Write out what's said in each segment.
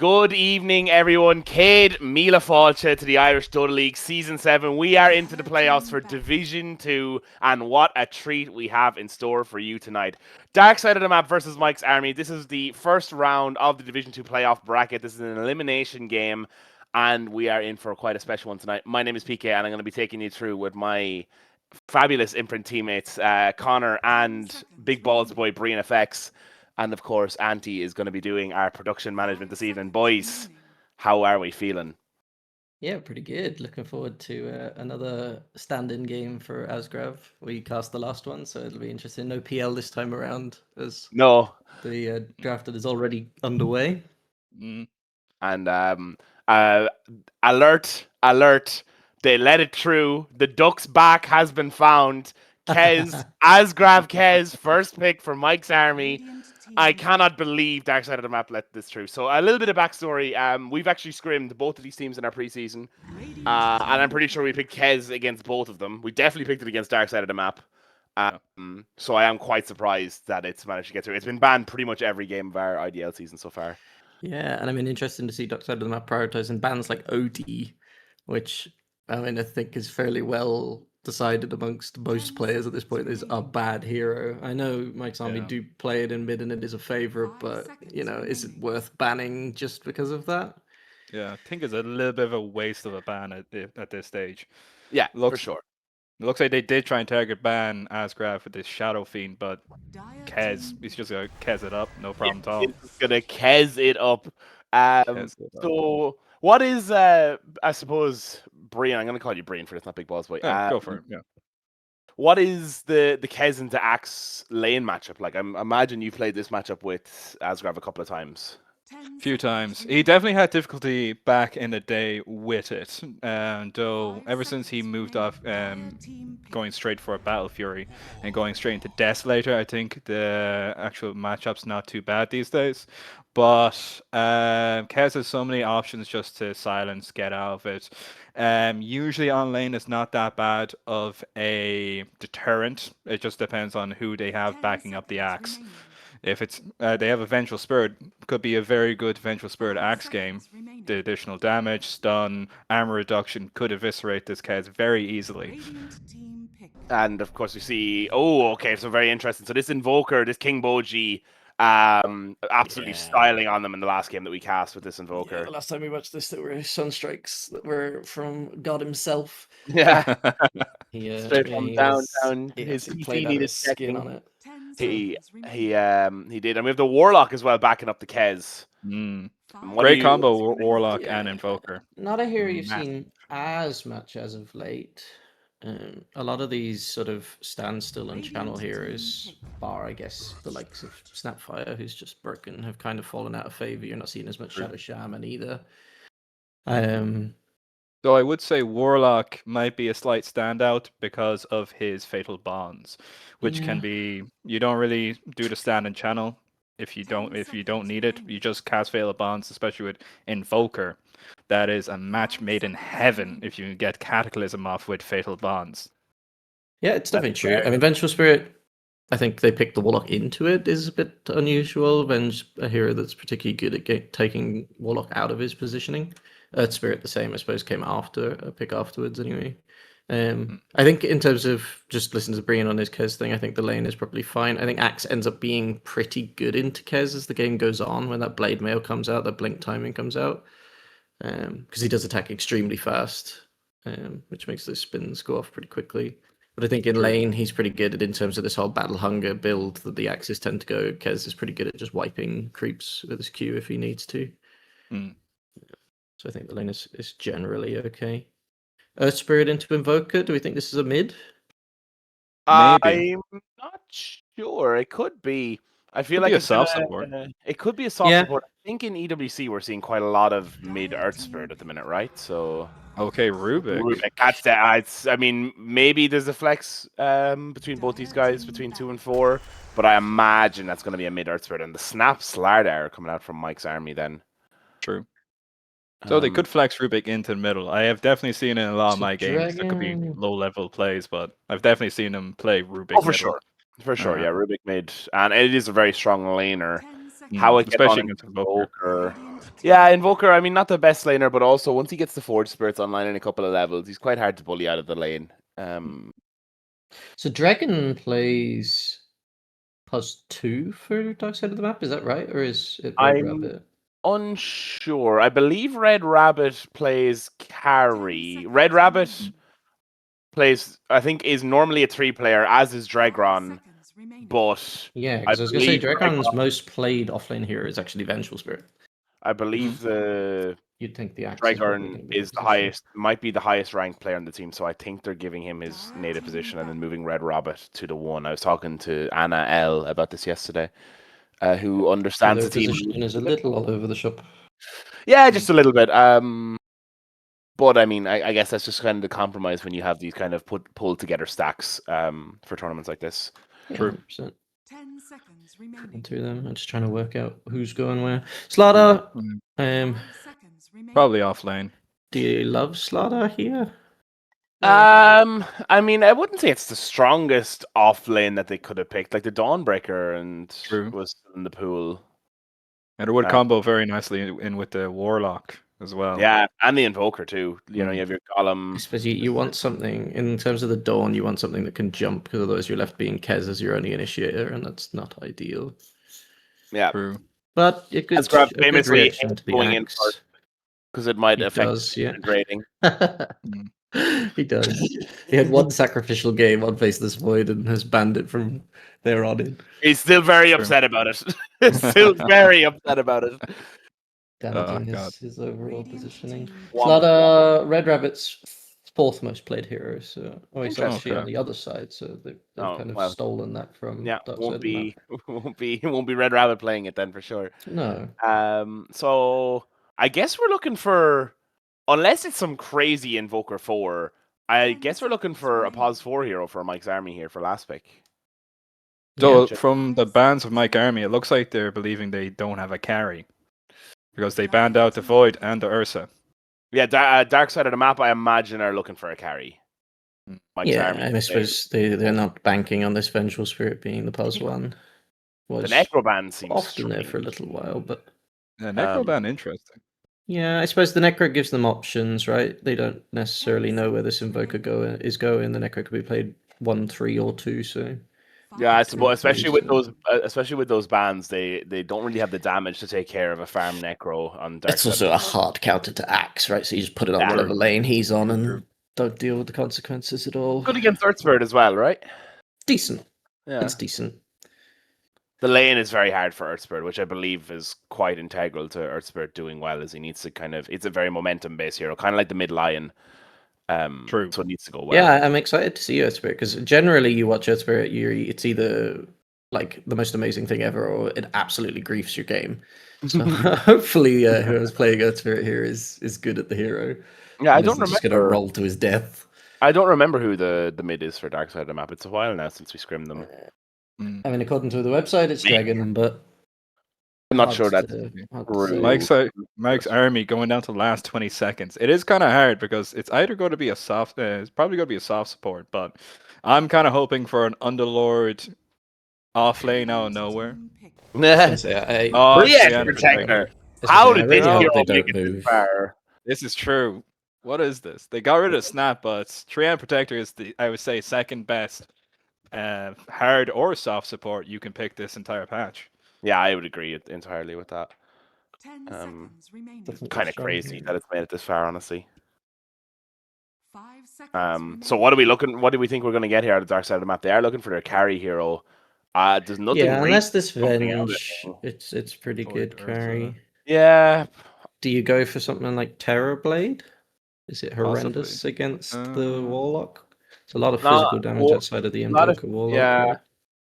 Good evening, everyone. Céad Míle Fáilte to the Irish Dota League Season 7. We are into the playoffs for Division 2, and what a treat we have in store for you tonight. Dark Side of the Map versus Mike's Army. This is the first round of the Division 2 playoff bracket. This is an elimination game, and we are in for quite a special one tonight. My name is PK, and I'm going to be taking you through with my fabulous imprint teammates, Connor and Big Balls Boy Brian FX. And of course, Auntie is going to be doing our production management this evening. Boys, how are we feeling? Yeah, pretty good. Looking forward to another stand-in game for Asgrav. We cast the last one, so it'll be interesting. No PL this time around, as No. the draft that is already underway. And alert! They let it through. The Duck's back has been found. Kez, Asgrav Kez, first pick for Mike's Army. I cannot believe Dark Side of the Map let this through. So a little bit of backstory. We've actually scrimmed both of these teams in our preseason. And I'm pretty sure we picked Kez against both of them. We definitely picked it against Dark Side of the Map. So I am quite surprised that it's managed to get through. It's been banned pretty much every game of our IDL season so far. Yeah, and I mean, interesting to see Dark Side of the Map prioritizing bans like OD, which I mean, I think is fairly well decided amongst most players at this point is a bad hero. I know Mike's Army do play it in mid and it is a favorite, but you know, is it worth banning just because of that? Yeah, I think it's a little bit of a waste of a ban at this stage. Yeah, for sure. It looks like they did try and target ban Asgrav with this Shadow Fiend, but Kez, he's just going to Kez it up, no problem at all. He's going to Kez it up. So, what is, I suppose, Brian, I'm going to call you Brian for this, not Big Balls Boy. Go for it, yeah. What is the Kez into Axe lane matchup like? I imagine you've played this matchup with Asgrav a couple of times. Few times. He definitely had difficulty back in the day with it. Though ever since he moved off going straight for a Battle Fury and going straight into Desolator, I think the actual matchup's not too bad these days. But Kez has so many options just to silence, get out of it. Usually on lane it's not that bad of a deterrent. It just depends on who they have backing up the axe. If it's they have a Vengeful Spirit, could be a very good Vengeful Spirit Axe game. The additional damage, stun, armor reduction could eviscerate this Kez very easily. And of course we see, okay, so very interesting. So this Invoker, this King Boji, absolutely styling on them in the last game that we cast with this Invoker. Yeah, the last time we watched this, there were Sunstrikes that were from God himself. Yeah. Straight from downtown. His played out his skin on it. He did, and we have the Warlock as well backing up the Kez. Great combo, Warlock and Invoker. Not a hero you've seen as much as of late. A lot of these sort of standstill and channel heroes, bar I guess the likes of Snapfire, who's just broken, have kind of fallen out of favor. You're not seeing as much Shadow Shaman either. So I would say Warlock might be a slight standout because of his Fatal Bonds, which can be, you don't really do the stand and channel if you don't need it. You just cast Fatal Bonds, especially with Invoker. That is a match made in heaven if you can get Cataclysm off with Fatal Bonds. Yeah, it's definitely true. I mean, Vengeful Spirit, I think they picked the Warlock into it is a bit unusual. Venge, a hero that's particularly good at taking Warlock out of his positioning. Earth Spirit, the same, I suppose, came after a pick afterwards anyway. I think in terms of just listening to Brian on his Kez thing, I think the lane is probably fine. I think Axe ends up being pretty good into Kez as the game goes on. When that Blade Mail comes out, that blink timing comes out. Because he does attack extremely fast, which makes those spins go off pretty quickly. But I think in lane, he's pretty good at, in terms of this whole Battle Hunger build that the Axes tend to go. Kez is pretty good at just wiping creeps with his Q if he needs to. So I think the lane is generally okay. Earth Spirit into Invoker, do we think this is a mid? I'm not sure. It could be. I feel like it's a soft support. It could be a soft support. I think in EWC we're seeing quite a lot of mid Earth Spirit at the minute, right? So okay, Rubik. That's the. I mean, maybe there's a flex between both these guys between 2 and 4, but I imagine that's going to be a mid Earth Spirit, and the Snap Slardar coming out from Mike's Army then. True. So they could flex Rubik into the middle. I have definitely seen it in a lot of my games. That could be low-level plays, but I've definitely seen them play Rubik. For sure, yeah, Rubik mid, and it is a very strong laner. how it gets on especially in against Invoker. Yeah, Invoker, I mean, not the best laner, but also once he gets the Forge Spirits online in a couple of levels, he's quite hard to bully out of the lane. So Dragon plays +2 for Dark Side of the Map, is that right? Or is it Red I'm Rabbit? unsure. I believe Red Rabbit plays carry. Red Rabbit plays, I think, is normally a 3-player, as is Dragron, but Yeah, I because I was going to say believe Dragon's most played offlane hero is actually Vengeful Spirit. I believe the You'd think the Axe is probably Dragon going to be the is the position. highest, might be the highest ranked player on the team, so I think they're giving him his native position and then moving Red Rabbit to the 1. I was talking to Anna L about this yesterday, who understands Their the team. position is a little all over the shop. Yeah, just a little bit. But I mean, I guess that's just kind of the compromise when you have these kind of pulled together stacks for tournaments like this. Yeah, True. 100%. 10 seconds remaining. Through them. I'm just trying to work out who's going where. Slaughter, 5 seconds remaining. Probably off lane. do you love Slaughter here? I mean, I wouldn't say it's the strongest off lane that they could have picked. Like the Dawnbreaker and True. was in the pool. And it would combo very nicely in with the Warlock as well. Yeah, and the Invoker too. You know, you have your I Golem. suppose you want something, in terms of the Dawn, you want something that can jump, because otherwise you're left being Kez as your only initiator, and that's not ideal. Yeah, True. But a good, As Grab a good famously reaction to the going in Axe. first, because it might He affect does, yeah. rating. He does. He had one sacrificial game on Faceless Void and has banned it from there on in. He's still very upset about it. Still very upset about it. Damaging God. his overall positioning. Womp. Slaughter, Red Rabbit's 4th most played hero, so he's actually Okay. on the other side, so they've Oh, kind of well. stolen that from Yeah, Dark Side won't of the be won't be Red Rabbit playing it then for sure. Map. No. So I guess we're looking for, unless it's some crazy Invoker 4, I guess we're looking for a Pos 4 hero for Mike's army here for last pick. So Yeah. from the bans of Mike Army, it looks like they're believing they don't have a carry. Because they banned out the Void and the Ursa. Yeah, Dark Side of the Map, I imagine, are looking for a carry. Mike's Yeah, army. and I suppose they're not banking on this Vengeful Spirit being the Pos one. The Was Necroban seems often there strange. for a little while, but Yeah, Necroban, interesting. yeah, I suppose the Necro gives them options, right? They don't necessarily know where this Invoker is going. The Necro could be played 1, 3, or 2, so Yeah, I suppose, especially with so- those bans, they don't really have the damage to take care of a farm Necro on Dark it's Side. also a hard counter to Axe, right? So you just put it on Yeah. whatever lane he's on and don't deal with the consequences at all. Good against Earthspirit as well, right? Decent. Yeah. It's decent. The lane is very hard for Earthspirit, which I believe is quite integral to Earthspirit doing well, as he needs to it's a very momentum-based hero, kind of like the mid-lion. True. So it needs to go well. Yeah, I'm excited to see Earthspirit, because generally you watch Earthspirit, it's either like the most amazing thing ever, or it absolutely griefs your game. So hopefully whoever's playing Earthspirit here is good at the hero. Yeah, I and don't isn't just going to remember. roll to his death. I don't remember who the mid is for Dark Side of the Map. It's a while now since we scrimmed them. I mean, according to the website, it's Dragon, but I'm not hard sure that's to true. say. Mike's army going down to the last 20 seconds. It is kind of hard because it's either going to be a soft, it's probably going to be a soft support, but I'm kind of hoping for an Underlord off lane out of nowhere. Yeah, Treant Protector. How did this hero they make don't it this move? far? This is true. What is this? They got rid of Snap, but Treant Protector is I would say, second best hard or soft support you can pick this entire patch. Yeah, I would agree entirely with that. 10 seconds remaining. Kind of crazy that it's made it this far, honestly. 5 seconds So what do we think we're going to get here at the Dark Side of the Map? They are looking for their carry hero. There's nothing. Yeah, unless this jumping out Venge, at it's pretty Void good Ursa. carry. Yeah. Do you go for something like Terror Blade? Is it horrendous Possibly. against the Warlock? It's a lot of No, physical damage outside of the lot of- Invoker Warlock. yeah.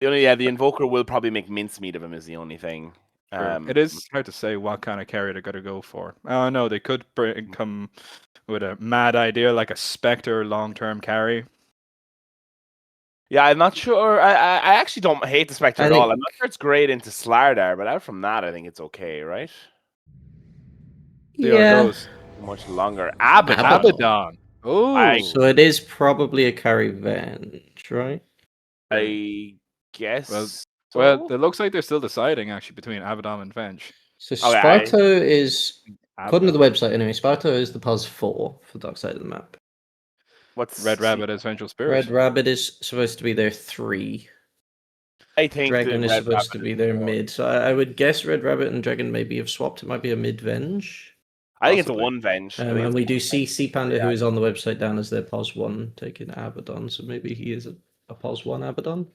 right? The Invoker will probably make mincemeat of him is the only thing. It is hard to say what kind of carry they're going to go for. Oh no, they could come with a mad idea like a Spectre long-term carry. Yeah, I'm not sure. I actually don't hate the Spectre I at all. think- I'm not sure it's great into Slardar, but out from that, I think it's okay, right? See how it Yeah. goes. Much longer. Abaddon. Abaddon. Oh, So it is probably a carry Venge, right? I guess Well, Well, it looks like they're still deciding actually between Abaddon and Venge. So Okay. Sparto is, according to the Abaddon. website anyway, Sparto is the pos 4 for Dark Side of the map. What's Red Rabbit is Vengeful Spirit. Red Rabbit is supposed to be their 3. I think Dragon the is Red supposed to Rabbit be is their more. mid. So I would guess Red Rabbit and Dragon maybe have swapped. It might be a mid Venge. I think it's a Possibly. 1 Venge. I think And it's we a do 1 see Venge. C Panda, Yeah. who is on the website down as their pos 1, taking Abaddon. So maybe he is a pos 1 Abaddon.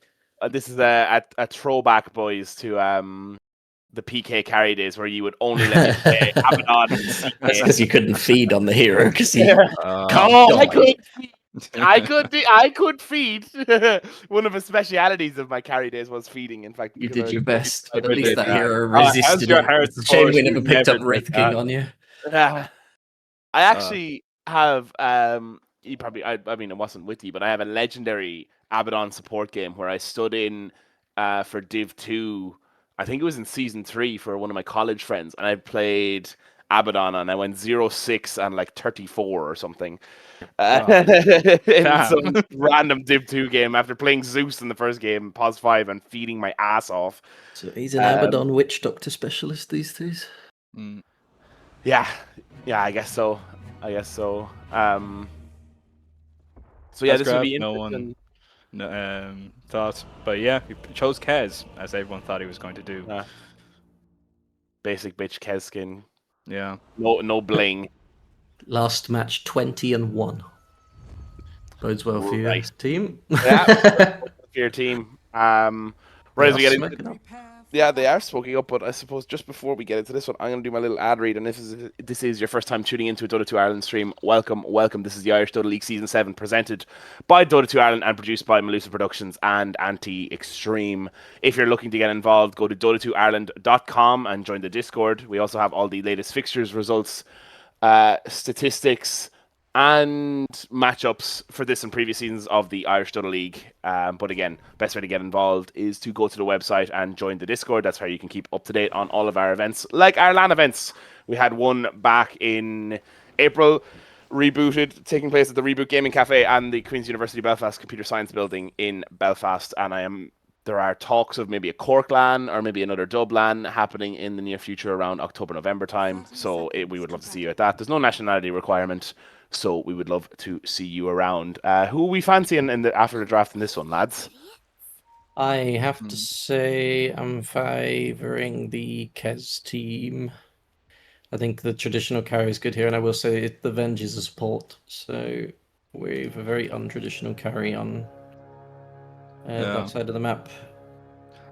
This is a throwback, boys, to the PK carry days where you would only let me play Abaddon and That's CK. because you couldn't feed on the hero because he. Come on, I God. could. I could feed. One of the specialities of my carry days was feeding. In fact, You because I did was your really best, but at You least did that that. hero How's resisted your it. heart It's a shame we force? never You picked up never did Wraith King that. on you. I actually have you probably I mean it wasn't with you, but I have a legendary Abaddon support game where I stood in for Div 2. I think it was in season 3 for one of my college friends, and I played Abaddon and I went 0-6 and like 34 or something. In Damn. some random Div 2 game after playing Zeus in the first game, pos 5, and feeding my ass off. So he's an Abaddon witch doctor specialist these days. Mm. Yeah, I guess so. So yeah, That's this would grab. be No interesting. one thought, but yeah, he chose Kez as everyone thought he was going to do. Basic bitch Kez skin. Yeah. No bling. Last match 20-1. Bodes well for your Right. team. Yeah, for your team. Right They as are we get smoking into up. Yeah, they are smoking up, but I suppose just before we get into this one, I'm going to do my little ad read. And if this is your first time tuning into a Dota 2 Ireland stream, welcome. This is the Irish Dota League Season 7, presented by Dota 2 Ireland and produced by Melusa Productions and Anti-Extreme. If you're looking to get involved, go to dota2ireland.com and join the Discord. We also have all the latest fixtures, results, statistics, and matchups for this and previous seasons of the Irish Dota League. But again, best way to get involved is to go to the website and join the Discord. That's how you can keep up to date on all of our events, like our LAN events. We had one back in April, rebooted, taking place at the Reboot Gaming Cafe and the Queen's University Belfast Computer Science Building in Belfast. And there are talks of maybe a Cork LAN or maybe another Dub LAN happening in the near future around October, November time. So we would love to see you at that. There's no nationality requirement. So we would love to see you around. Who are we fancying after the draft in this one, lads? I have to say I'm favouring the Kez team. I think the traditional carry is good here, and I will say the Venge is a support. So we have a very untraditional carry on that side of the map.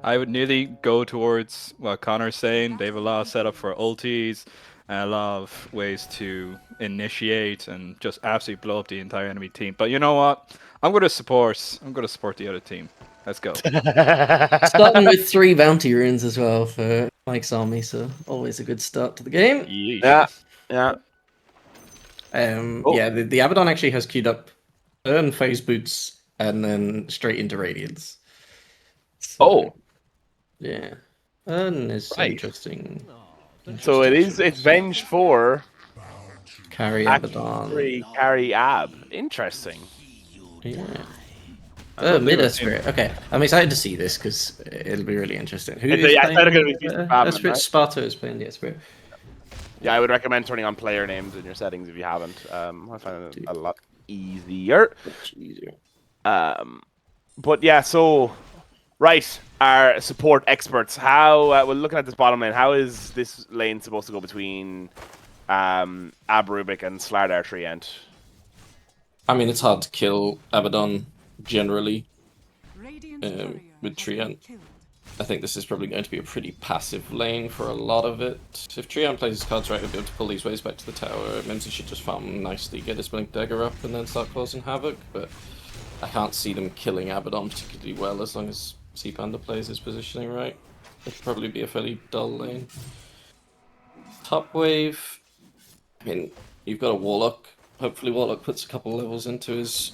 I would nearly go towards what Connor's saying. They have a lot of setup for ultis, and a lot of ways to initiate and just absolutely blow up the entire enemy team. But you know what? I'm going to support the other team. Let's go. Starting with 3 bounty runes as well for Mike's army, so always a good start to the game. Yeah. Yeah, the Abaddon actually has queued up Earn Phase Boots and then straight into Radiance. So, yeah. Earn is interesting. So it's Venge 4. Carry Abaddon. 3, carry Ab. Interesting. Yeah. Mid Spirit. Okay, I'm excited to see this because it'll be really interesting. Who is I playing? thought it was going to be Babman, Spirit. right? Sparta is playing the Spirit. Yeah, I would recommend turning on player names in your settings if you haven't. I find it a lot easier. Much easier. But yeah, so right, our support experts. How well, looking at this bottom lane, how is this lane supposed to go between Ab Rubik and Slardar Treant? I mean, it's hard to kill Abaddon generally with Treant. I think this is probably going to be a pretty passive lane for a lot of it. If Treant plays his cards right, he'll be able to pull these waves back to the tower. Mimsy should just farm nicely, get his Blink Dagger up, and then start causing havoc. But I can't see them killing Abaddon particularly well as long as C Panda plays his positioning right. It'd probably be a fairly dull lane. Top wave. I mean, you've got a Warlock. Hopefully Warlock puts a couple levels into his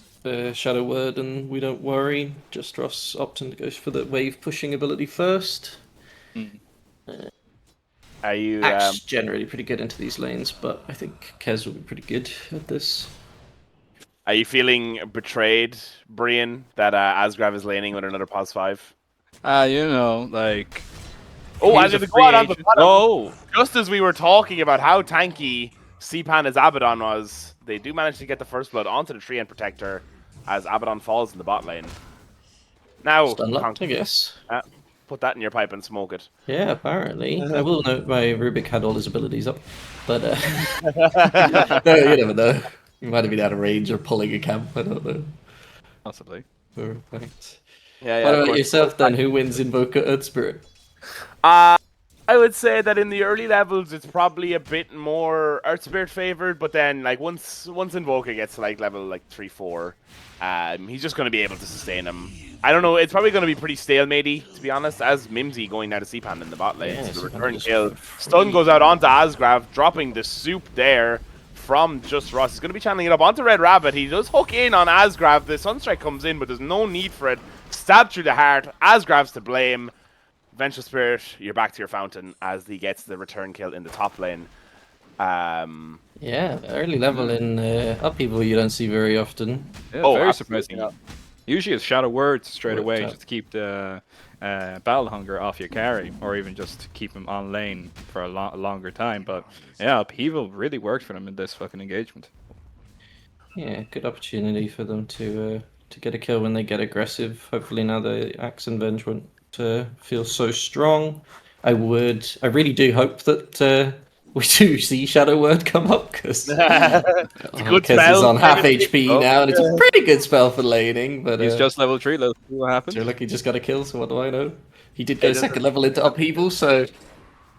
Shadow Word and we don't worry. Just Ross opting to go for the wave pushing ability first. Are you Axe generally pretty good into these lanes, but I think Kez will be pretty good at this. Are you feeling betrayed, Brian, that Asgrav is laning with another pos 5? You know, like. Oh, he's and a if we go free out on the agent. bottom, Oh, just as we were talking about how tanky C-Panda's Abaddon was, they do manage to get the first blood onto the tree and protector as Abaddon falls in the bot lane. Now, Just unlocked, I guess. put that in your pipe and smoke it. Yeah, apparently. I will note my Rubik had all his abilities up, but no, you never know. He might have been out of range or pulling a camp. I don't know. possibly. Perfect. Yeah, What of about course. yourself then? Who wins Invoker Earth Spirit? I would say that in the early levels, it's probably a bit more Earth Spirit favored, but then like once Invoker gets to like level like 3-4, he's just going to be able to sustain him. I don't know. It's probably going to be pretty stalematey, to be honest, as Mimsy going down to C-Pan in the bot lane. Yeah, So the C-Pan return just kill. for free. Stun goes out onto Asgrav, dropping the soup there from Just Ross. He's going to be channeling it up onto Red Rabbit. He does hook in on Asgrav. The Sunstrike comes in, but there's no need for it. Stabbed through the heart. Asgrav's to blame. Vengeful Spirit, you're back to your fountain as he gets the return kill in the top lane. Yeah, early level in Upheaval you don't see very often. Yeah, Oh, very absolutely surprising. not. Usually it's Shadow Words straight Worked away, out. just to keep the battle hunger off your carry, or even just to keep him on lane for a longer time. But yeah, Upheaval really worked for them in this fucking engagement. Yeah, good opportunity for them to get a kill when they get aggressive. Hopefully now the Axe and Venge won't feel so strong. I really do hope that we do see Shadow Word come up because It's a good Kez spell. is on half Maybe- HP Oh, now, and it's a pretty good spell for laning. But He's just level 3, let's see what happens. Sherlock, he just got a kill, so what do I know? He did go doesn't- second level into Upheaval, so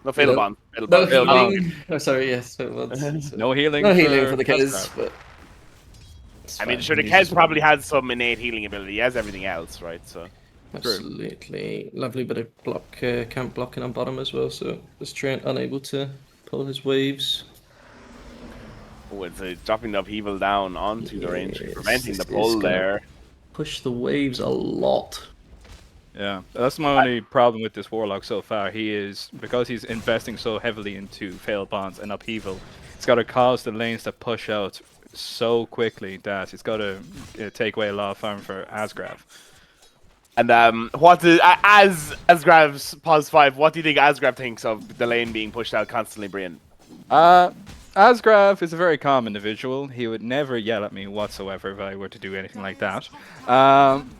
No Fatal know, Bond. Fatal no Bond. Fatal Bond. healing. Oh, sorry, yes, it was. No healing No healing for the Asgard. Kez, but it's I mean, fine. sure, the He Kez uses probably has some innate healing ability. He has everything else, right? So Absolutely lovely bit of camp blocking on bottom as well. So this Trent unable to pull his waves. oh, it's dropping the upheaval down onto the range, Yes, preventing the this is pull gonna- there. Push the waves a lot. Yeah, that's my only problem with this Warlock so far. Because he's investing so heavily into failed bonds and upheaval, it's got to cause the lanes to push out so quickly that it's got to take away a lot of farm for Asgrav. And as Asgrav's pause 5, what do you think Asgrav thinks of the lane being pushed out constantly, Brian? Asgrav is a very calm individual. He would never yell at me whatsoever if I were to do anything like that.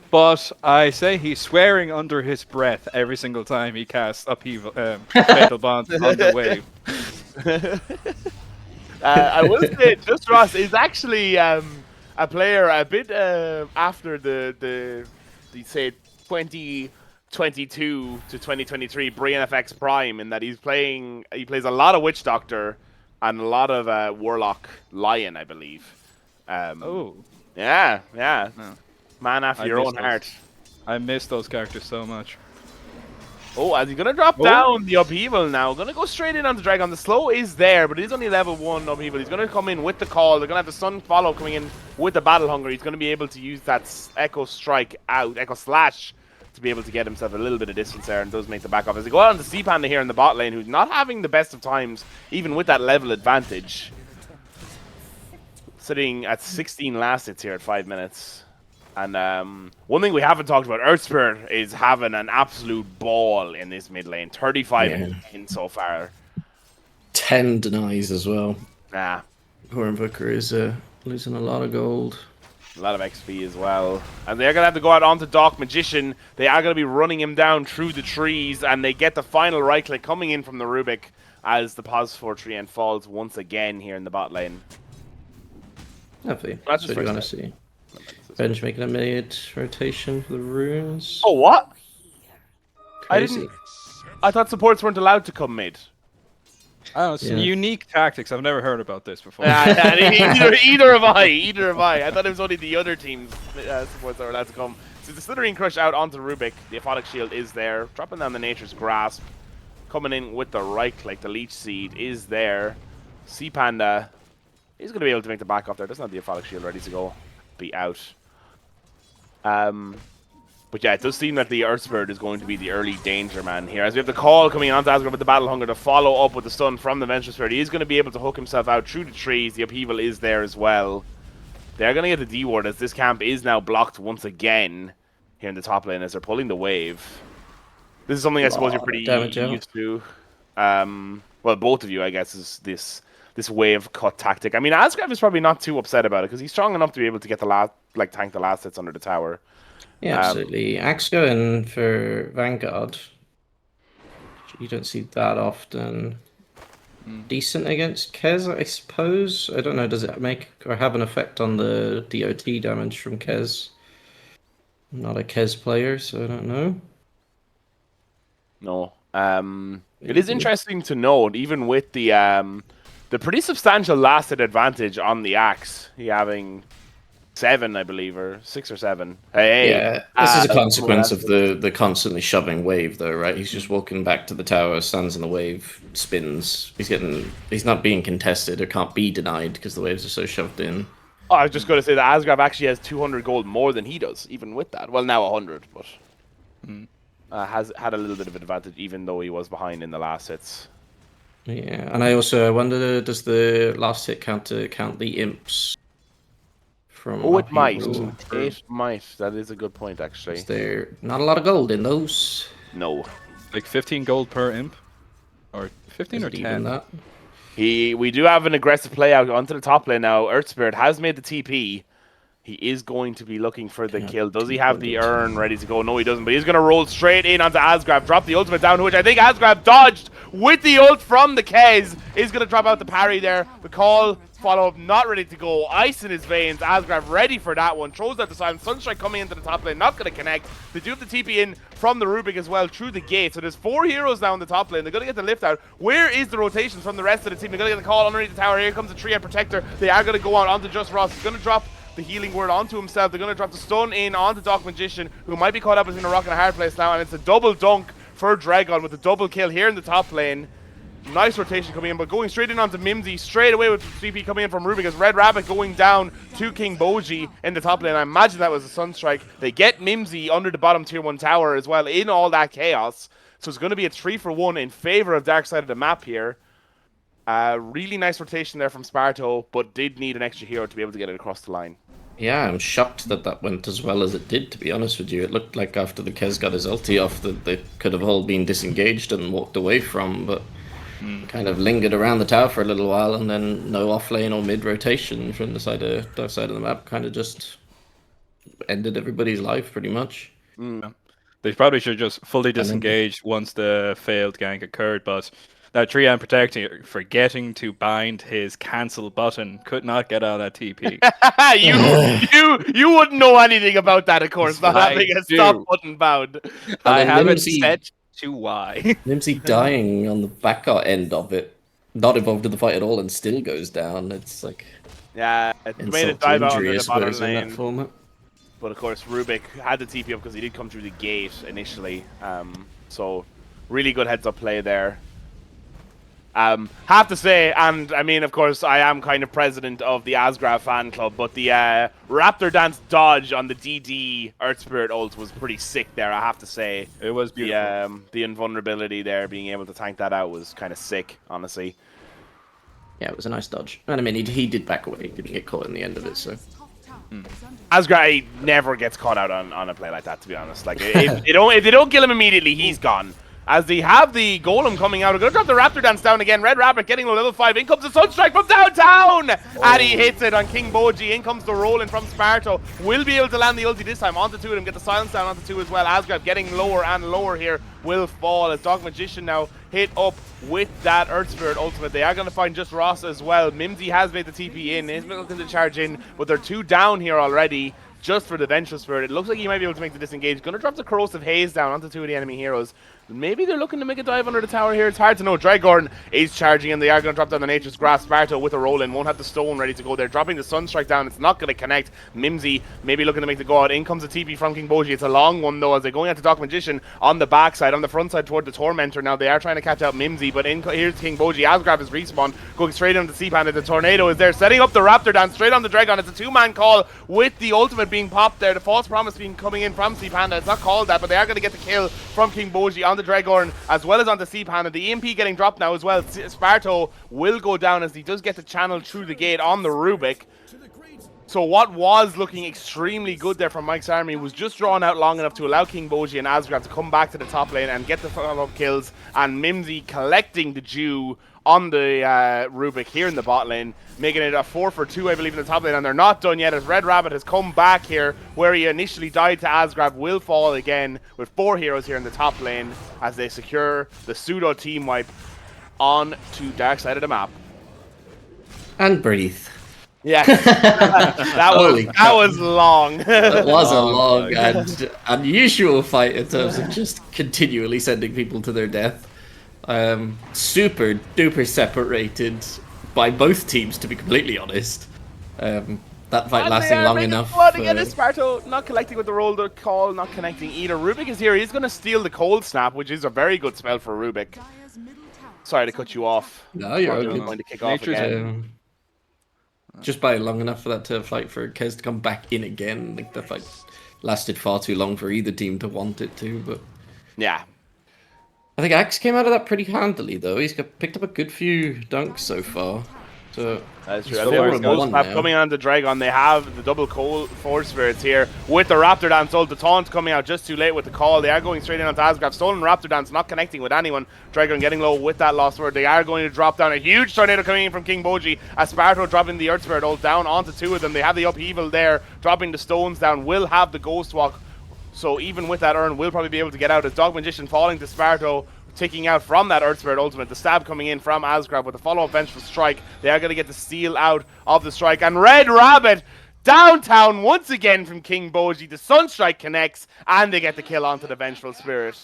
But I say he's swearing under his breath every single time he casts upheaval, fatal bonds on the wave. I will say, Just Ross is actually a player a bit after the say 2022 to 2023 Brian FX Prime, in that he plays a lot of Witch Doctor and a lot of Warlock Lion, I believe. Oh, Yeah. No. Man after I your miss own those. heart. I miss those characters so much. Oh, as he's gonna drop Oh. down the upheaval now. Gonna go straight in on the Dragon. The slow is there, but it is only level 1 upheaval. He's gonna come in with the call. They're gonna have the Sun follow coming in with the Battle Hunger. He's gonna be able to use that Echo Strike out, Echo Slash, to be able to get himself a little bit of distance there, and does make the back off. As they go out on the C-Panda here in the bot lane, who's not having the best of times, even with that level advantage. Sitting at 16 last hits here at 5 minutes. And one thing we haven't talked about, Earth Spirit is having an absolute ball in this mid lane. 35 in so far. 10 denies as well. Nah, Poor Invoker is losing a lot of gold. a lot of XP as well. And they're going to have to go out onto Dark Magician. They are going to be running him down through the trees, and they get the final right click coming in from the Rubik as the Pos 4 tree end falls once again here in the bot lane. Lovely. That's That's his what you want first to see. Bench making a mid rotation for the runes. Oh, what? Crazy. I thought supports weren't allowed to come mid. I don't know, some Yeah. unique tactics. I've never heard about this before. Either have I. Either have I. I thought it was only the other teams supports that were allowed to come. So the Slithering Crush out onto Rubik. The Aphotic Shield is there. Dropping down the Nature's Grasp. Coming in with the right click. The Leech Seed is there. Sea Panda is going to be able to make the back off there. Doesn't have the Aphotic Shield ready to go. Be out. But yeah, it does seem that the Earth Spirit is going to be the early danger man here. As we have the call coming onto Asgard with the Battle Hunger to follow up with the stun from the Vengeful Spirit. He is going to be able to hook himself out through the trees. The upheaval is there as well. They're going to get the D-ward as this camp is now blocked once again here in the top lane as they're pulling the wave. This is something I suppose you're Lot of pretty damage out. used to. Well, both of you, I guess, is this wave cut tactic. I mean, Asgraf is probably not too upset about it because he's strong enough to be able to get the last, like, tank the last hits under the tower. Yeah, absolutely. Axe going for Vanguard. You don't see that often. Decent against Kez, I suppose. I don't know, does it make or have an effect on the DOT damage from Kez? I'm not a Kez player, so I don't know. No. It is interesting to note, even with the pretty substantial last hit advantage on the axe, he having 7, I believe, or 6 or 7. Hey, yeah, this is a consequence of the constantly shoving wave, though, right? He's just walking back to the tower, stands in the wave, spins. He's not being contested or can't be denied because the waves are so shoved in. Oh, I was just going to say that Asgraf actually has 200 gold more than he does, even with that. Well, now 100, but has had a little bit of an advantage, even though he was behind in the last hits. Yeah, and I wonder, does the last hit count the imps? Oh, it might. Upheaval? It might. That is a good point, actually. Is there not a lot of gold in those? No. Like 15 gold per imp, or 15 Is or it 10. even that? We do have an aggressive play out onto the top lane now. Earth Spirit has made the TP. He is going to be looking for the kill. Does he have the urn ready to go? No, he doesn't, but he's going to roll straight in onto Asgraf, drop the ultimate down, which I think Asgraf dodged with the ult from the Kez. Is going to drop out the parry there. The call, follow-up, not ready to go. Ice in his veins. Asgraf ready for that one. Throws out the silence. Sunstrike coming into the top lane, not going to connect. They do have the TP in from the Rubik as well through the gate. So there's 4 heroes now in the top lane. They're going to get the lift out. Where is the rotations from the rest of the team? They're going to get the call underneath the tower. Here comes the Triad Protector. They are going to go out onto Just Ross. He's going to drop the healing word onto himself. They're going to drop the stun in onto Doc Magician, who might be caught up between a rock and a hard place now, and it's a double dunk for Dragon with a double kill here in the top lane. Nice rotation coming in, but going straight in onto Mimsy, straight away with CP coming in from Rubik as Red Rabbit going down to King Boji in the top lane. I imagine that was a Sunstrike. They get Mimsy under the bottom tier 1 tower as well in all that chaos. So it's going to be a 3-for-1 in favor of Dark Side of the map here. Really nice rotation there from Sparto, but did need an extra hero to be able to get it across the line. Yeah, I'm shocked that went as well as it did, to be honest with you. It looked like after the Kez got his ulti off that they could have all been disengaged and walked away from, but kind of lingered around the tower for a little while, and then no off-lane or mid-rotation from the dark side of the map kind of just ended everybody's life, pretty much. They probably should just fully disengage once the failed gank occurred, but that Triad Protector, forgetting to bind his cancel button, could not get out of that TP. you wouldn't know anything about that, of course, not having a stop button bound. I have it Nimsy- set to Y. Nimsy dying on the back end of it, not involved in the fight at all, and still goes down. It's like Yeah, it made insult it dive to out injury, under I the bottom suppose, in that lane. format. But of course, Rubik had the TP up because he did come through the gate initially. So really good heads up play there. Have to say, and I mean, of course, I am kind of president of the Asgraf fan club, but the Raptor Dance dodge on the DD Earth Spirit ult was pretty sick there, I have to say. It was beautiful. The invulnerability there, being able to tank that out was kind of sick, honestly. Yeah, it was a nice dodge. And I mean, he did back away. He didn't get caught in the end of it, so. Asgraf never gets caught out on a play like that, to be honest. Like, if they don't kill him immediately, he's gone. As they have the Golem coming out, we're going to drop the Raptor Dance down again. Red Rabbit getting the level 5. In comes the Sunstrike from downtown! And he hits it on King Boji. In comes the rolling from Sparto. Will be able to land the ulti this time onto 2 of them. Get the silence down onto 2 as well. Asgraf getting lower and lower here. Will fall as Dog Magician now hit up with that Earth Spirit ultimate. They are going to find Just Ross as well. Mimsy has made the TP in. He's looking to charge in, but they're 2 down here already. Just for the Vengeful Spirit. It looks like he might be able to make the disengage. Gonna drop the Corrosive Haze down onto 2 of the enemy heroes. Maybe they're looking to make a dive under the tower here. It's hard to know. Drygorn is charging in. They are going to drop down the Nature's Grasp. Sparto with a roll in. Won't have the stone ready to go there. Dropping the Sunstrike down. It's not going to connect. Mimsy maybe looking to make the go out. In comes the TP from King Boji. It's a long one though as they're going out to Doc Magician on the backside. On the front side toward the Tormentor. Now they are trying to catch out Mimsy. But here's King Boji. Asgraf is respawn. Going straight into the C-Panda. The Tornado is there. Setting up the Raptor Dance straight on the Dragon. It's a 2-man call with the ultimate being popped there. The False Promise being coming in from C-Panda. It's not called that, but they are going to get the kill from King Boji on the Dragorn as well as on the C-Panda. The EMP getting dropped now as well. Sparto will go down as he does get the channel through the gate on the Rubik. So what was looking extremely good there from Mike's army was just drawn out long enough to allow King Boji and Asgraf to come back to the top lane and get the follow-up kills, and Mimsy collecting the Jew on the Rubik here in the bot lane, making it a 4-for-2, I believe, in the top lane, and they're not done yet as Red Rabbit has come back here where he initially died to Asgraf, will fall again with 4 heroes here in the top lane as they secure the pseudo team wipe on to dark side of the map. And breathe. Yeah, that was long. That was a Oh long my and unusual fight in terms of just continually sending people to their death. Super duper separated by both teams, to be completely honest. That fight lasting long enough. Again, Sparto not connecting with the roll, the call, not connecting either. Rubik is here. He's going to steal the cold snap, which is a very good spell for Rubik. Sorry to cut you off. No, you're I'm okay. going to kick off Nature's again. Just by long enough for that to fight for Kez to come back in again. Like the fight lasted far too long for either team to want it to, but Yeah. I think Axe came out of that pretty handily though. He's picked up a good few dunks so far. So That's true. he's And they were 4-1 now. coming on the Dragon. They have the double cold Force Spirits here with the Raptor Dance ult. The taunt coming out just too late with the call. They are going straight in onto Asgraf. Stolen Raptor Dance, not connecting with anyone. Dragon getting low with that lost word. They are going to drop down a huge tornado coming in from King Boji. Asparto dropping the Earth Spirit ult down onto 2 of them. They have the upheaval there, dropping the stones down. Will have the Ghost Walk. So even with that urn, we'll probably be able to get out as Dog Magician falling to Sparto, ticking out from that Earth Spirit ultimate. The stab coming in from Asgraf with the follow-up Vengeful Strike. They are going to get the steal out of the strike. And Red Rabbit downtown once again from King Boji. The Sunstrike connects, and they get the kill onto the Vengeful Spirit.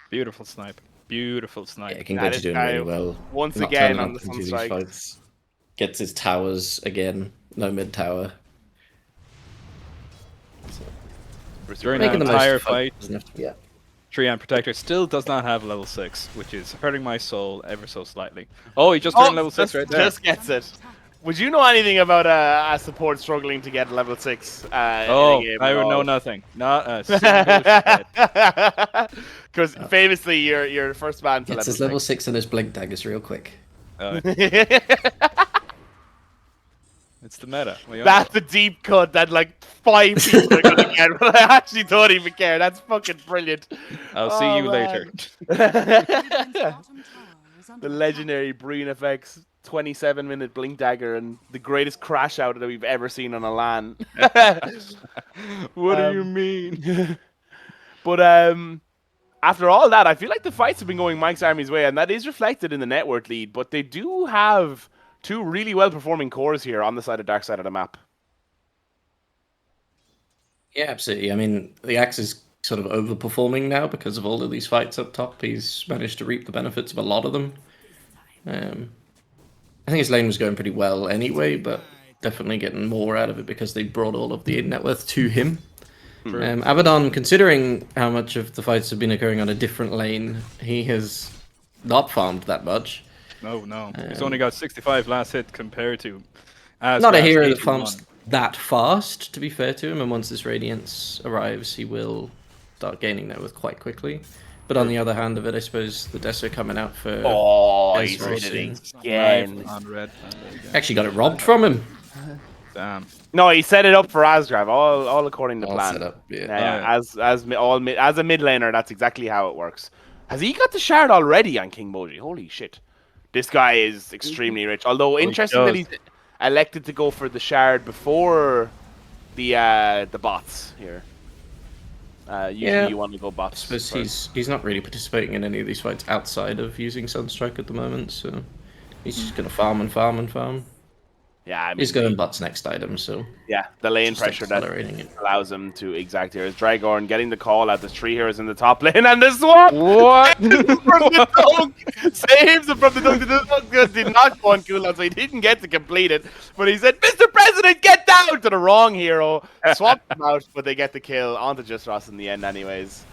Beautiful snipe. Beautiful snipe. Yeah, King That Boji is doing guy really well. once Not again turning on up the into these Sunstrike. fights. Gets his towers again. No mid tower. During Making that the most entire of fun, fight, doesn't have to- yeah. Treant Protector still does not have level 6, which is hurting my soul ever so slightly. Oh, he just turned level 6 right there. Just gets it. Would you know anything about a support struggling to get level 6 in Oh, a game I at would know all? nothing. Not a single shit. Because famously, you're the first man to Gets his level 6 and his blink daggers real quick. It's the meta. We all That's know. a deep cut that like 5 people are gonna get, but I actually don't even care. That's fucking brilliant. I'll see you later. The legendary Breen FX 27-minute blink dagger and the greatest crash out that we've ever seen on a LAN. What do you mean? But after all that, I feel like the fights have been going Mike's army's way, and that is reflected in the network lead. But they do have 2 really well-performing cores here on the side of dark side of the map. Yeah, absolutely. I mean, the Axe is sort of overperforming now because of all of these fights up top. He's managed to reap the benefits of a lot of them. I think his lane was going pretty well anyway, but definitely getting more out of it because they brought all of the net worth to him. Abaddon, considering how much of the fights have been occurring on a different lane, he has not farmed that much. No. He's only got 65 last hit compared to... Not a hero that 81. farms that fast, to be fair to him, and once this Radiance arrives, he will start gaining net worth quite quickly. But on the other hand of it, I suppose the Deso coming out for... Oh, he's very hit it soon. again. On red. Actually got it robbed from him. Damn. No, he set it up for Asgraf, all according to All plan. set up, yeah. Yeah, as a mid laner, that's exactly how it works. Has he got the shard already on King Boji? Holy shit. This guy is extremely rich. Although interesting that he's elected to go for the shard before the bots here. Usually you want to go bots. I suppose he's not really participating in any of these fights outside of using Sunstrike at the moment, so he's just going to farm and farm and farm. Yeah, I mean, He's going bots next item, so yeah, the lane just pressure that accelerating it. allows him to exact here. Is Dragorn getting the call out? There's 3 heroes in the top lane, and the swap! What? from the dunk! Saves him from the dunk. The dunk did not go on cooldown, so he didn't get to complete it. But he said, Mr. President, get down to the wrong hero. Swapped him out, but they get the kill onto Just Ross in the end anyways.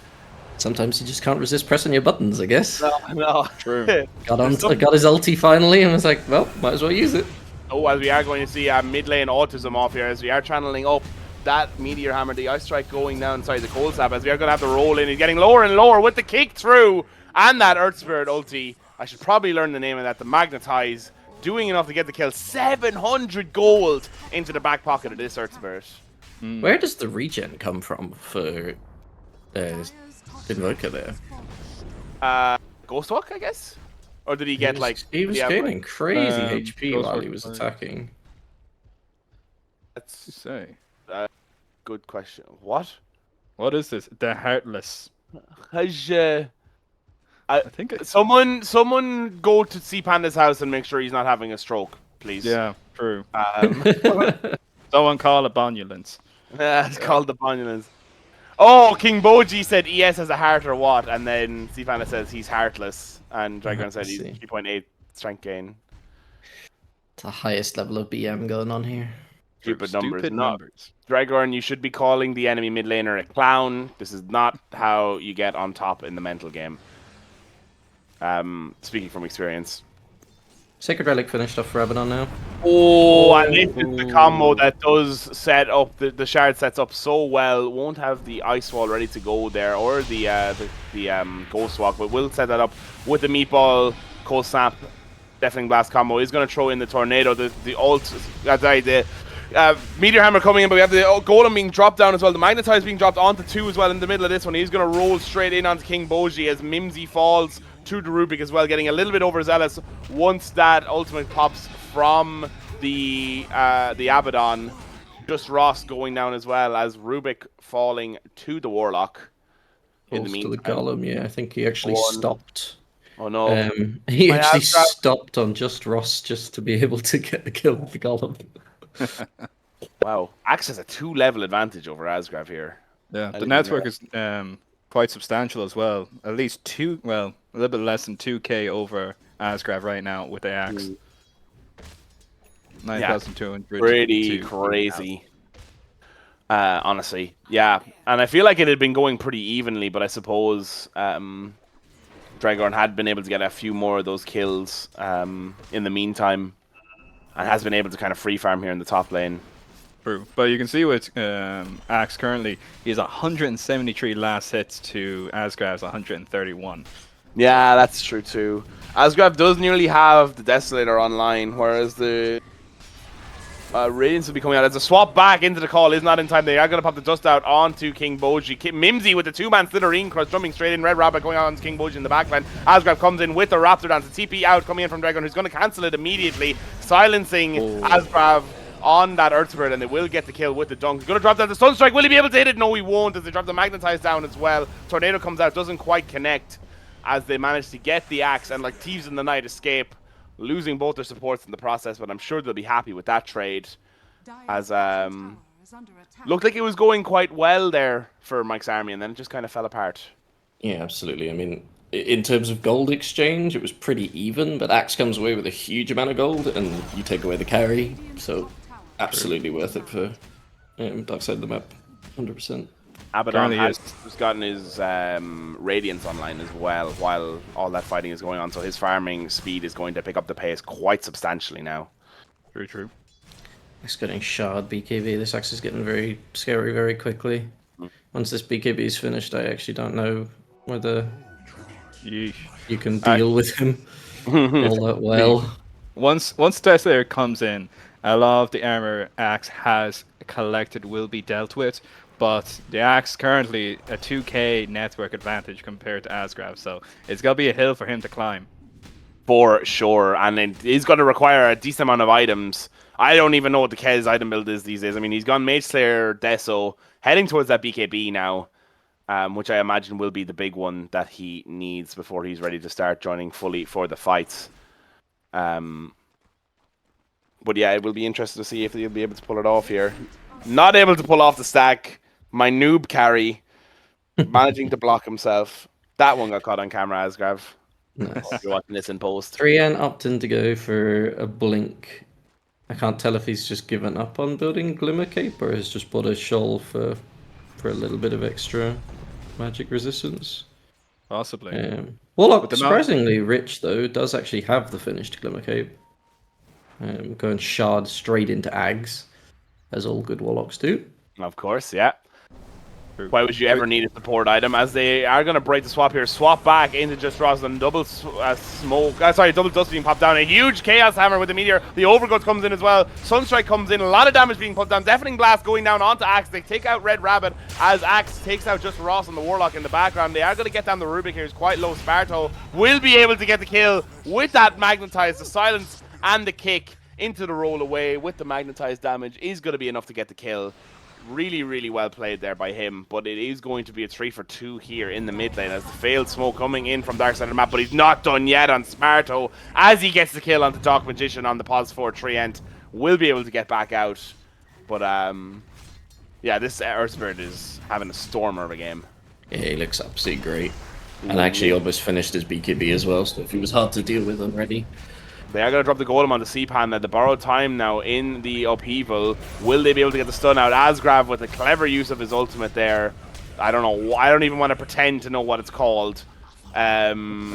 Sometimes you just can't resist pressing your buttons, I guess. No. True. Got his ulti finally and was like, well, might as well use it. Oh, as we are going to see mid lane autism off here, as we are channeling up that Meteor Hammer, the Ice Strike going down, sorry, the Cold Snap, as we are going to have to roll in. He's getting lower and lower with the kick through, and that Earth Spirit ulti. I should probably learn the name of that, the Magnetize, doing enough to get the kill. 700 gold into the back pocket of this Earth Spirit. Where does the regen come from for Invoker there? Ghostwalk, I guess? Or did he get He was gaining crazy HP while he Ghostwalk was was- attacking. That's Say, a good question. What? what is this? The Heartless. Has I think it's someone go to see Panda's house and make sure he's not having a stroke, please. yeah, true. Um, Someone call a ambulance. it's called the Bonulans. Oh, King Boji said ES has a heart or what, and then Panda says he's heartless, and Dragon said he's see. 3.8 strength gain. The highest level of BM going on here. Stupid numbers. Stupid No. numbers. Dragorn, you should be calling the enemy mid laner a clown. This is not how you get on top in the mental game. Speaking from experience. Sacred Relic finished off for Abaddon now. Oh, and this is the combo that does set up the shard sets up so well. Won't have the ice wall ready to go there or the ghost walk, but will set that up with the meatball cold snap deafening blast combo. Is going to throw in the tornado, the meteor hammer coming in, but we have the golem being dropped down as well. The magnetize being dropped onto 2 as well in the middle of this one. He's going to roll straight in onto King Boji as Mimsy falls to the Rubik as well, getting a little bit overzealous once that ultimate pops from the Abaddon. Just Ross going down as well as Rubik falling to the Warlock. In the To the meantime, Golem, yeah, I think he actually stopped. oh no! He My actually Asgard- stopped on just Ross just to be able to get the kill with the Golem. Wow, Axe has a 2-level advantage over Asgrav here. Yeah, I the didn't network know. is quite substantial as well. At least a little bit less than 2k over Asgrav right now with the axe. 9,200. Pretty to crazy. Honestly, yeah, and I feel like it had been going pretty evenly, but I suppose Dragorn had been able to get a few more of those kills in the meantime, and has been able to kind of free farm here in the top lane. True, but you can see with Axe currently, he has 173 last hits to Asgrav's 131. Yeah, that's true too. Asgrav does nearly have the Desolator online, whereas the Radiance will be coming out. As a swap back into the call is not in time. They are going to pop the dust out onto King Boji. Mimsy with the 2-man Slitherine cross jumping straight in. Red Rabbit going on to King Boji in the backline. Asgrav comes in with the Raptor dance. The TP out coming in from Dragon, who's going to cancel it immediately, silencing Asgrav on that Earth Spirit, and they will get the kill with the dunk. He's going to drop down the Sunstrike. Will he be able to hit it? No, he won't, as they drop the Magnetize down as well. Tornado comes out, doesn't quite connect as they manage to get the axe and, like thieves in the night, escape, losing both their supports in the process, but I'm sure they'll be happy with that trade. As looked like it was going quite well there for Mike's army, and then it just kind of fell apart. Yeah, absolutely. I mean, in terms of gold exchange, it was pretty even, but Axe comes away with a huge amount of gold, and you take away the carry, so absolutely worth it for dark side of the map, 100%. Abaddon has gotten his Radiance online as well while all that fighting is going on, so his farming speed is going to pick up the pace quite substantially now. True, true. Axe getting shard BKB. This Axe is getting very scary very quickly. Once this BKB is finished, I actually don't know whether you can deal with him all that well. Once Desolator comes in, a lot of the armor Axe has collected will be dealt with, but the Axe currently a 2k network advantage compared to Asgrav, so it's gonna be a hill for him to climb. For sure, and it is going to require a decent amount of items. I don't even know what the Kez item build is these days. I mean, he's gone Mage Slayer, Deso, heading towards that BKB now, which I imagine will be the big one that he needs before he's ready to start joining fully for the fights. But yeah, it will be interesting to see if he'll be able to pull it off here. Not able to pull off the stack. My noob carry, managing to block himself. That one got caught on camera, Asgrav. Nice. If you're watching this in post. 3N opting to go for a blink. I can't tell if he's just given up on building Glimmer Cape or has just bought a shawl for a little bit of extra magic resistance. Possibly. Warlock, surprisingly rich though, does actually have the finished Glimmer Cape. Going shard straight into Ags, as all good Warlocks do. Of course, yeah. Why would you ever need a support item? As they are going to break the swap here. Swap back into just Roslyn. Double smoke. Double dust being popped down. A huge Chaos Hammer with the Meteor. The Overgrowth comes in as well. Sunstrike comes in. A lot of damage being put down. Deafening Blast going down onto Axe. They take out Red Rabbit as Axe takes out just Ross and the Warlock in the background. They are going to get down the Rubik here. It's quite low. Sparto will be able to get the kill with that Magnetize. The silence and the kick into the roll away with the Magnetized damage is going to be enough to get the kill. Really, really well played there by him, but it is going to be a 3 for 2 here in the mid lane as the failed smoke coming in from dark side of the map, but he's not done yet on Smarto as he gets the kill on the Dark Magician on the Pos 4 Treant. Will be able to get back out, but yeah, this Earth Spirit is having a stormer of a game. Yeah, he looks absolutely great. And actually almost finished his BKB as well, so if he was hard to deal with already. They are going to drop the golem on the C-Pan at the borrowed time now in the upheaval. Will they be able to get the stun out? Asgrav with a clever use of his ultimate there. I don't know. I don't even want to pretend to know what it's called. It's not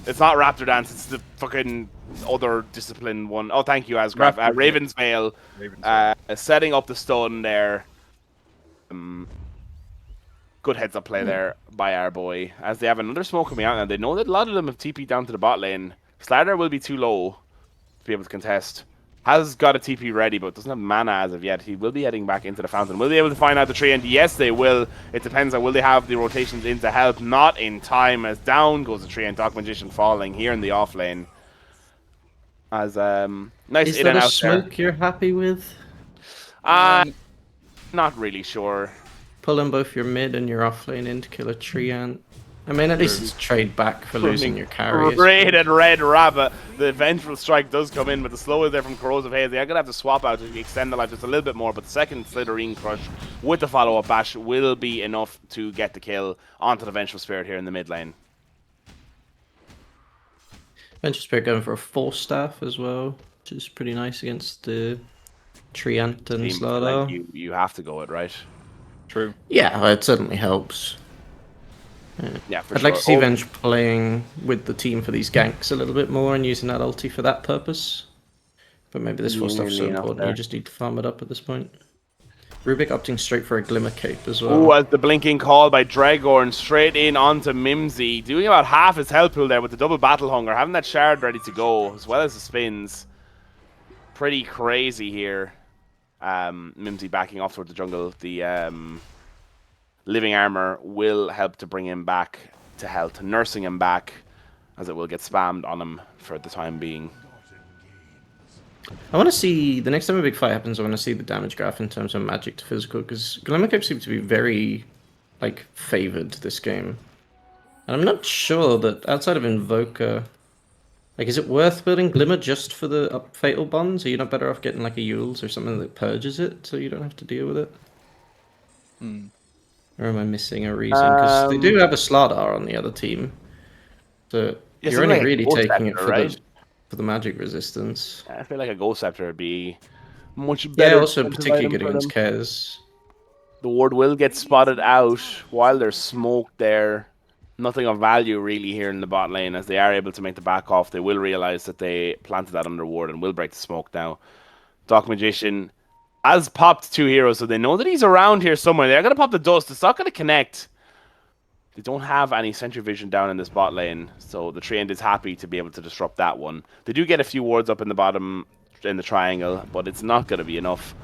Raptor Dance. It's the fucking other discipline one. Oh, thank you, Asgrav. Raven's Veil. Setting up the stun there. Good heads up play there by our boy. As they have another smoke coming out now. They know that a lot of them have TP down to the bot lane. Slider will be too low to be able to contest. Has got a TP ready, but doesn't have mana as of yet. He will be heading back into the fountain. Will they be able to find out the tree? And yes, they will. It depends on will they have the rotations in to help. Not in time, as down goes the tree and Dark Magician falling here in the off lane. As nice Is in that and a out smoke there. you're happy with? Not really sure. Pulling both your mid and your off lane in to kill a Treant. I mean, at least it's trade back for losing your carry. Great and Red Rabbit. The Vengeful Strike does come in, but the slow is there from Corrosive Haze. They are going to have to swap out to extend the life just a little bit more, but the second Slitherine Crush with the follow-up bash will be enough to get the kill onto the Vengeful Spirit here in the mid lane. Vengeful Spirit going for a Force Staff as well, which is pretty nice against the Treant and Seems Slardar. like you have to go it, right? True. Yeah, it certainly helps. Yeah, for I'd sure. like to see Venge playing with the team for these ganks a little bit more and using that ulti for that purpose. But maybe this Force Staff's so Nearly enough important, there. you just need to farm it up at this point. Rubik opting straight for a Glimmer Cape as well. Ooh, as the blinking call by Dragorn straight in onto Mimsy. Doing about half his health pool there with the double Battle Hunger. Having that shard ready to go, as well as the spins. Pretty crazy here. Mimsy backing off towards the jungle. The Living Armor will help to bring him back to health. Nursing him back, as it will get spammed on him for the time being. I want to see, the next time a big fight happens, I want to see the damage graph in terms of magic to physical, because Glimmer Cape seems to be very, like, favored this game. And I'm not sure that, outside of Invoker, like, is it worth building Glimmer just for the Fatal Bonds? Are you not better off getting, like, a Yule's or something that purges it, so you don't have to deal with it? Or am I missing a reason? Because they do have a Slardar on the other team. So Yeah, you're something only like a really Ghost taking it Scepter, for, right? the magic resistance. I feel like a Ghost Scepter would be much Yeah, better. also defensive particularly item good for against them. Kez. The ward will get spotted out while there's smoke there. Nothing of value really here in the bot lane. As they are able to make the back off, they will realize that they planted that under ward and will break the smoke now. Dark Magician has popped 2 heroes, so they know that he's around here somewhere. They're going to pop the dust. It's not going to connect. They don't have any sentry vision down in this bot lane, so the Treant is happy to be able to disrupt that one. They do get a few wards up in the bottom, in the triangle, but it's not going to be enough.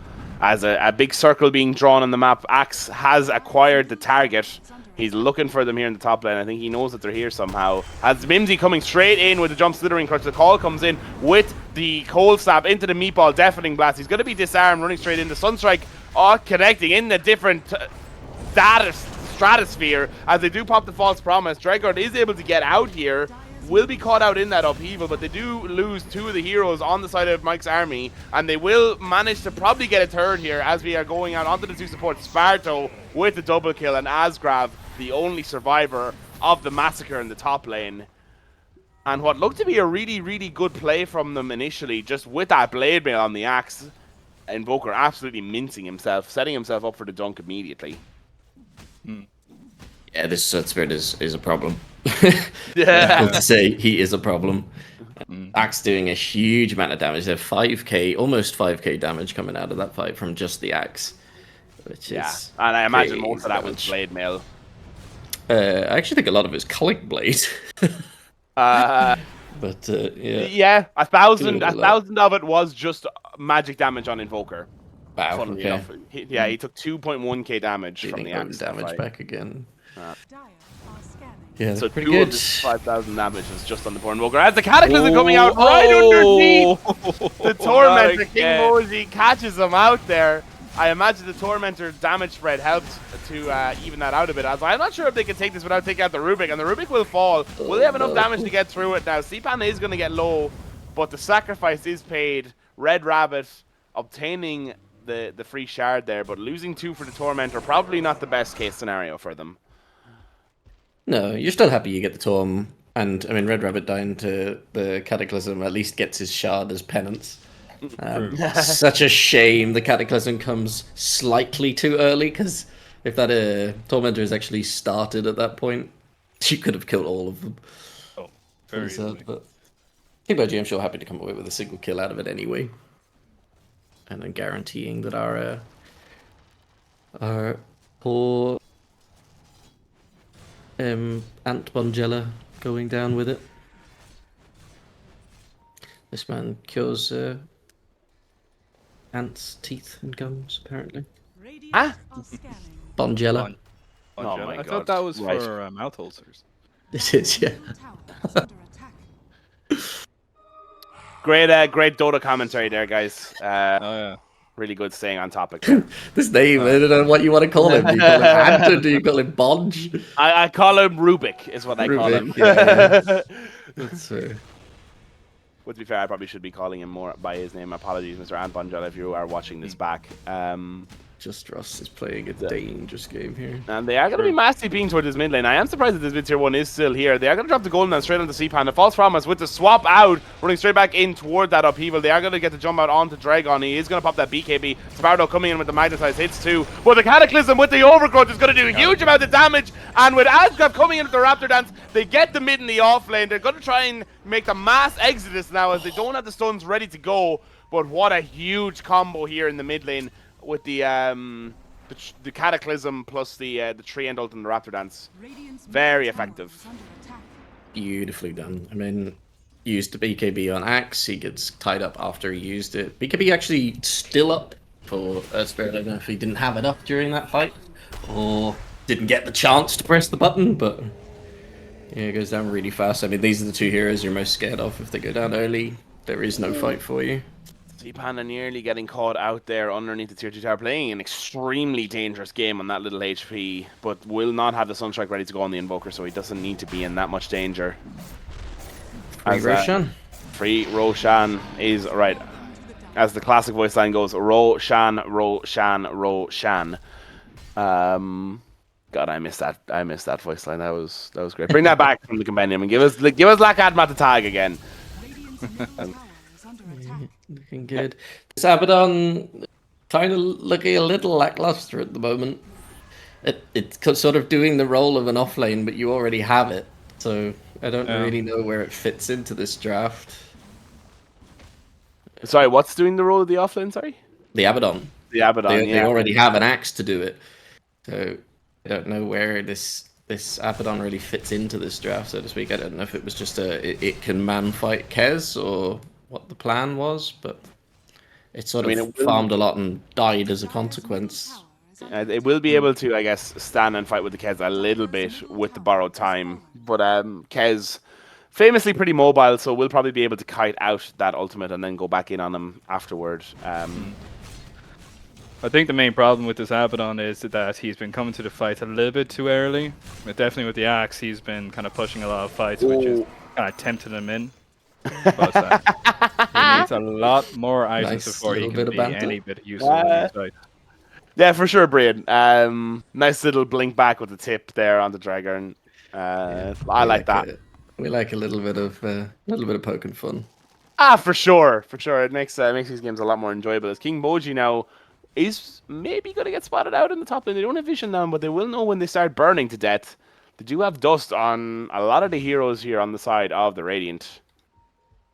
As a big circle being drawn on the map, Axe has acquired the target. He's looking for them here in the top lane. I think he knows that they're here somehow. As Mimsy coming straight in with the jump Slithering Crush. The call comes in with the cold stab into the meatball, deafening blast. He's going to be disarmed, running straight into Sunstrike, connecting in the different stratosphere. As they do pop the false promise, Dragard is able to get out here. Will be caught out in that upheaval, but they do lose 2 of the heroes on the side of Mike's army, and they will manage to probably get a third here as we are going out onto the 2 supports. Sparto with the double kill, and Asgrav, the only survivor of the massacre in the top lane. And what looked to be a really, really good play from them initially, just with that blade mail on the Axe. Invoker absolutely mincing himself, setting himself up for the dunk immediately. Yeah, this Sword Spirit is a problem. Yeah. To say he is a problem. Axe doing a huge amount of damage. They have 5k, almost 5k damage coming out of that fight from just the Axe. which Yeah, is and I imagine big most of that was damage. blade mail. I actually think a lot of it's Colic Blade. Uh, But yeah. yeah, a thousand Good luck. of it was just magic damage on Invoker. Wow, Funnily okay. enough, he took 2.1k damage from Dealing the own axe. damage back again. Dire are scanning. Yeah, So pretty 2 of good. this 5,000 damage is just on the poor Invoker. As the Cataclysm coming out right underneath the Tormentor, King Moji catches him out there. I imagine the Tormentor's damage spread helped to even that out a bit. I'm not sure if they can take this without taking out the Rubik, and the Rubik will fall. Will they have enough damage to get through it now? Cpan is going to get low, but the sacrifice is paid. Red Rabbit obtaining the free shard there, but losing 2 for the Tormentor, probably not the best case scenario for them. No, you're still happy you get the Torm, and I mean Red Rabbit dying to the Cataclysm at least gets his shard as penance. Such a shame the Cataclysm comes slightly too early, because if that Tormentor has actually started at that point, you could have killed all of them. Oh, very easily. But King Boji, I'm sure, happy to come away with a single kill out of it anyway, and then guaranteeing that our poor Ant Bongella going down with it. This man cures ants' teeth and gums, apparently. Radiant Ah? are scanning. Bongella. Oh my I God. thought that was Right. for mouth ulcers. It is, yeah. Middle tower is under attack. Great Dota commentary there, guys. Oh yeah. Really good staying on topic there. This name, I don't know what you want to call him. Do you call him Ant or do you call him Bonge? I call him Rubik, is what I call him. Rubik, yeah. That's fair. But to be fair, I probably should be calling him more by his name. Apologies, Mr. Ant Bongella, if you are watching this back. Just Ross is playing a dangerous game here. And they are going to be massively being toward this mid lane. I am surprised that this mid tier 1 is still here. They are going to drop the golden man straight onto Cpan. The false promise with the swap out, running straight back in toward that upheaval. They are going to get the jump out onto Dragon. He is going to pop that BKB. Sparrow coming in with the magnetized hits too. But the Cataclysm with the overgrowth is going to do a huge amount of damage. And with Asgraf coming in with the Raptor Dance, they get the mid in the off lane. They're going to try and make the mass exodus now as they don't have the stuns ready to go. But what a huge combo here in the mid lane with the Cataclysm plus the Tree End Ult and the Raptor Dance. Radiant's Very middle tower effective. is under attack. Beautifully done. I mean, used the BKB on Axe. He gets tied up after he used it. BKB actually still up for Spirit. I don't know if he didn't have it up during that fight or didn't get the chance to press the button, but yeah, it goes down really fast. I mean, these are the 2 heroes you're most scared of. If they go down early, there is no fight for you. Cpan nearly getting caught out there underneath the tier 2 tower, playing an extremely dangerous game on that little HP, but will not have the Sunstrike ready to go on the Invoker, so he doesn't need to be in that much danger. Free Roshan. Free Roshan is right. As the classic voice line goes, Roshan, Roshan, Roshan. God, I missed that voice line. That was great. Bring that back from the compendium and give us Lakad Mat the tag again. Radiant's middle tower is under attack. Looking good. This Abaddon kind of looking a little lackluster at the moment. It's sort of doing the role of an offlane, but you already have it. So I don't really know where it fits into this draft. Sorry, what's doing the role of the offlane? Sorry, The Abaddon. the Abaddon. They already have an axe to do it. So I don't know where this Abaddon really fits into this draft, so to speak. I don't know if it was just it can man fight Kez or what the plan was, but it sort of farmed a lot and died as a consequence. It will be able to, I guess, stand and fight with the Kez a little bit with the borrowed time. But Kez, famously pretty mobile, so we'll probably be able to kite out that ultimate and then go back in on him afterward. I think the main problem with this Abaddon is that he's been coming to the fight a little bit too early. But definitely with the axe, he's been kind of pushing a lot of fights, which is kind of tempting him in. But he needs a lot more items before he can be any bit useful in these fights. Yeah, for sure, Brian. Nice little blink back with the tip there on the Dragon. I like that. We like a little bit of poking fun. For sure. It makes these games a lot more enjoyable. As King Boji now is maybe going to get spotted out in the top lane. They don't have vision now, but they will know when they start burning to death. They do have dust on a lot of the heroes here on the side of the Radiant.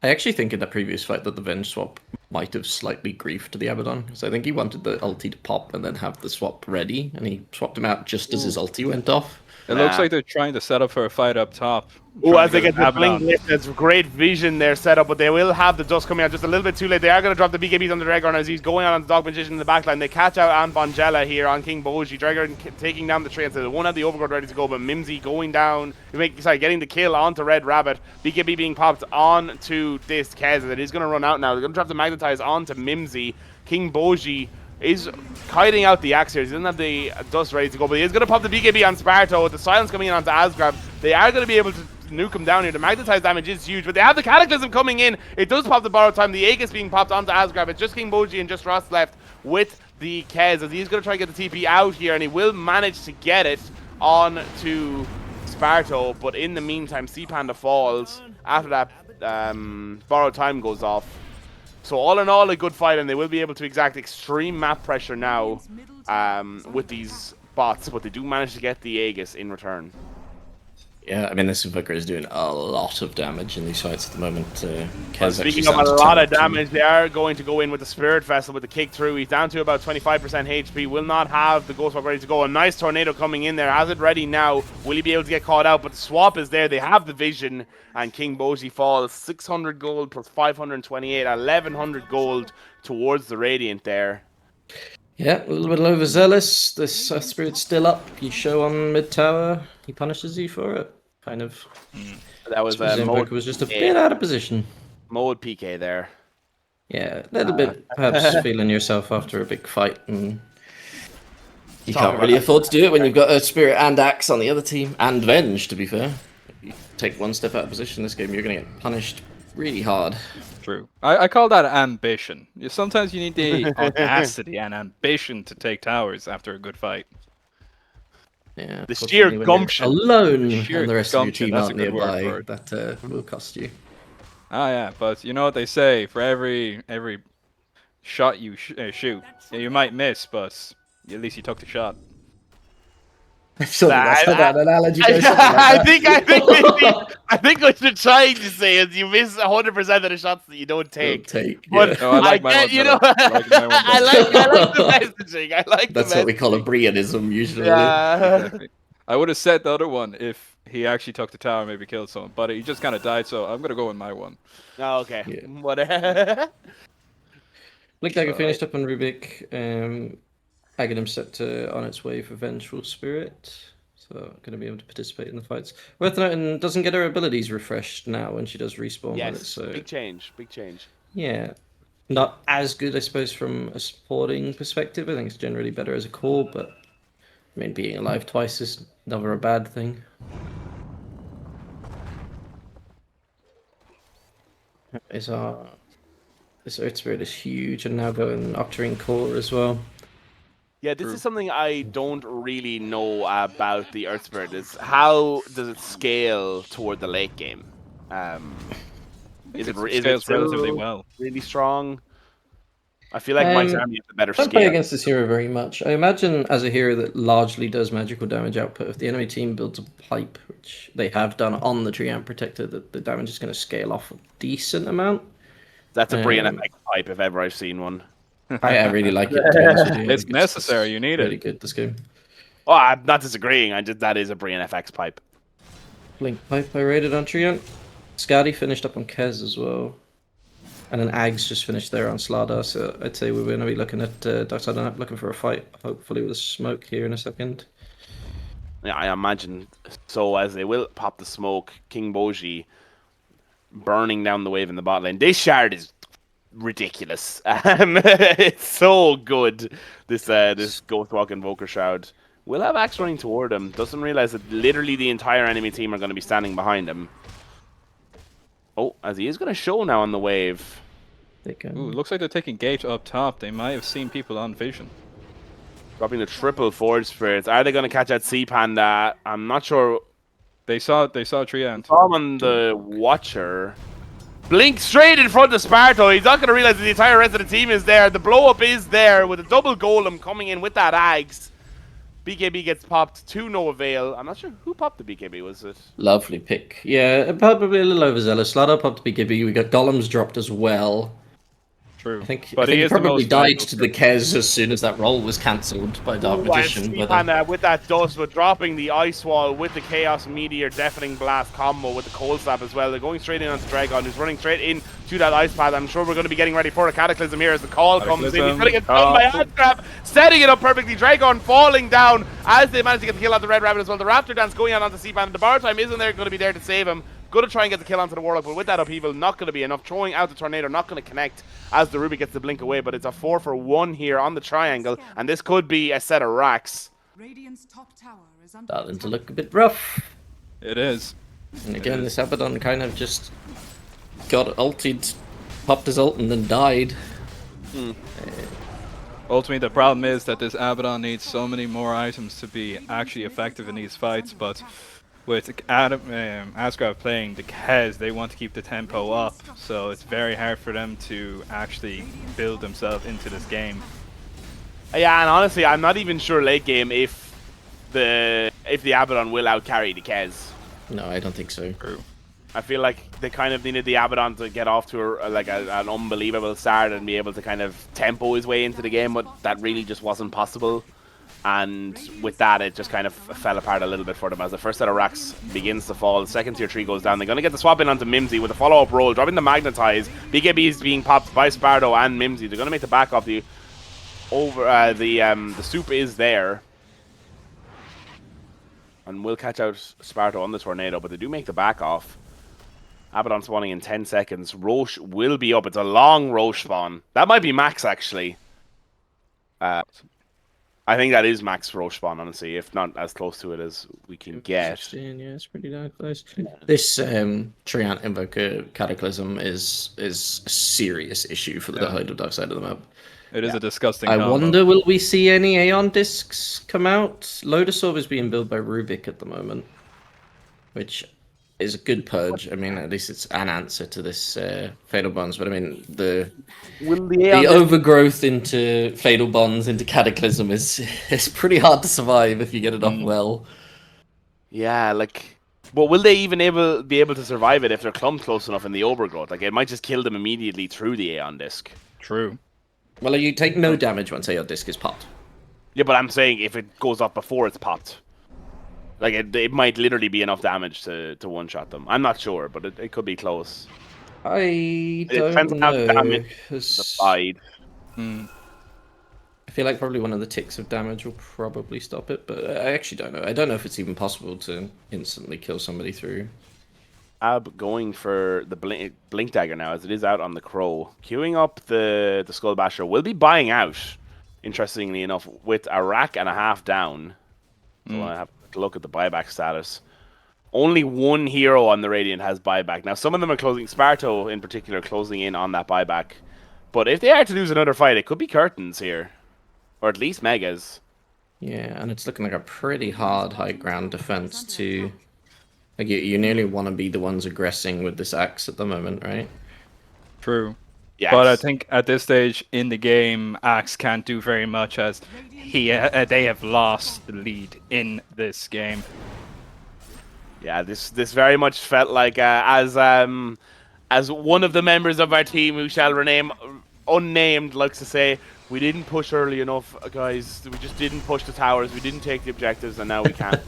I actually think in the previous fight that the Venge swap might have slightly griefed the Abaddon, because I think he wanted the ulti to pop and then have the swap ready, and he swapped him out just as his ulti went off. It looks like they're trying to set up for a fight up top. Oh, trying as to they get get an the blink Abaddon. lift, there's great vision there set up, but they will have the dust coming out just a little bit too late. They are going to drop the BKBs on the Dragon as he's going on the dog position in the backline. They catch out Ant Bongella here on King Boji. Dragon taking down the train, so the one had the overguard ready to go, but Mimsy going down, getting the kill onto Red Rabbit. BKB being popped onto this Kez, and it is going to run out now. They're going to drop the Magnetize onto Mimsy. King Boji is kiting out the axe here. He doesn't have the dust ready to go, but he is going to pop the BKB on Sparto with the silence coming in onto Asgrab. They are going to be able to nuke him down here. The magnetized damage is huge, but they have the Cataclysm coming in. It does pop the borrowed time. The Aegis being popped onto Asgrab. It's just King Boji and just Ross left with the Kez, as he's going to try to get the TP out here, and he will manage to get it on to Sparto. But in the meantime, Sea Panda falls after that borrowed time goes off. So all in all, a good fight, and they will be able to exact extreme map pressure now with these bots, but they do manage to get the Aegis in return. Yeah, I mean, this Invoker is doing a lot of damage in these fights at the moment. Kez Speaking of a lot of damage, they are going to go in with the Spirit Vessel with the kick through. He's down to about 25% HP, will not have the Ghost Walk ready to go. A nice Tornado coming in there, has it ready now. Will he be able to get caught out? But the swap is there, they have the vision, and King Boji falls 600 gold plus 528, 1100 gold towards the Radiant there. Yeah, a little bit overzealous. This Spirit's still up. You show on mid tower, he punishes you for it. Kind of. That was Invoker was just a bit out of position. Mode PK there. Yeah, a little bit perhaps feeling yourself after a big fight, and you can't really afford to do it when you've got a Spirit and Axe on the other team, and Venge, to be fair. If you take one step out of position this game, you're going to get punished really hard. True. I call that ambition. Sometimes you need the audacity and ambition to take towers after a good fight. Yeah, The sheer gumption. alone, Sheer and the rest of your gumption, team that's a aren't good word nearby. for it. That will cost you. Ah, yeah, but you know what they say: for every shot you shoot, you might miss, but at least you took the shot. Sorry, that's how that analogy goes. I think what you're trying to say is you miss 100% of the shots that you don't take. But No, I like my one you know, better. I like the messaging. I like That's the what we call a Brianism usually. Yeah. Exactly. I would have said the other one if he actually took the tower and maybe killed someone, but he just kind of died, so I'm gonna go with my one. Oh, okay. Yeah. Whatever. Blink Dagger finished up on Rubik. Aghanim set on its way for Vengeful Spirit. So going to be able to participate in the fights. Worth noting, doesn't get her abilities refreshed now when she does respawn. Yes, with it, so big change. Big change. yeah, not as good, I suppose, from a supporting perspective. I think it's generally better as a core, but I mean, being alive twice is never a bad thing. This Earth Spirit is huge, and now going Octarine Core as well. Yeah, this is something I don't really know about the Earth Spirit. Is how does it scale toward the late game? Is it scales relatively well? Really strong? I feel like Mike's army has a better Don't play scale. against this hero very much. I imagine as a hero that largely does magical damage output, if the enemy team builds a pipe, which they have done on the Treant Protector, that the damage is going to scale off a decent amount. That's a Brian FX pipe if ever I've seen one. I really like it. To be honest with you. I It's think necessary, you need it. really good this game. Oh, I'm not disagreeing. That is a Brian FX pipe. Blink Pipe I rated on Treant. Skadi finished up on Kez as well. And then Ags just finished there on Slardar, so I'd say we're going to be looking at Darkside and looking for a fight, hopefully with a smoke here in a second. Yeah, I imagine so, as they will pop the smoke. King Boji burning down the wave in the bot lane. This shard is ridiculous. It's so good. This Ghostwalk Invoker shroud. Will have Axe running toward him. Doesn't realize that literally the entire enemy team are going to be standing behind him. Oh, as he is going to show now on the wave. They can. Ooh, looks like they're taking gate up top. They might have seen people on vision. Dropping the triple Forge Spirits. Are they going to catch that Sea Panda? I'm not sure. They saw Treant. Saw him on the Watcher. Blink straight in front of Sparto. He's not going to realize that the entire rest of the team is there. The blow up is there with a double golem coming in with that Ags. BKB gets popped to no avail. I'm not sure who popped the BKB. Was it? Lovely pick. Yeah, probably a little overzealous. Slaughter popped BKB. We got Golems dropped as well. True. I think But he is the probably most died valuable to the Kez as soon as that roll was cancelled by Dark Magician. But with that dust, but dropping the Ice Wall with the Chaos Meteor Deafening Blast combo with the Cold Slap as well. They're going straight in onto Dragon, who's running straight into that Ice Path. I'm sure we're going to be getting ready for a Cataclysm here as the call comes in. He's going to get done by Handcrab, setting it up perfectly. Dragon falling down as they manage to get the kill on the Red Rabbit as well. The Raptor Dance going out onto C-Pan. The bar time isn't there, going to be there to save him. Going to try and get the kill onto the Warlock, but with that upheaval, not going to be enough. Throwing out the Tornado, not going to connect as the Ruby gets the blink away, but it's a 4-for-1 here on the triangle, and this could be a set of racks. Radiant's top tower is under starting to attack. look a bit rough. It is. And again, this Abaddon kind of just got ulted, popped his ult, and then died. Ultimately, the problem is that this Abaddon needs so many more items to be actually effective in these fights, but with Asgrav playing the Kez, they want to keep the tempo up, so it's very hard for them to actually build themselves into this game. Yeah, and honestly, I'm not even sure late game if the Abaddon will outcarry the Kez. No, I don't think so. True. I feel like they kind of needed the Abaddon to get off to an unbelievable start and be able to kind of tempo his way into the game, but that really just wasn't possible. And with that, it just kind of fell apart a little bit for them as the first set of racks begins to fall. The second tier 3 goes down. They're going to get the swap in onto Mimsy with a follow-up roll, dropping the Magnetize. BKB is being popped by Sparto and Mimsy. They're going to make the back off the soup is there. And we'll catch out Sparto on the Tornado, but they do make the back off. Abaddon spawning in 10 seconds. Roche will be up. It's a long Roche spawn. That might be max, actually. I think that is max Roche spawn, honestly, if not as close to it as we can get. 16, yeah, it's pretty darn close. This Treant Invoker Cataclysm is a serious issue for the Horde of Dark side of the map. It is a disgusting I combo. wonder, will we see any Aeon discs come out? Lotusorb is being built by Rubik at the moment, which is a good purge. I mean, at least it's an answer to this Fatal Bonds, but I mean, the overgrowth into Fatal Bonds, into Cataclysm is pretty hard to survive if you get it off well. Yeah, like, but will they even be able to survive it if they're clumped close enough in the overgrowth? Like, it might just kill them immediately through the Aeon Disc. True. Well, you take no damage once Aeon Disc is popped. Yeah, but I'm saying if it goes off before it's popped. Like, it might literally be enough damage to one-shot them. I'm not sure, but it could be close. I It depends don't on how know. damage 'Cause the side. I feel like probably one of the ticks of damage will probably stop it, but I actually don't know. I don't know if it's even possible to instantly kill somebody through. Ab going for the blink dagger now, as it is out on the Crow. Queuing up the Skull Basher. Will be buying out, interestingly enough, with a rack and a half down. So I have to look at the buyback status. Only one hero on the Radiant has buyback. Now, some of them are closing, Sparto in particular, closing in on that buyback. But if they are to lose another fight, it could be Curtains here. Or at least Megas. Yeah, and it's looking like a pretty hard high ground defense too. Like you nearly want to be the ones aggressing with this axe at the moment, right? True. Yes. But I think at this stage in the game, Axe can't do very much as they have lost the lead in this game. Yeah, this very much felt like as one of the members of our team who shall remain unnamed likes to say, we didn't push early enough, guys. We just didn't push the towers. We didn't take the objectives, and now we can't.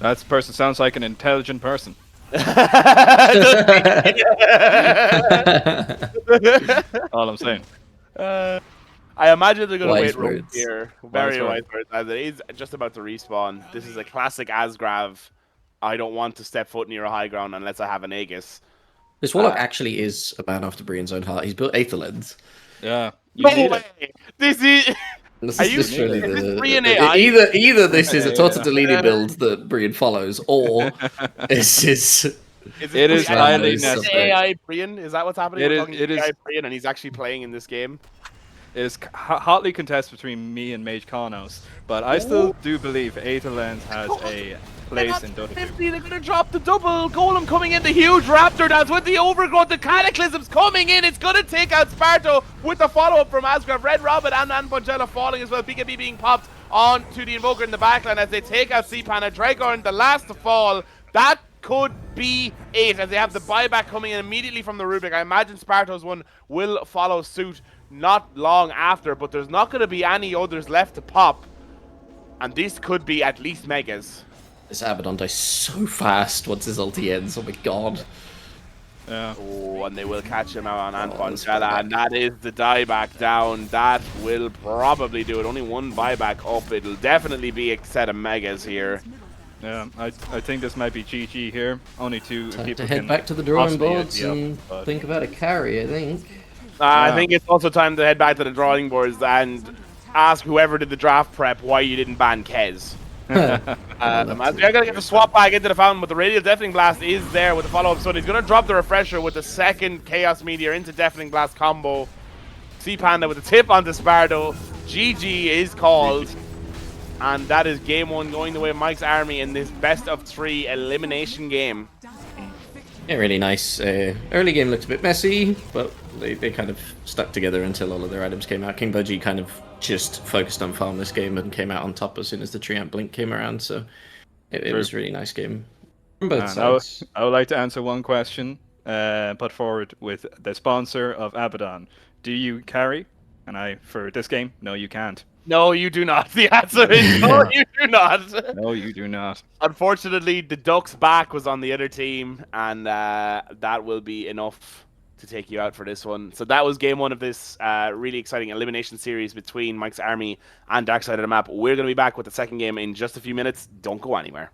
That person sounds like an intelligent person. All I'm saying. I imagine they're going to Wise wait rogue words. here. Very Wise wise words. As it is just about to respawn. This is a classic Asgrav. I don't want to step foot near a high ground unless I have an Aegis. This Warlock actually is a man after Brienne's own heart. He's built Aether Lens. Yeah. No way! This is... This Are is you literally serious? Is this the Brienne AI? either this is a Tortellini build that Brienne follows, or this is It is Brienne? highly Is this necessary. AI Brienne? Is that what's happening? It We're is- talking it AI is- Brienne, and he's actually playing in this game. is hotly contested between me and Mage Karnos, but I still do believe Aetherlands has a place in Dota 2. 50, they're gonna drop the double. Golem coming in, the huge Raptor dance with the overgrowth, the Cataclysms coming in. It's gonna take out Sparto with the follow-up from Asgrave. Red Robin and Angela falling as well. BKB being popped onto the Invoker in the backline as they take out Cpan. Dragorn, the last to fall. That could be it, as they have the buyback coming in immediately from the Rubik. I imagine Sparto's one will follow suit not long after, but there's not going to be any others left to pop. And this could be at least Megas. This Abaddon dies so fast once his ulti ends. Oh my god. Yeah. Oh, and they will catch him out on Anpongela, and that is the dieback down. That will probably do it. Only one buyback up. It'll definitely be a set of Megas here. Yeah, I think this might be GG here. Only two Time people to head can back to the drawing possibly boards ante up, and but- think about a carry, I think. I think it's also time to head back to the drawing boards and ask whoever did the draft prep why you didn't ban Kez. As we are going to get the swap back into the fountain, but the Radial Deafening Blast is there with the follow-up, so he's going to drop the Refresher with the second Chaos Meteor into Deafening Blast combo. Sea Panda with the tip onto Spardo. GG is called. And that is game one going the way of Mike's Army in this best of 3 elimination game. Yeah, really nice. Early game looked a bit messy, but they kind of stuck together until all of their items came out. King Budgie kind of just focused on farm this game and came out on top as soon as the Treant Blink came around, so it was a really nice game from both sides. I would like to answer one question put forward with the sponsor of Abaddon. Do you carry? And for this game, no, you can't. No, you do not. The answer is no, you do not. No, you do not. Unfortunately, the Duck's back was on the other team, and that will be enough to take you out for this one. So that was game one of this really exciting elimination series between Mike's Army and Dark Side of the Map. We're going to be back with the second game in just a few minutes. Don't go anywhere.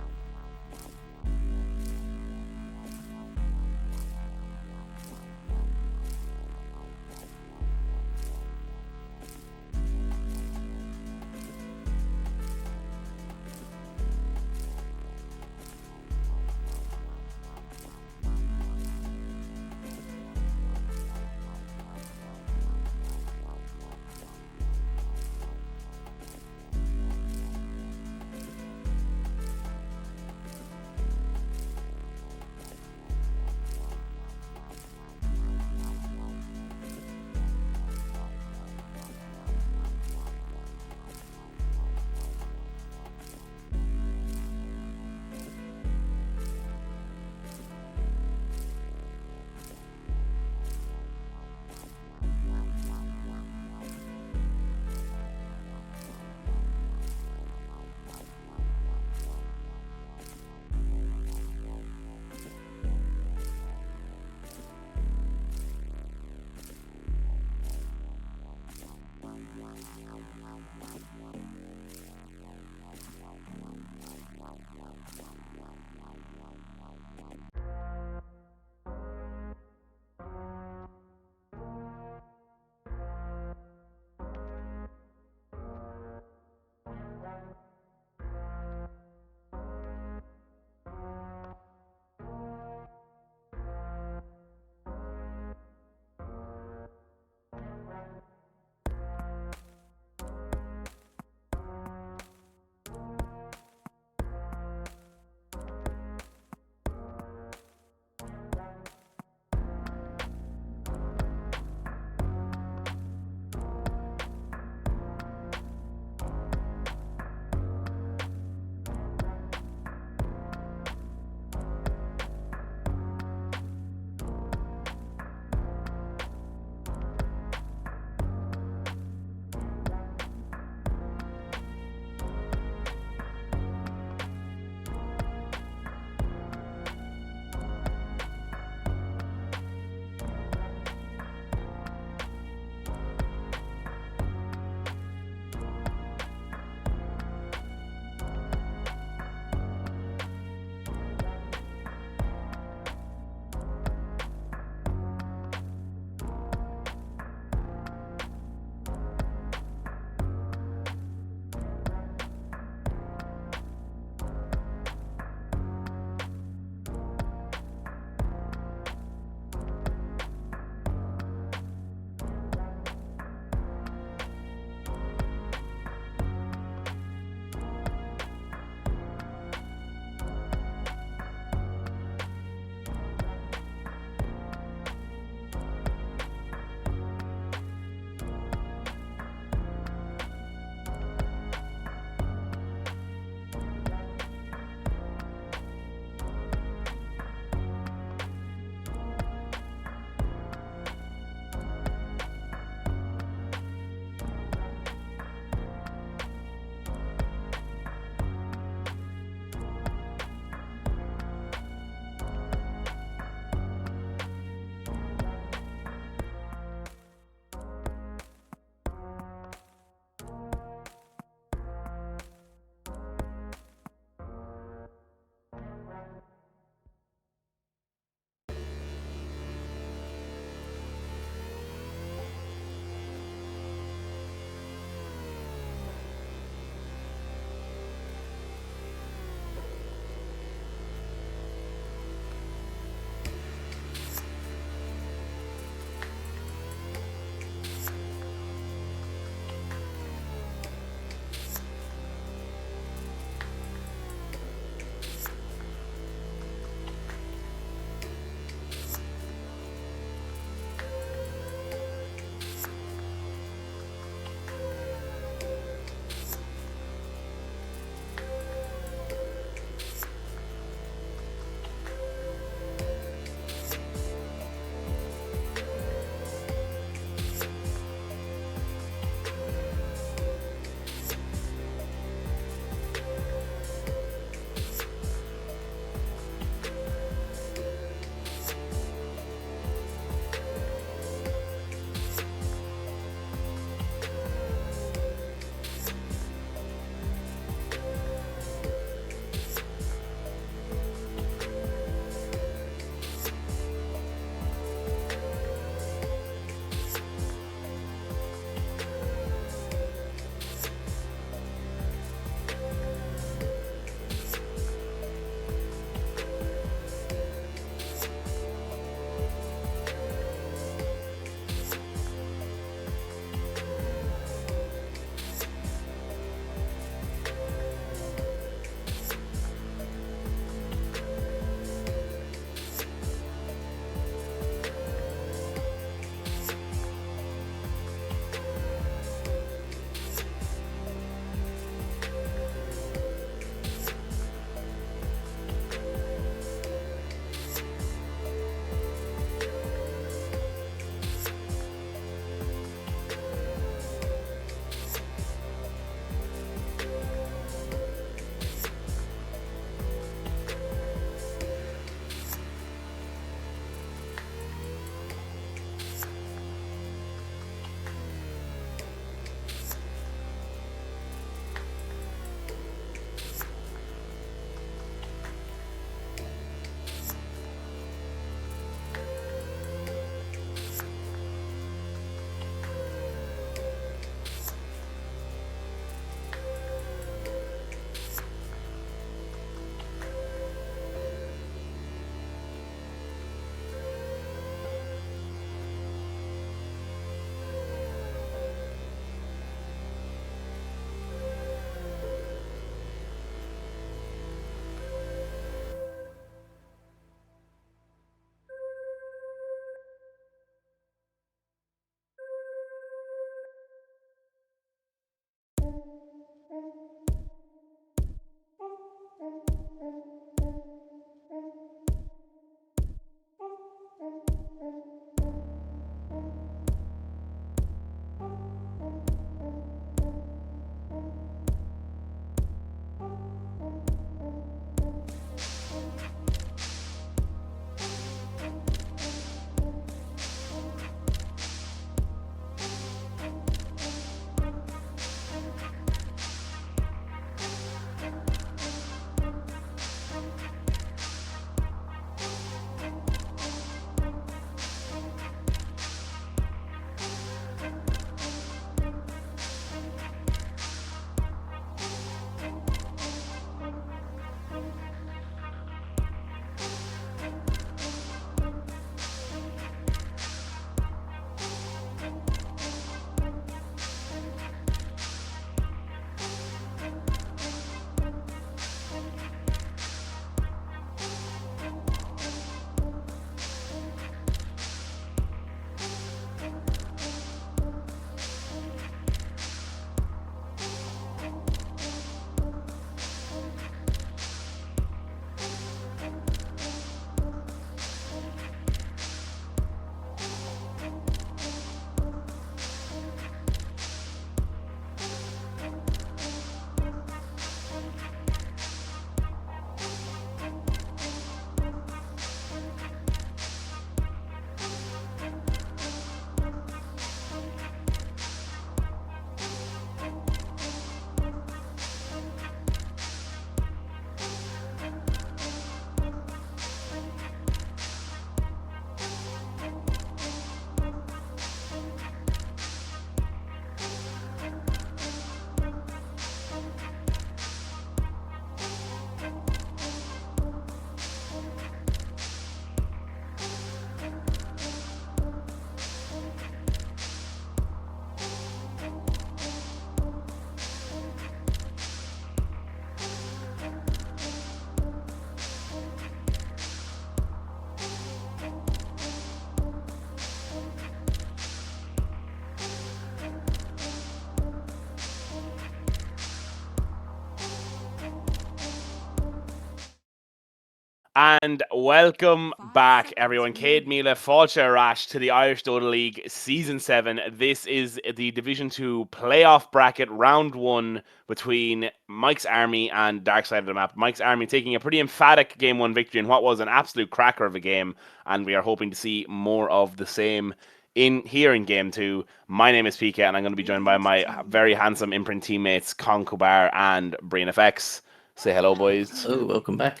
And welcome back, everyone. Cade, Mila, Fáilte Rash to the Irish Dota League Season 7. This is the Division 2 playoff bracket, round 1 between Mike's Army and Dark Side of the Map. Mike's Army taking a pretty emphatic Game 1 victory in what was an absolute cracker of a game, and we are hoping to see more of the same here in Game 2. My name is PK, and I'm going to be joined by my very handsome imprint teammates, Concobar and BrainFX. Say hello, boys. Oh, welcome back.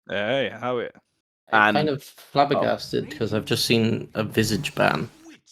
Hey, how are you? I'm kind of flabbergasted because I've just seen a Visage ban.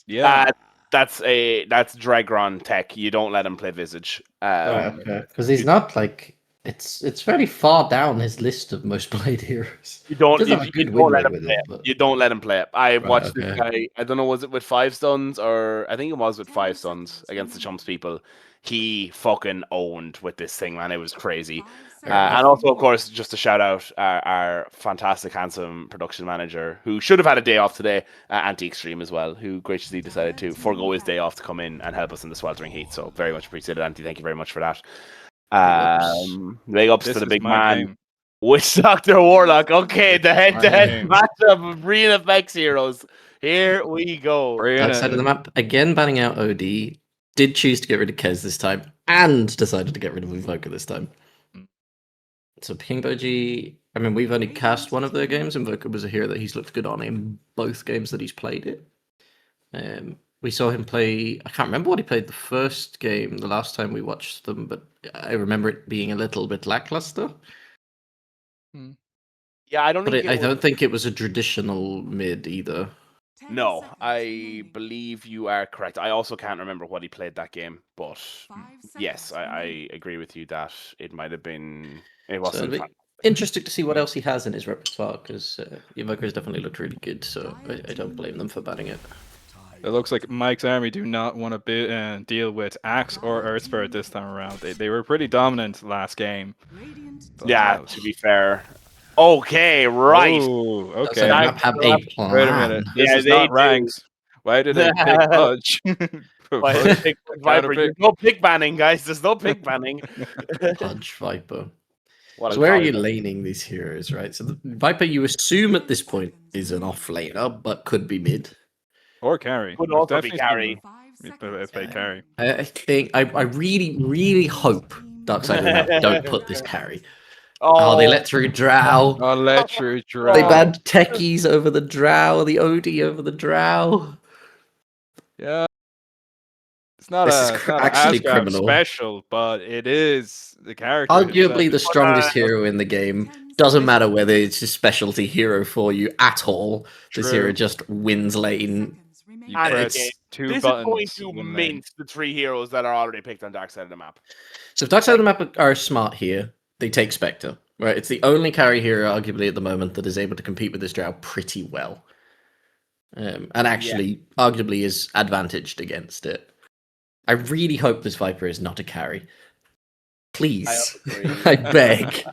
Yeah. That's Dragron tech. You don't let him play Visage. Because he's not like it's very far down his list of most played heroes. You don't. Doesn't have a good win rate with play it, it. but- You don't let him play it. I watched this okay. guy. I don't know, was it with 5 stuns or I think it was with 5 stuns against the Chumps people. He fucking owned with this thing, man. It was crazy. And also, of course, just to shout out our fantastic, handsome production manager who should have had a day off today, Anti-Extreme as well, who graciously decided to forego his day off to come in and help us in the sweltering heat. So very much appreciated, Anti. Thank you very much for that. Big ups This to the is big my man. game. Witch Doctor Warlock. Okay, the head-to-head game. matchup of Real FX heroes. Here we go. Bring Dark it. side of the map again, banning out OD. Did choose to get rid of Kez this time, and decided to get rid of Invoker this time. So Pingboji, I mean, we've only cast one of their games. Invoker was a hero that he's looked good on in both games that he's played it. We saw him play. I can't remember what he played the first game, the last time we watched them, but I remember it being a little bit lackluster. Yeah, I don't But think I don't think it was a traditional mid either. No, I believe you are correct. I also can't remember what he played that game, but yes, I agree with you that it might have been. It So wasn't. it'll be interesting to see what else he has in his repertoire, because Invoker has definitely looked really good, so I don't blame them for banning it. It looks like Mike's Army do not want to deal with Axe or Earth Spirit this time around. They were pretty dominant last game. Yeah, to be fair. Okay, right. Ooh, So okay. map have a plan. Wait a minute. This Yeah, is they not do. ranks. Why did they pick Pudge? Why did they pick Viper? Counterpick. There's no pick banning, guys. There's no pick banning. Pudge Viper. What So a where are you vibe. laning these heroes, right? So the Viper, you assume at this point is an off laner, but could be mid. Or carry. Could We've also be definitely carry. seen them play carry. I think I really, really hope Dark Side of the Map don't put this carry. Oh, they let through Drow. Oh, let you They draw. banned techies over the Drow, the OD over the Drow. Yeah. It's not This is it's not actually an Asgard criminal. special, but it is the character. Arguably the himself. strongest hero in the game. Doesn't matter whether it's a specialty hero for you at all. This True. hero just wins lane. You And press again, two this buttons. is going to win lane. mint the 3 heroes that are already picked on Dark Side of the Map. So if Dark Side of the Map are smart here, they take Spectre. Right, it's the only carry hero, arguably at the moment, that is able to compete with this Drow pretty well, and actually, arguably, is advantaged against it. I really hope this Viper is not a carry. Please, I beg.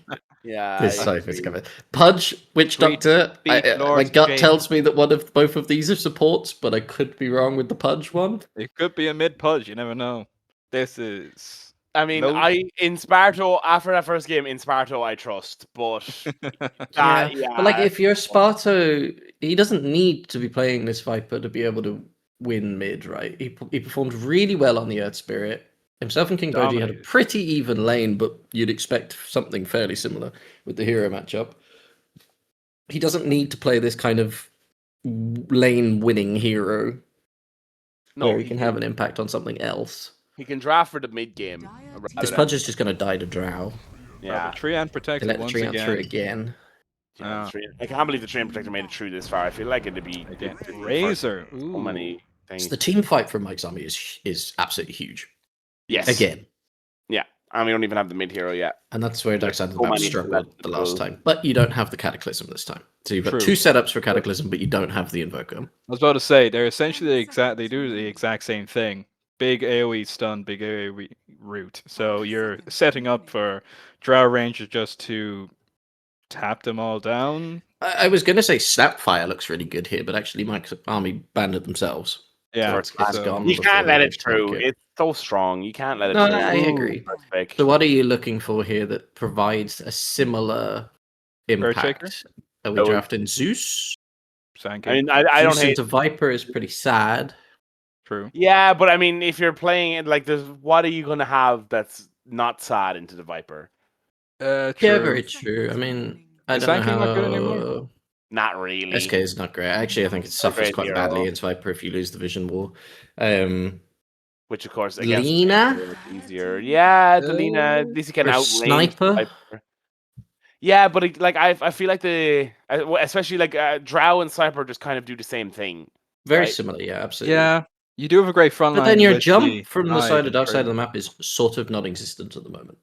Yeah. This Viper's coming. Pudge, Witch Sweet Doctor. feet, My Lord gut James. tells me that both of these are supports, but I could be wrong with the Pudge one. It could be a mid Pudge. You never know. This is. I mean, No. in Sparto, after that first game, in Sparto, I trust, but But like, if you're Sparto, he doesn't need to be playing this Viper to be able to win mid, right? He performed really well on the Earth Spirit. Himself and King Boji had a Dominated. pretty even lane, but you'd expect something fairly similar with the hero matchup. He doesn't need to play this kind of lane winning hero where he can have an impact on something else. He can draft for the mid game. This Pudge is just going to die to Drow. Yeah. Tree and They protected let the once tree out again. through again. Yeah, Ah. I can't believe the Train Protector made it through this far. I feel like it'd be Again. the first Razor. so Ooh. many things. So the team fight from Mike's Army is absolutely huge. Yes. Again. Yeah. And we don't even have the mid hero yet. And that's where Dark Side of the So Map many struggled the last time. But you don't have the Cataclysm this time. So you've got True. 2 setups for Cataclysm, but you don't have the Invoker. I was about to say they're essentially they do the exact same thing. Big AoE stun, big AoE root. So you're setting up for Drow Ranger just to tap them all down. I was going to say Snapfire looks really good here, but actually Mike's Army banned it themselves. Yeah, So it's so- gone You before can't they let it reach through. target. It's so strong. You can't let it No, through. I agree. Perfect. So what are you looking for here that provides a similar Earthshaker? impact? Are we drafting Zeus? Sankey. I mean, I don't Zeus hate. into Viper is pretty sad. True. Yeah, but I mean, if you're playing it like this, what are you gonna have that's not sad into the Viper? True. Yeah, very true. I mean, I Is don't know Sankey how. not good anymore? Not really. SK is not great. Actually, I think it Not a suffers great quite hero. badly against Viper if you lose the Vision War. Which of course against Lina? it's easier. Yeah, the Lina at least you can Or outrange the Sniper? Viper. Yeah, but I feel like especially like Drow and Sniper just kind of do the same thing. Very right? similar, yeah, absolutely. Yeah, you do have a great front But line. then your with jump from the Tide side of and dark side of True. the map is sort of non-existent at the moment.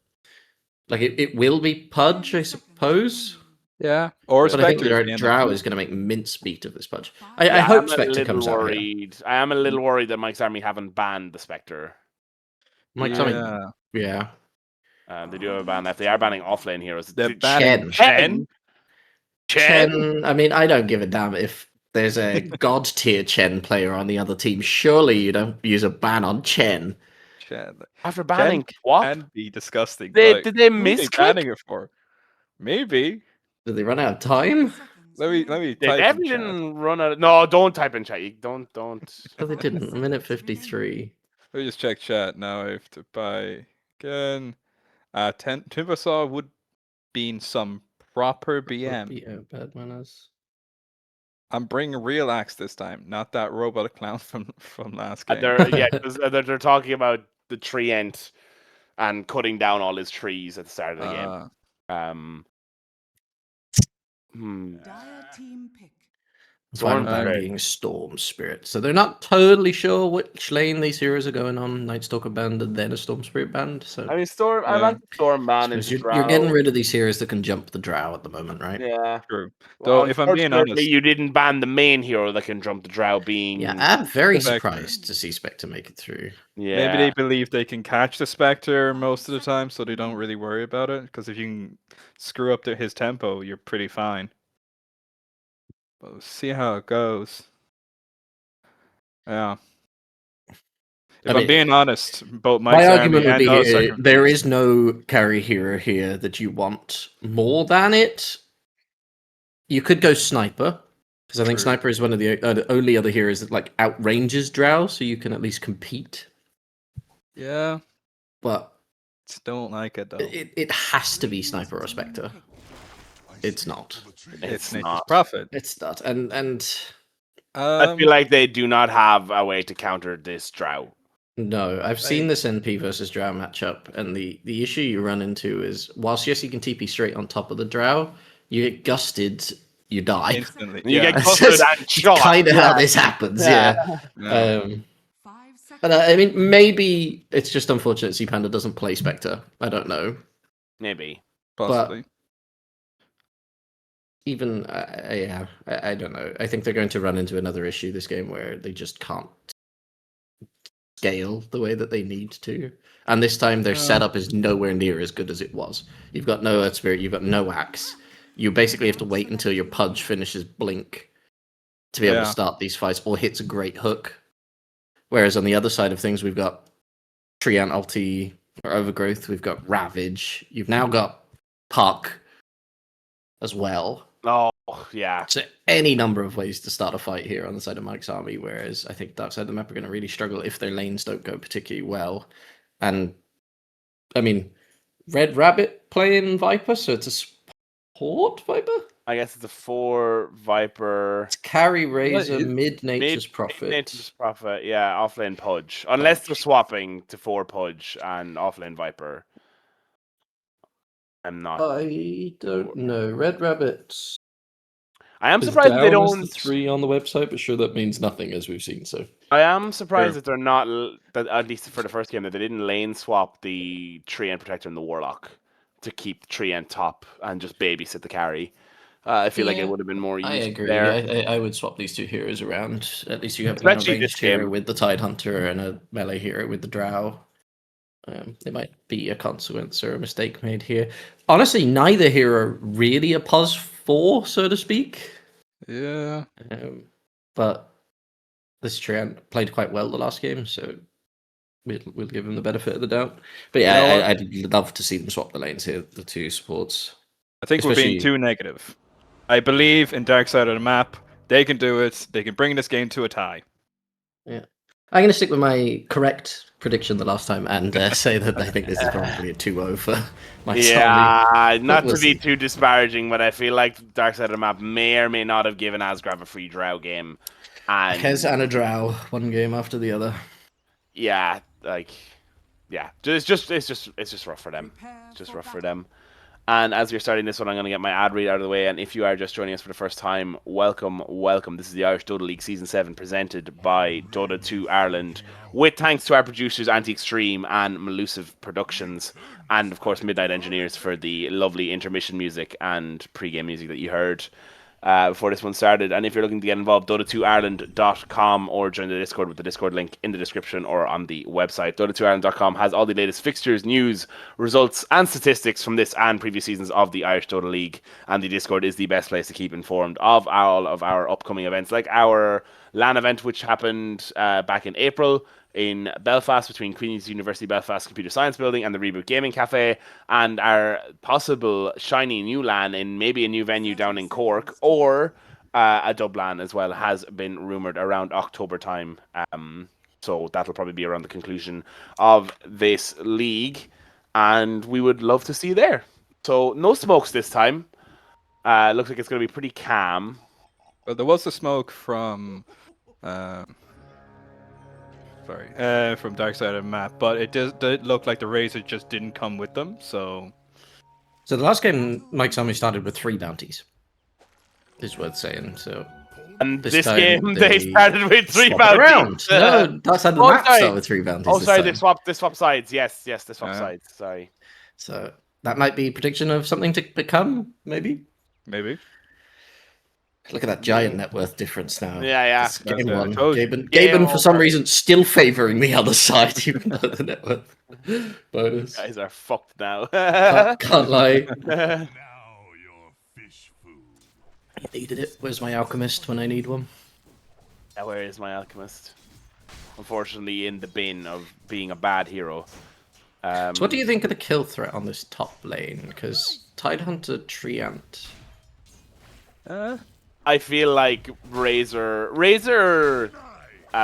Like it will be Pudge, I suppose. Yeah, or But I think Spectre. the Drow is going to make mincemeat of this Pudge. I Yeah, hope I'm a Spectre little comes out here. worried. I am a little worried that Mike's Army haven't banned the Spectre. Mike's Yeah. yeah. They do have a ban left. They are banning offlane heroes. They're banning Chen. Chen. Chen. I mean, I don't give a damn if there's a god tier Chen player on the other team. Surely you don't use a ban on Chen. Chen. After banning Chen Quap, can be disgusting. did they who are they misclick? banning it for? Maybe. Did they run out of time? Let me They type in definitely chat. didn't run out. No, don't type in chat. You don't. No, they didn't. A minute 53. Let me just check chat now. I have to buy again. Timbersaw would be some proper BM. Yeah, bad manners. I'm bringing real axe this time, not that robot clown from last game. They're talking about the tree ent and cutting down all his trees at the start of the game. Dire team pick. Final ban Spirit. being Storm Spirit. So they're not totally sure which lane these heroes are going on. Night Stalker band and then a Storm Spirit band. So I mean, Storm. I Yeah. like the Storm man suppose into you're getting Drow. rid of these heroes that can jump the Drow at the moment, right? Yeah. True. Though, Well, if I'm being unfortunately, honest, you didn't ban the main hero that can jump the Drow. Being Yeah, I'm very Spectre. surprised to see Spectre make it through. yeah. maybe they believe they can catch the Spectre most of the time, so they don't really worry about it. Because if you can screw up his tempo, you're pretty fine. But we'll see how it goes. Yeah. If I'm being honest, both My Mike's argument Army would be and us are here, there confused. is no carry hero here that you want more than it. You could go Sniper, because I think True. Sniper is one of the only other heroes that like outranges Drow, so you can at least compete. Yeah, But just don't like it though. it has to be Sniper or Spectre. It's not. It's not. Nature's Prophet. It's not. And I feel like they do not have a way to counter this Drow. no, I've seen this NP versus Drow matchup, and the issue you run into is whilst yes you can TP straight on top of the Drow, you get gusted, you die. Instantly. You yeah. get gusted and shot. Kind of how this happens, yeah. Yeah. But I mean, maybe it's just unfortunate C Panda doesn't play Spectre. I don't know. Maybe. Possibly. Even yeah, I don't know. I think they're going to run into another issue this game where they just can't scale the way that they need to. And this time their setup is nowhere near as good as it was. You've got no Earth Spirit, you've got no Axe. You basically have to wait until your Pudge finishes Blink to be able to start these fights, or hits a great hook. Whereas on the other side of things, we've got Treant Ulti or Overgrowth, we've got Ravage, you've now got Puck as well. Oh, yeah. So any number of ways to start a fight here on the side of Mike's Army, whereas I think Dark Side of the map are going to really struggle if their lanes don't go particularly well. And, I mean, Red Rabbit playing Viper, so it's a support Viper? I guess it's a 4 Viper. It's carry Razor, is- mid Nature's Prophet. Nature's Prophet, yeah, offlane Pudge. Unless they're swapping to 4 Pudge and offlane Viper. I'm not. I don't know. Red Rabbit. I am surprised they down as the don't. 3 on the website, but sure that means nothing as we've seen. So I am surprised Sure. that they're not, that at least for the first game, that they didn't lane swap the Treant Protector and the Warlock to keep Treant top and just babysit the carry. I feel like Yeah, it would have been more useful I agree. there. I would swap these two heroes around. At least you have Especially a this ranged hero game. with the Tide Hunter and a melee hero with the Drow. There might be a consequence or a mistake made here. Honestly, neither hero really a pos 4, so to speak. Yeah. But this Treant played quite well the last game, so we'll give him the benefit of the doubt. But You know yeah, I'd love to see them swap the lanes here, the two supports. I think we're being Especially- too negative. I believe in Dark Side of the Map. They can do it. They can bring this game to a tie. Yeah. I'm going to stick with my correct prediction the last time and say that I think this is probably a 2-0 for my Charlie. Yeah, not we'll to be see. too disparaging, but I feel like Dark Side of the Map may or may not have given Asgrav a free draw game. And Hez and a drow, one game after the other. yeah, like, yeah, it's just rough for them. It's just rough for them. And as we're starting this one, I'm going to get my ad read out of the way. And if you are just joining us for the first time, welcome, welcome. This is the Irish Dota League Season 7 presented by Dota 2 Ireland, with thanks to our producers Anti-Extreme and Melusive Productions, and of course Midnight Engineers for the lovely intermission music and pre-game music that you heard before this one started. And if you're looking to get involved, Dota2Ireland.com or join the Discord with the Discord link in the description or on the website. Dota2Ireland.com has all the latest fixtures, news, results, and statistics from this and previous seasons of the Irish Dota League. And the Discord is the best place to keep informed of all of our upcoming events, like our LAN event, which happened back in April in Belfast between Queen's University Belfast Computer Science Building and the Reboot Gaming Cafe, and our possible shiny new LAN in maybe a new venue down in Cork, or a Dublin as well has been rumoured around October time. So that'll probably be around the conclusion of this league, and we would love to see you there. So no smokes this time. Looks like it's going to be pretty calm. But there was the smoke from... from Dark Side of the Map, but it did look like the Razor just didn't come with them, so... So the last game, Mike's Army started with 3 bounties. Is worth saying, so... And this time game, they started with 3 swap it bounties. around. No, Dark Side of the Oh, Map sorry. started with 3 bounties. Oh, this sorry, time. they swapped sides. Yes, they swapped sides. Sorry. So that might be a prediction of something to become, maybe? Maybe. Look at that giant net worth difference now. Yeah. This game Yeah, I one. told you. Gaben, for some reason, still favouring the other side, even though the net worth bonus. Guys are fucked now. Can't lie. Now your fish food. I needed it. Where's my alchemist when I need one? Where is my alchemist? Unfortunately, in the bin of being a bad hero. So what do you think of the kill threat on this top lane? Because Tidehunter, Treant... I feel like Razor,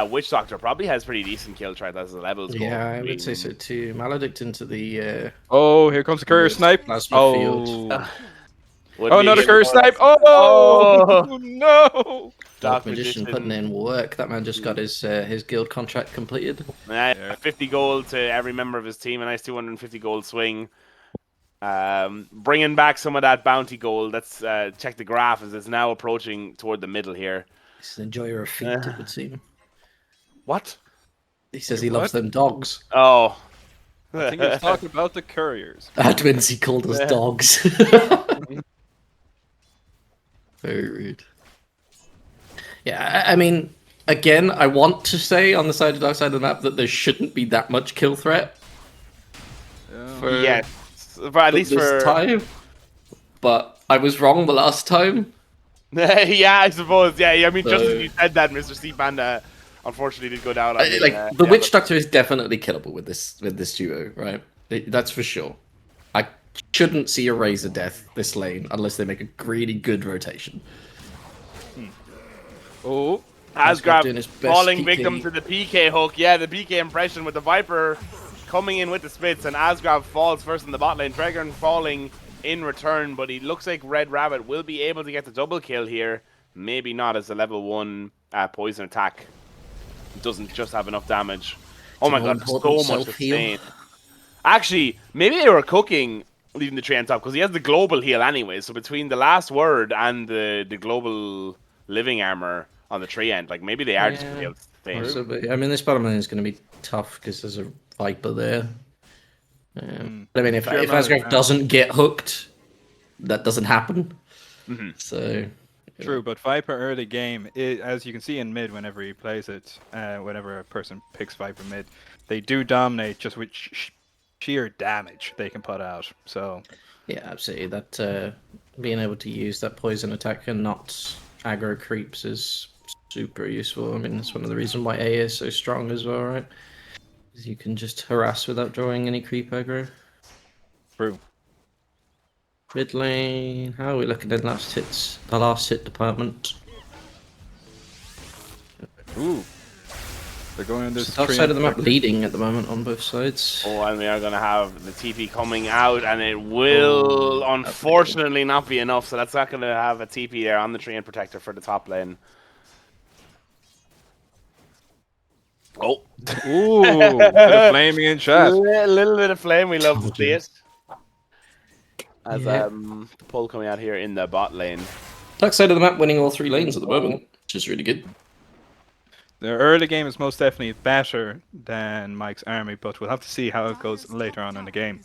Witch Doctor probably has pretty decent kill threat as the levels go. Yeah, I would say so too. Maledict into the... Oh, here comes the courier snipe. Plasma Oh, field. Would another be- courier snipe. Oh, no! Dark Magician putting in work. That man just got his guild contract completed. 50 gold to every member of his team, a nice 250 gold swing. Bringing back some of that bounty gold. Let's check the graph as it's now approaching toward the middle here. He's an enjoyer of feet, it would seem. What? He says Wait, he loves what? them dogs. Oh. I think he was talking about the couriers. Admins, he called us dogs. Very rude. Yeah, I mean, again, I want to say on the side of Dark Side of the Map that there shouldn't be that much kill threat. For Yes. But at least this for time. But I was wrong the last time. yeah, I suppose. Yeah, I mean, just So- as you said that, Mr. C Panda unfortunately did go down. On The Witch Doctor is definitely killable with this duo, right? That's for sure. I shouldn't see a Razor death this lane unless they make a really good rotation. Oh, Asgraf doing his Asgraf best falling PK. victim to the PK hook. Yeah, the PK impression with the Viper coming in with the spits, and Asgraf falls first in the bot lane. Dragon falling in return, but he looks like Red Rabbit will be able to get the double kill here. Maybe not, as a level 1 poison attack doesn't just have enough damage. Oh my god, there's so much to sustain. Actually, maybe they were cooking leaving the tree on top, because he has the global heal anyway. So between the last word and the global living armor on the tree end, like maybe they are just going to be able to sustain. Possibly. I mean, this bottom lane is going to be tough because there's a Viper there. But I mean, if Asgraf doesn't get hooked, that doesn't happen. So true, but Viper early game, as you can see in mid, whenever he plays it, whenever a person picks Viper mid, they do dominate just with sheer damage they can put out. So yeah, absolutely. That being able to use that poison attack and not aggro creeps is super useful. I mean, that's one of the reasons why A is so strong as well, right? Because you can just harass without drawing any creep aggro. true. Mid lane. How are we looking in last hits? The last hit department. Ooh. They're going on this South side of the map leading at the moment on both sides. Oh, and we are going to have the TP coming out, and it will unfortunately not be enough. So that's not going to have a TP there on the Treant Protector for the top lane. Oh. Ooh, bit of flaming in chat. A little bit of flame. We love to see it. As Yeah. the pull coming out here in the bot lane. Dark side of the map winning all 3 lanes at the moment, which is really good. The early game is most definitely better than Mike's army, but we'll have to see how it goes later on in the game.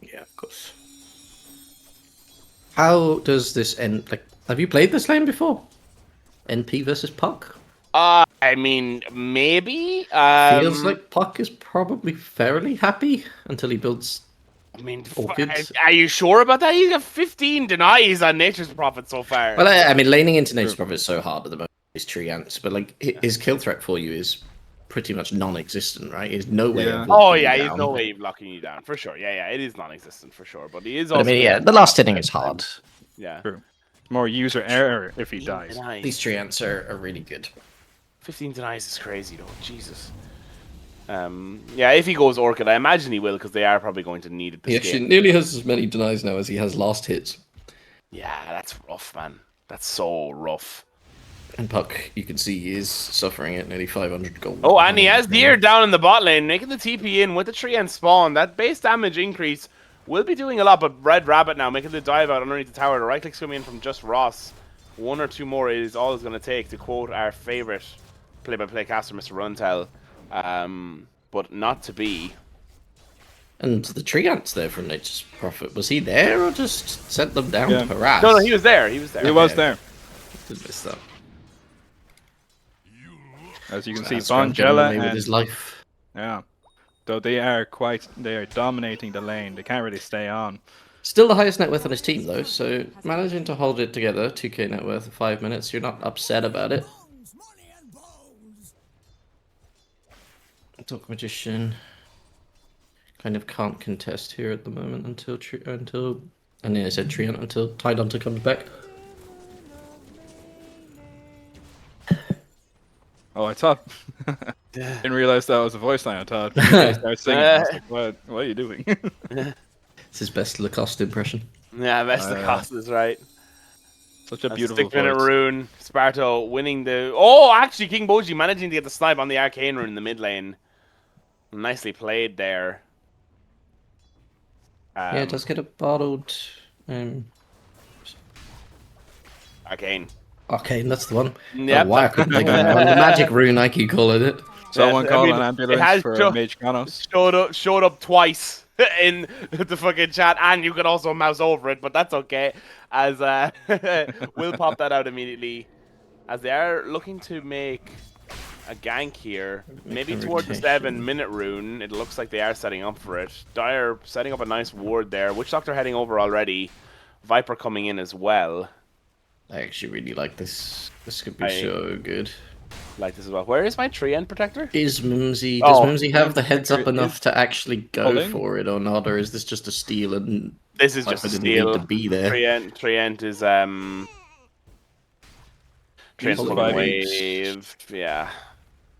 Yeah, of course. How does this end? Like, have you played this lane before? NP versus Puck? I mean, maybe. Feels like Puck is probably fairly happy until he builds. I mean, Orchids. are you sure about that? He's got 15 denies on Nature's Prophet so far. Well, I mean, laning into Nature's Prophet is so hard at the moment. His tree ants, but like his kill threat for you is pretty much non-existent, right? He's no way. Yeah. Of Oh locking you yeah, he's down. no way of locking you down for sure. Yeah, it is non-existent for sure. But he is But also. I mean, yeah, the last hitting is hard. Yeah. True. More user error if he dies. Denies. These tree ants are really good. 15 denies is crazy though. Jesus. Yeah, if he goes Orchid, I imagine he will because they are probably going to need it. He actually nearly has as many denies now as he has last hits. Yeah, that's rough, man. That's so rough. And Puck, you can see he is suffering at nearly 500 gold. Oh, and he has Deer down in the bot lane, making the TP in with the tree and spawn. That base damage increase will be doing a lot, but Red Rabbit now making the dive out underneath the tower. The right click's coming in from just Ross. 1 or 2 more is all it's going to take, to quote our favorite play-by-play caster, Mr. Runtel. But not to be. And the tree ants there from Nature's Prophet, was he there or just sent them down Yeah. to harass? No, he was there. He was there. He was there. Did miss that. As you can see, That's Grant getting Bongella away with and his life. yeah, though they are dominating the lane. They can't really stay on. Still the highest net worth on his team though, so managing to hold it together, 2k net worth in 5 minutes, you're not upset about it. Dark Magician kind of can't contest here at the moment until and yeah, I said Treant until Tidehunter comes back. Oh, I thought. Didn't realize that was a voice line. I thought. I started singing. I was like, what are you doing? It's his best Lacoste impression. Yeah, best of cost is right. Such a That's beautiful 6 minute voice. rune. Sparto winning the. Oh, actually, King Boji managing to get the snipe on the arcane rune in the mid lane. Nicely played there. Yeah, it does get a bottled Arcane. arcane, that's the one. Yep. Oh, why I couldn't think of that one. The magic rune, I keep calling it. Someone I call mean, an it ambulance has for ju- Mage Ganos. Showed up twice in the fucking chat, and you could also mouse over it, but that's okay. As we'll pop that out immediately, as they are looking to make a gank here, maybe a towards the rotation. 7-minute rune. It looks like they are setting up for it. Dire setting up a nice ward there. Witch Doctor heading over already. Viper coming in as well. I actually really like this. This could be I- so good. Like this as well. Where is my tree end protector? Is Mimsy, does Oh, Mimsy have the heads up is enough to actually go holding? for it or not, or is this just a steal and This is just Viper a didn't need steal. to be there? Treant is Treant's He's pulling surviving. wave, yeah,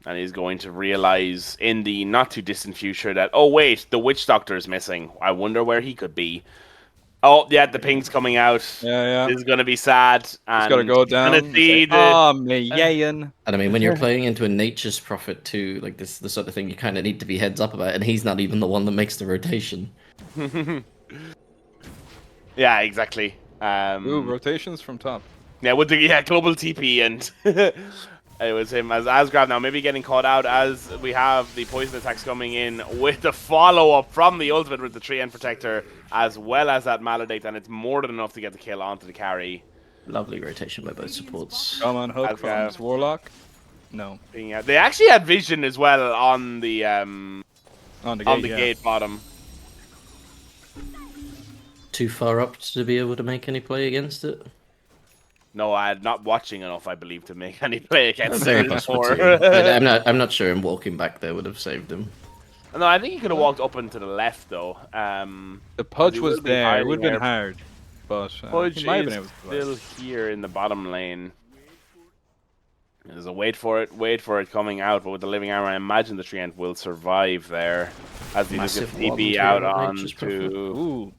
and he's going to realize in the not too distant future that, oh wait, the Witch Doctor is missing. I wonder where he could be. Oh yeah, the ping's coming out. Yeah. This is gonna be sad. And He's got to go he's down. gonna see the. Oh, me yayin. And I mean, when you're playing into a Nature's Prophet too, like this, the sort of thing you kind of need to be heads up about, and he's not even the one that makes the rotation. Yeah, exactly. Ooh, rotations from top. Yeah, with the global TP and it was him as Asgrab now maybe getting caught out as we have the poison attacks coming in with the follow-up from the ultimate with the tree end protector as well as that maledict, and it's more than enough to get the kill onto the carry. Lovely rotation by both supports. Come on, hook from Okay. his Warlock. No, They actually had vision as well on the on the gate. yeah. gate bottom. Too far up to be able to make any play against it. No, I'm not watching enough, I believe, to make any play against Very it possible before. too. I'm not sure him walking back there would have saved him. No, I think he could have walked up and to the left though. The Pudge he was will be there. It would have hiding been hard, but Pudge he might have been is able to survive. still here in the bottom lane. There's a wait for it coming out, but with the living armor, I imagine the Treant will survive there. As he just gets Massive TP wand out here at on Nature's Prophet. to Ooh,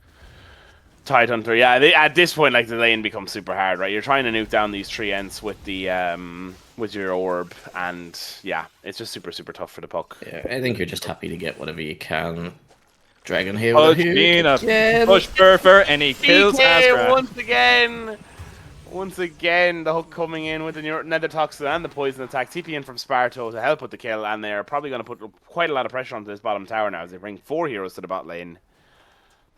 Tidehunter. Yeah, at this point, like the lane becomes super hard, right? You're trying to nuke down these Treants with the with your orb, and yeah, it's just super tough for the puck. Yeah, I think you're just happy to get whatever you can. Dragon here Pudge with a being a huge again. push burfer, and he kills PK Astra. once again. Once again, the hook coming in with the Nether Toxin and the Poison attack. TP in from Sparto to help with the kill, and they're probably going to put quite a lot of pressure onto this bottom tower now as they bring 4 heroes to the bot lane.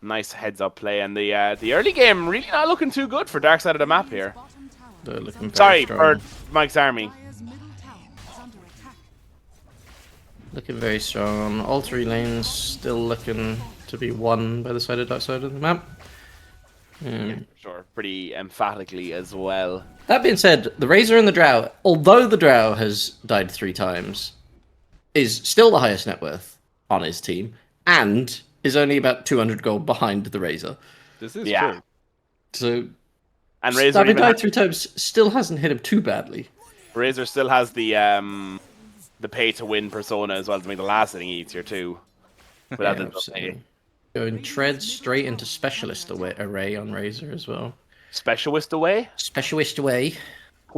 Nice heads-up play, and the early game really not looking too good for Dark Side of the map here. They're looking very Sorry, strong. for Mike's army. Dire's middle tower is under attack. Looking very strong. All 3 lanes still looking to be won by the side of Dark Side of the map. Sure, pretty emphatically as well. That being said, the Razor and the Drow, although the Drow has died 3 times, is still the highest net worth on his team, and is only about 200 gold behind the Razor. This is Yeah. true. So, And Razor, having even died 3 times still hasn't hit him too badly. Razor still has the pay-to-win persona as well to make the last inning easier too. Without Yeah, the absolutely. Going tread straight into Specialist array on Razor as well. Specialist away. Specialist away. To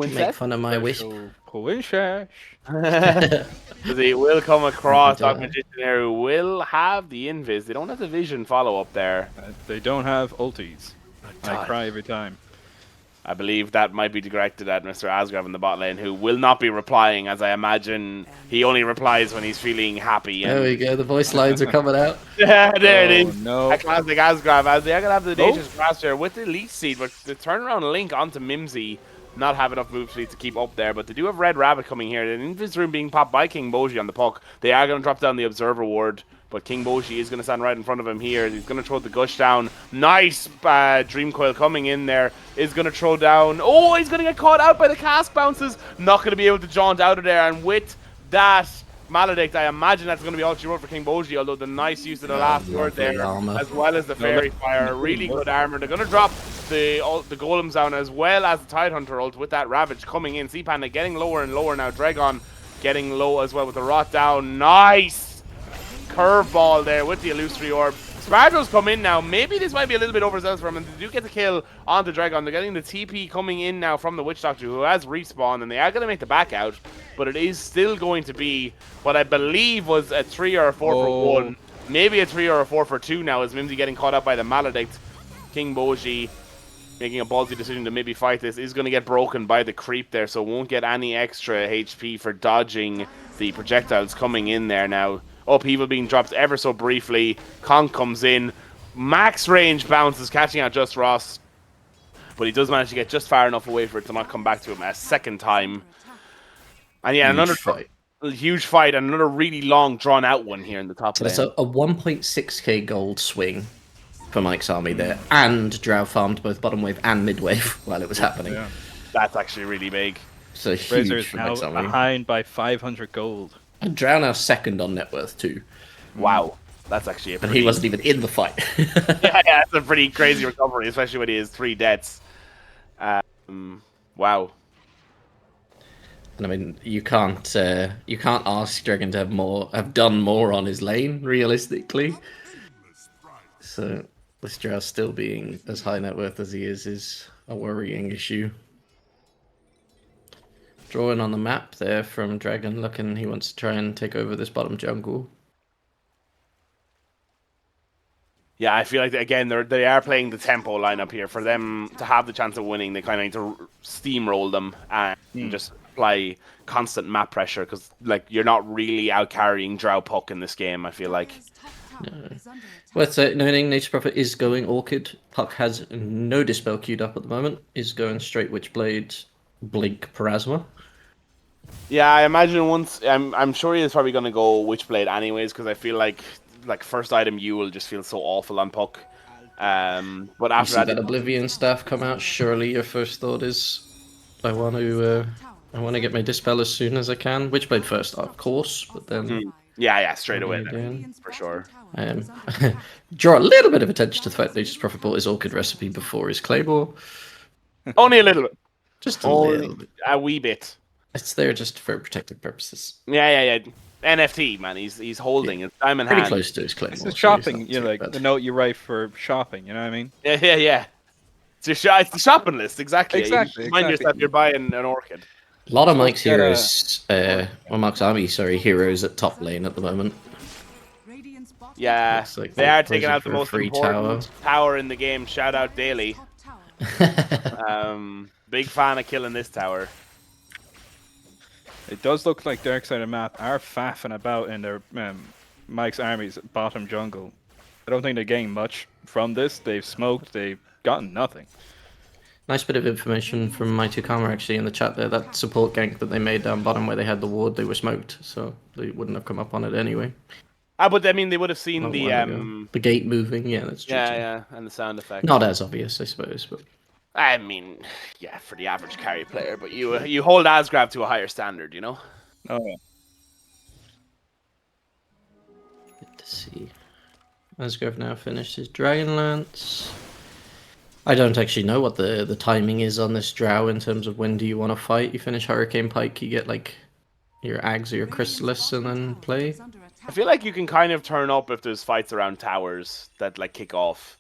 make Winsett? fun of my wisp. So, Coinchash. Because he will come across Oh, Dark Magician here who will have the invis. They don't have the vision follow up there. They don't have ulties. I God. cry every time. I believe that might be directed at Mr. Asgrav in the bot lane, who will not be replying, as I imagine he only replies when he's feeling happy. There we go, the voice lines are coming out. Yeah, there it Oh, is. no. A classic Asgrav, as they're going to have the Nature's Grass here with the Elite Seed, but the turnaround link onto Mimsy not have enough move speed to keep up there, but they do have Red Rabbit coming here. The invis room being popped by King Boji on the puck. They are going to drop down the Observer Ward, but King Boji is going to stand right in front of him here. He's going to throw the Gush down. Nice Dream Coil coming in there. Is going to throw down. Oh, he's going to get caught out by the cast bounces. Not going to be able to jaunt out of there. And with that Maledict, I imagine that's going to be all she wrote for King Boji, although the nice use of the last word there, armor. as well as the Fairy Fire. Really good armor. They're going to drop the Golems down, as well as the Tidehunter ult with that Ravage coming in. Sea Panda getting lower and lower now. Dragon getting low as well with the Rot down. Nice curveball there with the Illusory Orb. Sparto's come in now. Maybe this might be a little bit overzealous for him, and they do get the kill onto Dragon. They're getting the TP coming in now from the Witch Doctor, who has respawned, and they are going to make the back out, but it is still going to be what I believe was a 3 or a 4 for 1. Maybe a 3 or a 4 for 2 now, as Mimsy getting caught up by the Maledict. King Boji making a ballsy decision to maybe fight this, is going to get broken by the creep there, so won't get any extra HP for dodging the projectiles coming in there now. Upheaval being dropped ever so briefly. Conk comes in. Max range bounces, catching out Just Ross. But he does manage to get just far enough away for it to not come back to him a second time. And yeah, another huge fight, and another really long, drawn-out one here in the top So lane. that's a 1.6k gold swing for Mike's army there, and Drow farmed both bottom wave and mid wave while it was happening. Yeah. That's actually really big. So huge Razor is for now Mike's army. behind by 500 gold. And Drow now second on net worth too, Wow. That's actually a and pretty... he wasn't even in the fight. yeah, that's a pretty crazy recovery, especially when he has 3 deaths. Wow. And I mean, you can't ask Dragon to have done more on his lane realistically. So this Drow still being as high net worth as he is a worrying issue. Drawing on the map there from Dragon, looking he wants to try and take over this bottom jungle. Yeah, I feel like, again, they are playing the tempo lineup here. For them to have the chance of winning, they kind of need to steamroll them and just apply constant map pressure, because like you're not really out carrying Drow Puck in this game, I feel like. Worth noting, Nature's Prophet is going Orchid. Puck has no Dispel queued up at the moment. Is going straight Witchblade, Blink, Parasma. Yeah, I imagine once... I'm sure he is probably going to go Witchblade anyways, because I feel like first item you will just feel so awful on Puck. But after You see that Oblivion staff come out, surely your first thought is, I want to get my Dispel as soon as I can. Witchblade first, of course, but then Yeah, straight away. What are you doing? For sure. Draw a little bit of attention to the fact that Nature's Prophet bought his Orchid recipe before his Claymore. Only a little bit. Just a Only little bit. a wee bit. It's there just for protective purposes. Yeah. NFT, man. He's holding his diamond Pretty hand. close to his Claymore. It's so the he's shopping, not you know, too like bad. the note you write for shopping. You know what I mean? Yeah. It's the shopping list, exactly. Exactly, You remind yourself exactly. you're buying an orchid. A lot of So Mike's get a- heroes, Mike's army, heroes at top lane at the moment. Radiant's bottom Yeah, Looks like they they're are taking posing out the for a most free important tower in the game. Shout out Daily. top tower Big fan of killing this tower. It does look like Dark Side of Map are faffing about in their Mike's army's bottom jungle. I don't think they're getting much from this. They've smoked. They've gotten nothing. Nice bit of information from my two Karma actually in the chat there. That support gank that they made down bottom where they had the ward, they were smoked, so they wouldn't have come up on it anyway. But I mean, they would have seen Not the long ago. The gate moving, yeah, that's true. too. yeah, and the sound effect. Not as obvious, I suppose, but I mean, yeah, for the average carry player, but you hold Asgrab to a higher standard, you know. Oh yeah. good to see. Asgrave now finished his Dragonlance. I don't actually know what the timing is on this drow in terms of when do you want to fight. You finish Hurricane Pike, you get like your Ags or your Chrysalis and then play. I feel like you can kind of turn up if there's fights around towers that like kick off,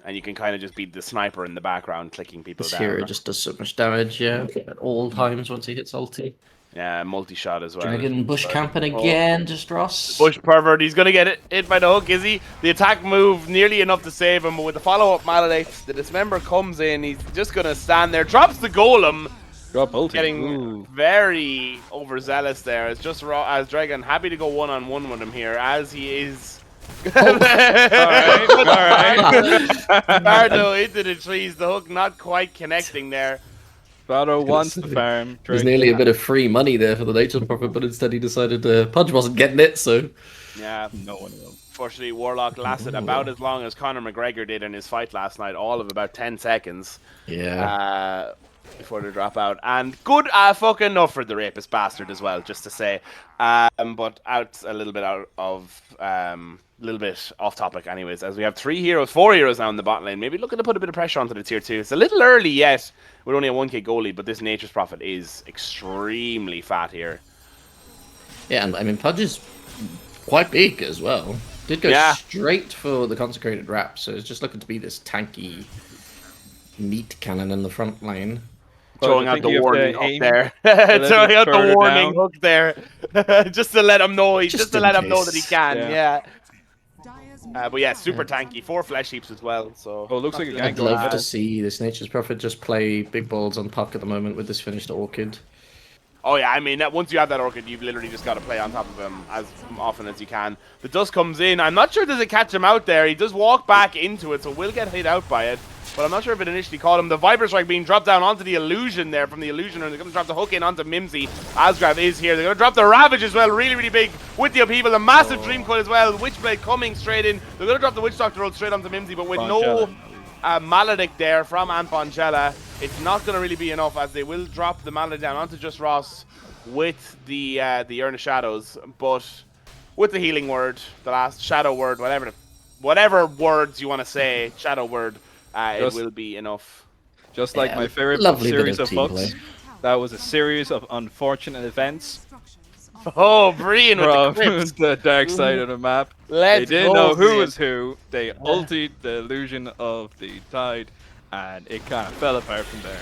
and you can kind of just be the sniper in the background clicking people This down. hero just does so much damage, yeah, at all times once he hits ulti. Yeah, multi-shot as well. Dragon bush camping again, just Ross. Bush pervert, he's gonna get hit by the hook, is he? The attack move nearly enough to save him, but with the follow-up Maledict, the Dismember comes in, he's just gonna stand there, drops the golem, Drop ulti. getting Ooh. very overzealous there. It's just as Dragon happy to go one-on-one with him here, as he is. Alright. Bardo into the trees, the hook not quite connecting there. Vado wants the farm. There's nearly a bit of free money there for the Nature's Prophet, but instead he decided Pudge wasn't getting it, so... Yeah, No one will. fortunately Warlock lasted about as long as Conor McGregor did in his fight last night, all of about 10 seconds. Yeah. Before the dropout, and good fucking enough for the rapist bastard as well, just to say. But a little bit off topic, anyways. As we have 4 heroes now in the bot lane, maybe looking to put a bit of pressure onto the tier 2. It's a little early yet, with only a 1k goalie, but this Nature's Prophet is extremely fat here. Yeah, and I mean, Pudge is quite big as well. Did go straight for the Consecrated Wrap, so it's just looking to be this tanky meat cannon in the front lane. Throwing I out think the you have warning to hook aim there. a little Throwing bit out the further warning down. hook there. Just to let him know, Just just to in let him know that he case. can, Yeah. But yeah, super tanky. 4 flesh heaps as well. So Oh, it looks like a not gank I'd love going to down. see this Nature's Prophet just play big balls on Puck at the moment with this finished Orchid. Oh yeah, I mean, once you have that Orchid, you've literally just got to play on top of him as often as you can. The dust comes in. I'm not sure does it catch him out there. He does walk back into it, so will get hit out by it. But I'm not sure if it initially caught him. The Viper Strike being dropped down onto the Illusion there from the Illusioner. They're going to drop the hook in onto Mimsy. Asgrave is here. They're going to drop the Ravage as well. Really, really big with the upheaval. The massive Dream Coil as well. Witchblade coming straight in. They're going to drop the Witch Doctor roll straight onto Mimsy, but with no Maledict there from Ampongella, it's not going to really be enough, as they will drop the Maledict down onto just Ross with the Urn of Shadows, but with the healing word, the last shadow word, whatever words you want to say, shadow word, it will be enough. Just like Yeah, my favorite lovely bit series of of team books, play. that was a series of unfortunate events Oh, Brian with the from crypts. the dark side of the map. Let's They didn't go, know who Brian. was who. They ultied the illusion of the tide, and it kind of fell apart from there.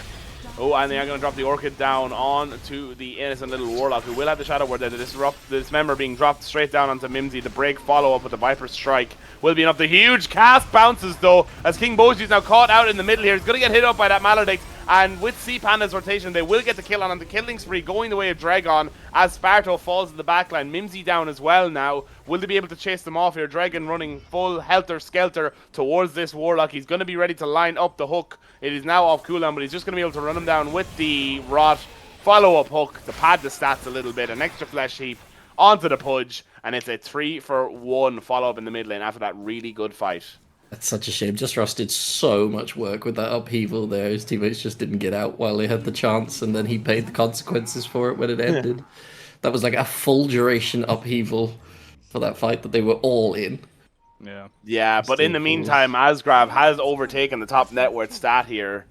Oh, and they are going to drop the Orchid down on to the innocent little Warlock, who will have the Shadow Word there. The Dismember being dropped straight down onto Mimsy. The break follow-up with the Viper Strike will be enough. The huge cast bounces, though, as King Boji is now caught out in the middle here. He's going to get hit up by that Maledict, and with Sea Panda's rotation, they will get the kill on the killing spree, going the way of Dragon, as Sparto falls in the backline. Mimsy down as well now. Will they be able to chase them off here? Dragon running full helter-skelter towards this Warlock. He's going to be ready to line up the hook. It is now off cooldown, but he's just going to be able to run him down with the Rot follow-up hook to pad the stats a little bit. An extra flesh heap onto the Pudge, and it's a 3-for-1 follow-up in the mid lane after that really good fight. That's such a shame. Just Ross did so much work with that upheaval there. His teammates just didn't get out while they had the chance, and then he paid the consequences for it when it ended. That was like a full duration upheaval for that fight that they were all in. Yeah. Yeah, but in the Still meantime, Asgrav has overtaken the top net worth stat here.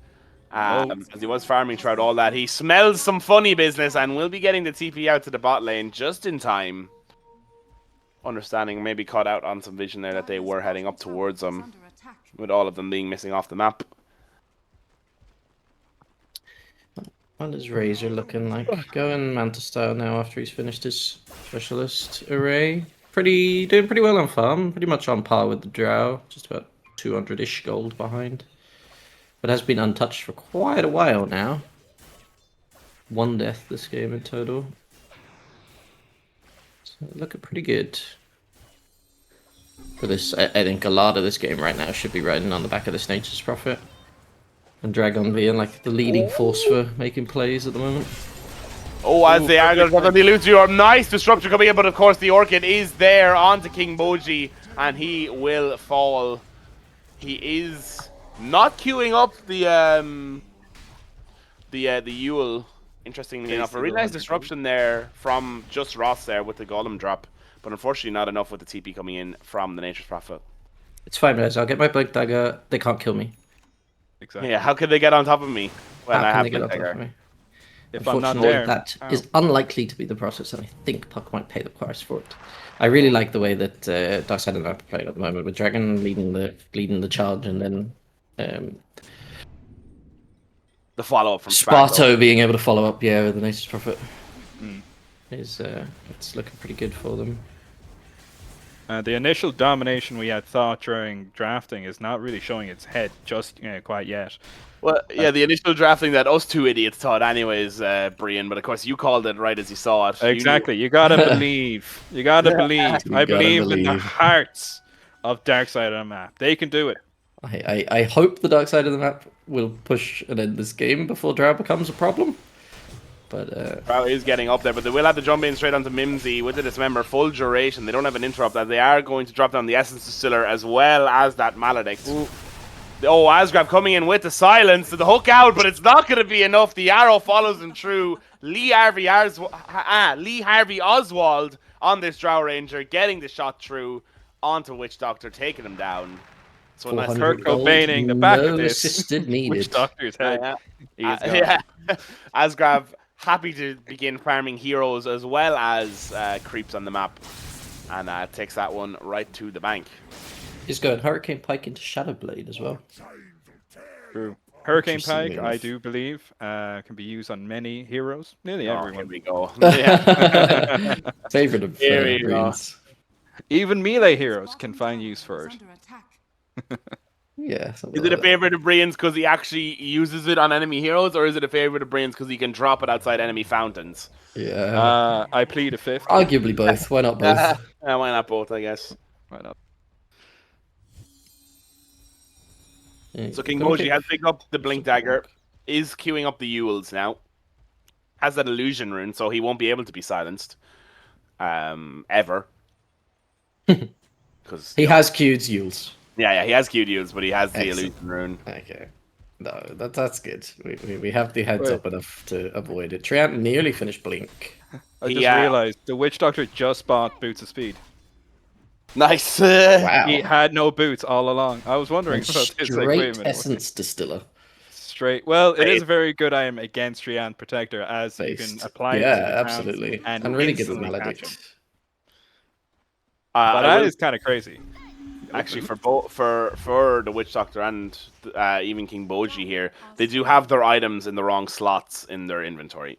As he was farming throughout all that. He smells some funny business and will be getting the TP out to the bot lane just in time. Understanding maybe caught out on some vision there that they were heading up towards him, with all of them being missing off the map. What is Razor looking like? Going Manta style now after he's finished his specialist array. Doing pretty well on farm. Pretty much on par with the Drow. Just about 200-ish gold behind. But has been untouched for quite a while now. 1 death this game in total. So looking pretty good. For this, I think a lot of this game right now should be riding on the back of this Nature's Prophet. And Dragon being like the leading force for making plays at the moment. Oh, as they are going to lose you. Nice disruption coming in, but of course the Orchid is there onto King Boji, and he will fall. He is not queuing up the Yule. Interestingly enough, a really nice disruption there from just Ross there with the Golem drop, but unfortunately not enough with the TP coming in from the Nature's Prophet. It's fine, guys. I'll get my Blink Dagger. They can't kill me. Exactly. Yeah, how could they get on top of me when I have Blink of Dagger? me? If I'm not Unfortunately, there, that is unlikely to be the process, and I think Puck might pay the price for it. I really like the way that Darkside and I are playing at the moment, with Dragon leading the charge, and then The follow up from Sparto being able to follow up, with the Nature's Prophet. It's looking pretty good for them. the initial domination we had thought during drafting is not really showing its head just quite yet. Well, yeah, the initial drafting that us two idiots thought anyways, Brian, but of course you called it right as you saw it. Exactly. You gotta believe. You gotta believe. I believe in the hearts of Darkside on the map. They can do it. I hope the dark side of the map will push and end this game before Drow becomes a problem. But Drow is getting up there, but they will have to jump in straight onto Mimsy with the Dismember, full duration. They don't have an interrupt, as they are going to drop down the Essence Distiller as well as that Maledict. Ooh. Oh, Asgrab coming in with the silence to the hook out, but it's not going to be enough. The arrow follows him through. Lee Harvey Oswald on this Drow Ranger, getting the shot through onto Witch Doctor, taking him down. So nice. Kurt Cobaining the back of this assisted needed. Witch Doctor's head. Asgrab happy to begin farming heroes as well as creeps on the map, and takes that one right to the bank. He's going Hurricane Pike into Shadowblade as well. True. Hurricane Pike, I do believe, can be used on many heroes. Nearly everyone. Here we go. Yeah. Favorite of Greens. Even melee heroes can find use for it. Yeah. Is it a favorite of Brian's because he actually uses it on enemy heroes, or is it a favorite of Brian's because he can drop it outside enemy fountains? Yeah. I plead a fifth. Arguably both. Why not both? Why not both, I guess. Why not? Yeah, So King Boji has picked up the Blink Dagger, is queuing up the Yules now. Has that illusion rune, so he won't be able to be silenced. Ever. Because he has queued Yules. Yeah, he has queued Yules, but he has the illusion rune. Okay. No, that's good. We have the heads up enough to avoid it. Triant nearly finished Blink. I just realized the Witch Doctor just bought Boots of Speed. Nice. Wow. He had no boots all along. I was wondering about this. Like, wait a minute, Essence Distiller. Straight. Well, it is a very good item against Triant Protector, as you can apply it. Yeah, absolutely. And really good with Maledict. But that is kind of crazy. Actually, for the Witch Doctor and even King Boji here, they do have their items in the wrong slots in their inventory.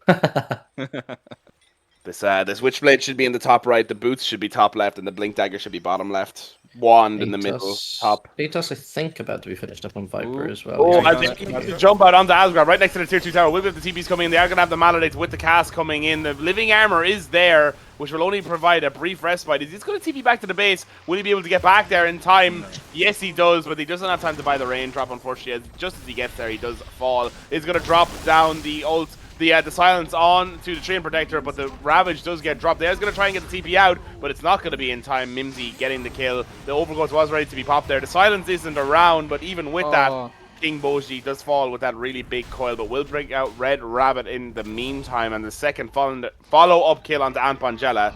This Witchblade should be in the top right, the boots should be top left, and the Blink Dagger should be bottom left. Wand in the middle, top. Atos, I think, about to be finished up on Viper as well. Oh, they jump out onto Asgrab, right next to the tier 2 tower. We'll have the TPs coming in. They are going to have the Maledict with the cast coming in. The Living Armor is there, which will only provide a brief respite. Is he going to TP back to the base? Will he be able to get back there in time? Yes, he does, but he doesn't have time to buy the raindrop, unfortunately. Just as he gets there, he does fall. He's going to drop down the ult. The silence on to the Train Protector, but the Ravage does get dropped. There's going to try and get the TP out, but it's not going to be in time. Mimsy getting the kill. The Overgrowth was ready to be popped there. The silence isn't around, but even with that, King Boji does fall with that really big coil, but will bring out Red Rabbit in the meantime, and the second follow-up kill onto Ant Pangella.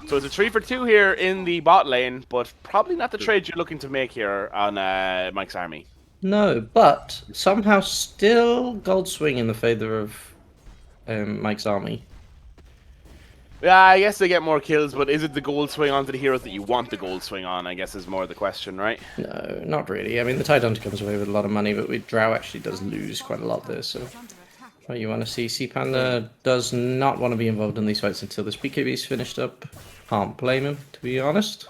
So it's a 3 for 2 here in the bot lane, but probably not the trade you're looking to make here on Mike's army. No, but somehow still gold swing in the favor of Mike's army. Yeah, I guess they get more kills, but is it the gold swing onto the heroes that you want the gold swing on, I guess is more the question, right? No, not really. I mean, the Tidehunter comes away with a lot of money, but Drow actually does lose quite a lot there, so... What you want to see, Panda does not want to be involved in these fights until this BKB is finished up. Can't blame him, to be honest.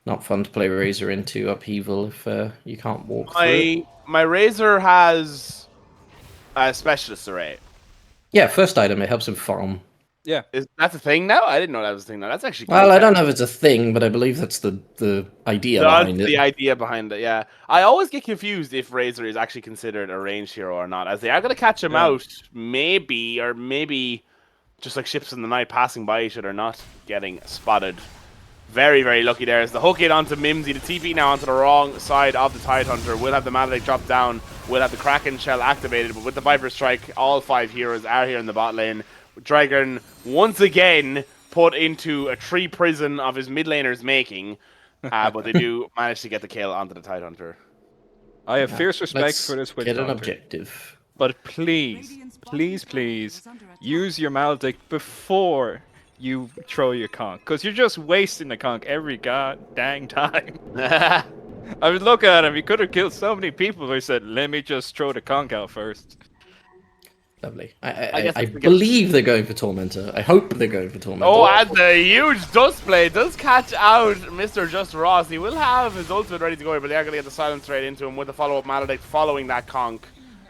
Not fun to play Razor into upheaval if you can't walk through it. My Razor has a Specialist Array. Yeah, first item, it helps him farm. Yeah. Is that a thing now? I didn't know that was a thing now. That's actually Well, I don't know if it's a thing, but I believe that's the idea behind it. The idea behind it, yeah. I always get confused if Razor is actually considered a ranged hero or not, as they are going to catch him out, maybe just like ships in the night passing by each other, not getting spotted. Very, very lucky there as the hook in onto Mimsy. The TP now onto the wrong side of the Tidehunter. We'll have the Maledict drop down. We'll have the Kraken Shell activated, but with the Viper Strike, all 5 heroes are here in the bot lane. Dragon once again put into a tree prison of his mid laner's making, but they do manage to get the kill onto the Tidehunter. I have fierce respect for this Witch Get an Doctor. objective. But please, use your Maledict before you throw your conch, because you're just wasting the conch every god dang time. I was looking at him, he could have killed so many people, but he said, let me just throw the conch out first. Lovely. guess I it's the believe they're going for Tormentor. I hope they're going for Tormentor. Oh, and the huge dust play does catch out Mr. Just Ross. He will have his ultimate ready to go here, but they are going to get the silence right into him with the follow-up Maledict following that conch,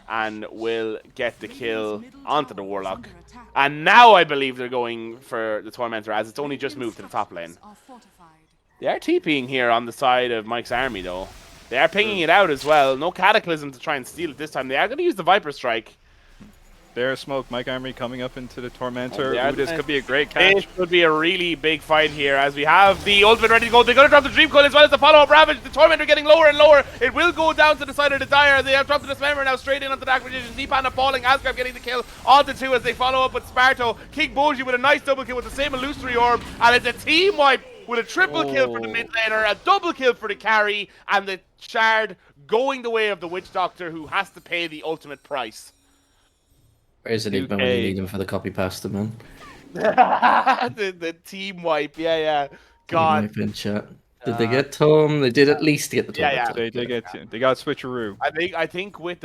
and will get the kill onto the Warlock. And now I believe they're going for the Tormentor, as it's only just moved to the top lane. They are TPing here on the side of Mike's army, though. They are pinging it out as well. No Cataclysm to try and steal it this time. They are going to use the Viper Strike. There's smoke, Mike Army coming up into the Tormentor. Yeah, Ooh, this could be a great catch. This could be a really big fight here as we have the ultimate ready to go. They're going to drop the Dream Coil as well as the follow-up Ravage. The Tormentor getting lower and lower. It will go down to the side of the Dire. They have dropped the Dismember now straight in onto the acquisition. Deepanda falling. Asgrave getting the kill onto 2 as they follow up with Sparto. King Boji with a nice double kill with the same Illusory Orb. And it's a team wipe with a triple kill for the mid laner, a double kill for the carry, and the Shard going the way of the Witch Doctor, who has to pay the ultimate price. Where's it even when you need him for the copy pasta, man? the team wipe, yeah. God. Team wipe in chat. Did they get Tom? They did at least get the Tom. Yeah. They got switcheroo. I think with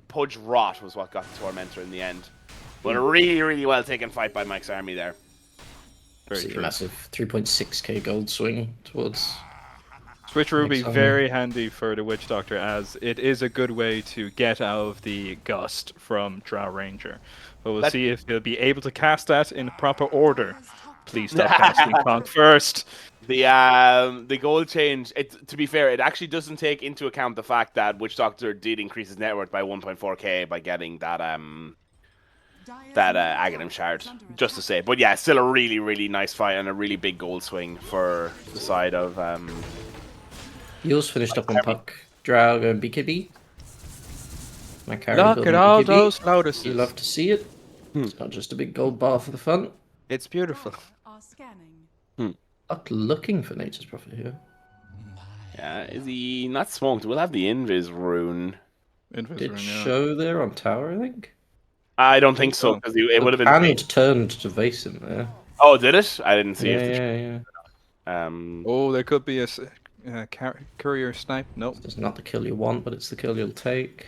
Pudge Rot was what got the Tormentor in the end. But a really, really well taken fight by Mike's army there. Very true. Massive 3.6k gold swing towards. Switcheroo would be very handy for the Witch Doctor, as it is a good way to get out of the Gust from Drow Ranger. But we'll see if they'll be able to cast that in proper order. Please stop casting Conch first. The gold change, to be fair, it actually doesn't take into account the fact that Witch Doctor did increase his net worth by 1.4k by getting that Aghanim Shard, just to say. But yeah, still a really, really nice fight and a really big gold swing for the side of... Yours finished up on Puck, Drow, and BKB. Look at all those lotuses. You love to see it. It's not just a big gold bar for the fun. It's beautiful. Puck looking for Nature's Prophet here. Yeah, is he not smoked? We'll have the Invis rune. Did show there on tower, I think? I don't think so, because it would have been... And turned to vase him there. Oh, did it? I didn't see it. Yeah. Oh, there could be a... courier snipe? Nope. It's not the kill you want, but it's the kill you'll take.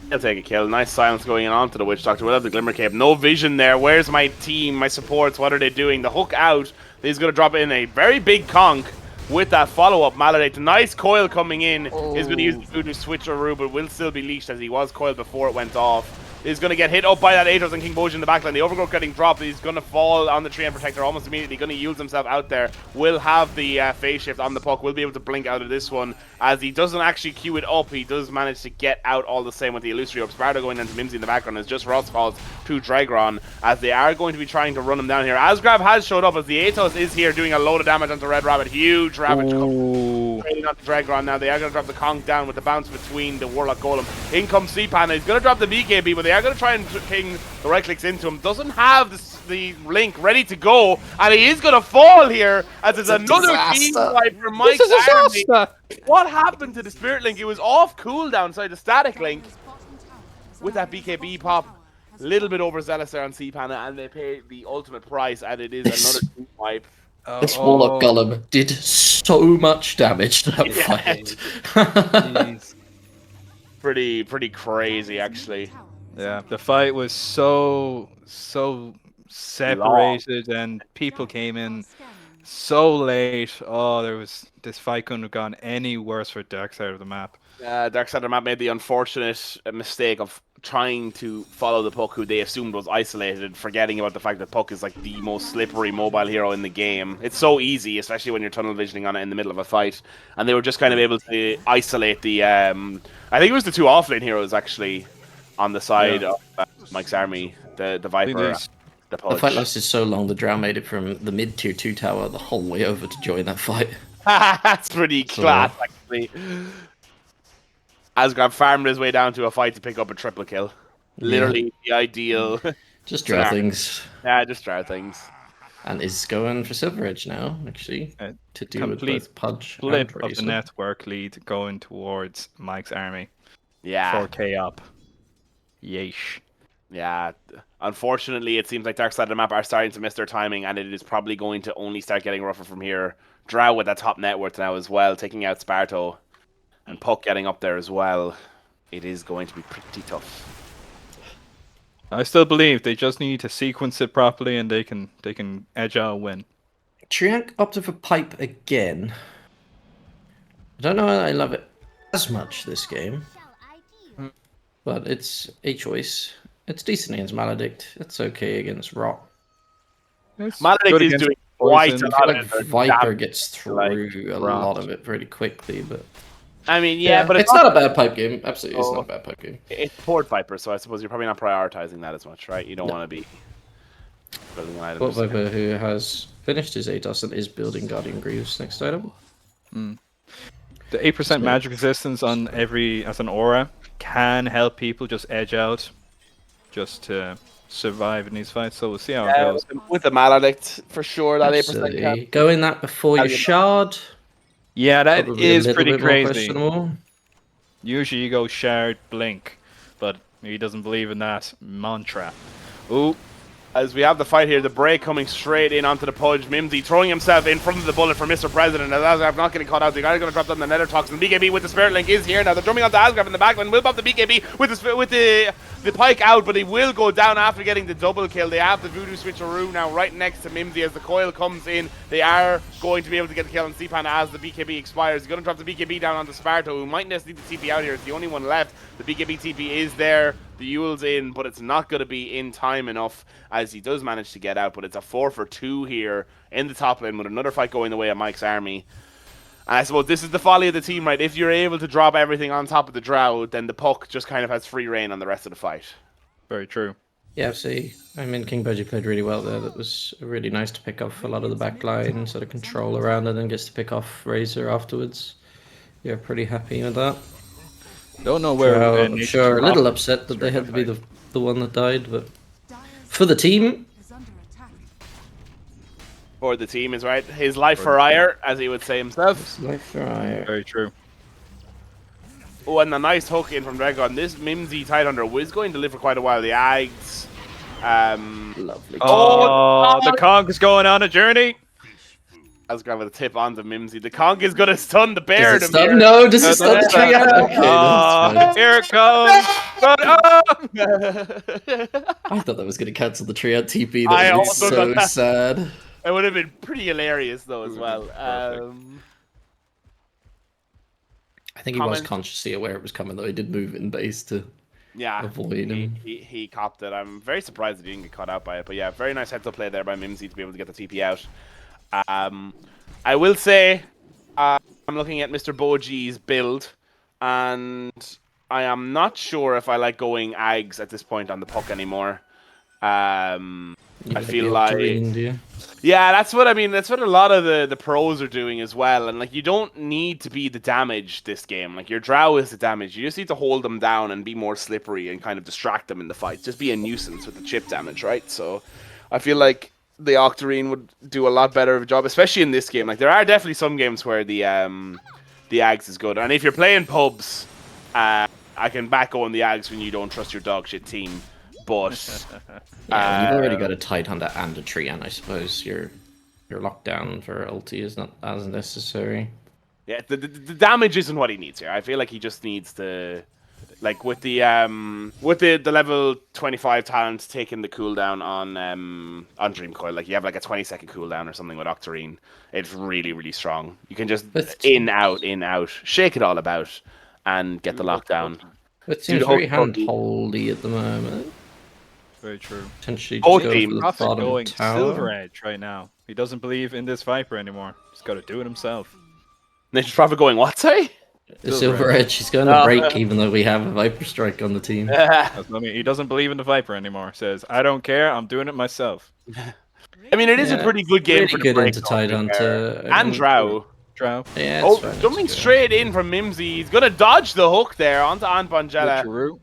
He'll take a kill. Nice silence going on to the Witch Doctor. We'll have the Glimmer Cape. No vision there. Where's my team, my supports? What are they doing? The hook out. He's going to drop in a very big conch with that follow-up Maledict. Nice coil coming in. He's going to use the Voodoo Switcheroo, but will still be leashed as he was coiled before it went off. He's going to get hit up by that Atos and King Bojan in the backline. The Overgrowth getting dropped. He's going to fall on the Tree and Protector almost immediately. Going to use himself out there. Will have the phase shift on the puck. Will be able to blink out of this one. As he doesn't actually queue it up, he does manage to get out all the same with the Illusory Orb. Sparta going into Mimsy in the background as just Ross falls to Dragron, as they are going to be trying to run him down here. Asgrav has showed up as the Atos is here doing a load of damage onto Red Rabbit. Huge Ravage. concentrating on the Dragron now. They are going to drop the Conk down with the bounce between the Warlock Golem. In comes C-Pan. He's going to drop the BKB, but they are going to try and ping the right clicks into him. Doesn't have the link ready to go, and he is going to fall here as there's another team wipe for Mike's Army. What happened to the Spirit Link? It was off cooldown, sorry, the static link with that BKB pop. Little bit overzealous there on C-Pan, and they pay the ultimate price, and it is another team wipe. This Warlock Golem did so much damage to that fight. Pretty crazy, actually. Yeah, the fight was so separated, and people came in so late. Oh, this fight couldn't have gone any worse for Dark Side of the map. Dark Side of the map made the unfortunate mistake of trying to follow the Puck, who they assumed was isolated, forgetting about the fact that Puck is like the most slippery mobile hero in the game. It's so easy, especially when you're tunnel visioning on it in the middle of a fight. And they were just kind of able to isolate the, I think it was the two offlane heroes actually on the side of Mike's Army, the Viper, the Pudge. The fight lasted so long, the Drow made it from the mid tier 2 tower the whole way over to join that fight. That's pretty class, actually. Asgrab farmed his way down to a fight to pick up a triple kill. Literally the ideal. Just draw things. Yeah, just draw things. And is going for Silver Edge now, actually, to do with both Pudge flip and of Razor. the network lead going towards Mike's Army. Yeah. 4k up. Yeesh. Yeah. Unfortunately, it seems like Dark Side of the map are starting to miss their timing, and it is probably going to only start getting rougher from here. Drow with that top net worth now as well, taking out Sparto. And Puck getting up there as well. It is going to be pretty tough. I still believe they just need to sequence it properly, and they can edge out a win. Triank opted for Pipe again. I don't know that I love it as much this game. But it's a choice. It's decent against Maledict. It's okay against Rock. Maledict is doing quite a lot of it. Viper gets through a lot of it pretty quickly, but... I mean, yeah, but it's not a bad pipe game. Absolutely, it's not a bad pipe game. It's Port Viper, so I suppose you're probably not prioritizing that as much, right? You don't want to be building items. Port Viper, who has finished his ATOS and is building Guardian Greaves next item. The 8% magic resistance on as an aura can help people just edge out, just to survive in these fights. So we'll see how it goes. With the Maledict, for sure, that 8% can. Go in that before you shard. Yeah, that Probably is a little pretty bit more crazy. questionable. Usually you go shard, blink, but he doesn't believe in that mantra. Ooh. As we have the fight here, the break coming straight in onto the Pudge. Mimsy throwing himself in front of the bullet for Mr. President. As Asgraf not getting caught out, the guy going to drop down the Nether Toxin. The BKB with the Spirit Link is here now. They're drumming onto Asgraf in the backline. Will pop the BKB with the pike out, but he will go down after getting the double kill. They have the Voodoo Switcheroo now right next to Mimsy as the coil comes in. They are going to be able to get the kill on C-Pan as the BKB expires. He's going to drop the BKB down onto Sparto, who might just need the TP out here. It's the only one left. The BKB TP is there. The Yule's in, but it's not going to be in time enough as he does manage to get out. But it's a 4-for-2 here in the top lane with another fight going the way of Mike's Army. And I suppose this is the folly of the team, right? If you're able to drop everything on top of the Drow, then the Puck just kind of has free reign on the rest of the fight. Very true. Yeah, I mean, King Budgie played really well there. That was really nice to pick off a lot of the back line, sort of control around, and then gets to pick off Razor afterwards. Yeah, pretty happy with that. Don't know where. Sure, a little upset that they had to be the one that died, but for the team. For the team is right. His life for ire, as he would say himself. Life for ire. Very true. Oh, and a nice hook in from Dragon. This Mimsy Tidehunter was going to live for quite a while. The Ags. Lovely. Oh, the Conk is going on a journey. Asgraf with a tip on the Mimsy. The Conk is going to stun the bear. Does it stun? No, does it stun the tree? Okay, here it comes. I thought that was going to cancel the tree out TP. I That would be also so got that. sad. It would have been pretty hilarious, though, as well. I think he was consciously aware it was coming, though. He did move in base to avoid him. He copped it. I'm very surprised that he didn't get caught out by it. But yeah, very nice heads-up play there by Mimsy to be able to get the TP out. I will say I'm looking at Mr. Boji's build, and I am not sure if I like going Ags at this point on the Puck anymore. You I like feel the like Octarine, do you? yeah, that's what I mean. That's what a lot of the pros are doing as well. And like, you don't need to be the damage this game. Like, your Drow is the damage. You just need to hold them down and be more slippery and kind of distract them in the fight. Just be a nuisance with the chip damage, right? So, I feel like the Octarine would do a lot better of a job, especially in this game. Like, there are definitely some games where the Ags is good, and if you're playing pubs, I can back going the Ags when you don't trust your dog shit team. But Yeah, when you've already got a Tidehunter and a Treant, I suppose your lockdown for ulti is not as necessary. yeah, the damage isn't what he needs here. I feel like he just needs to, like, with the level 25 talent taking the cooldown on Dream Coil, like, you have like a 20-second cooldown or something with Octarine. It's really, really strong. You can just in out, shake it all about, and get the lockdown. It seems very hand-holdy at the moment. Very true. Potentially Both just go teams. for the Cross is bottom going tower. Silver Edge right now. He doesn't believe in this Viper anymore. He's got to do it himself. Nature's Prophet going, what, say? The Silver Edge is going to break, even though we have a Viper Strike on the team. That's what I mean. He doesn't believe in the Viper anymore. Says, I don't care. I'm doing it myself. I mean, it is a pretty good game really for the good break, into Tidehunter. and Drow. Drow. Yeah, Oh, it's fine, jumping it's good. straight in from Mimsy. He's gonna dodge the hook there onto Aunt Bongella. True.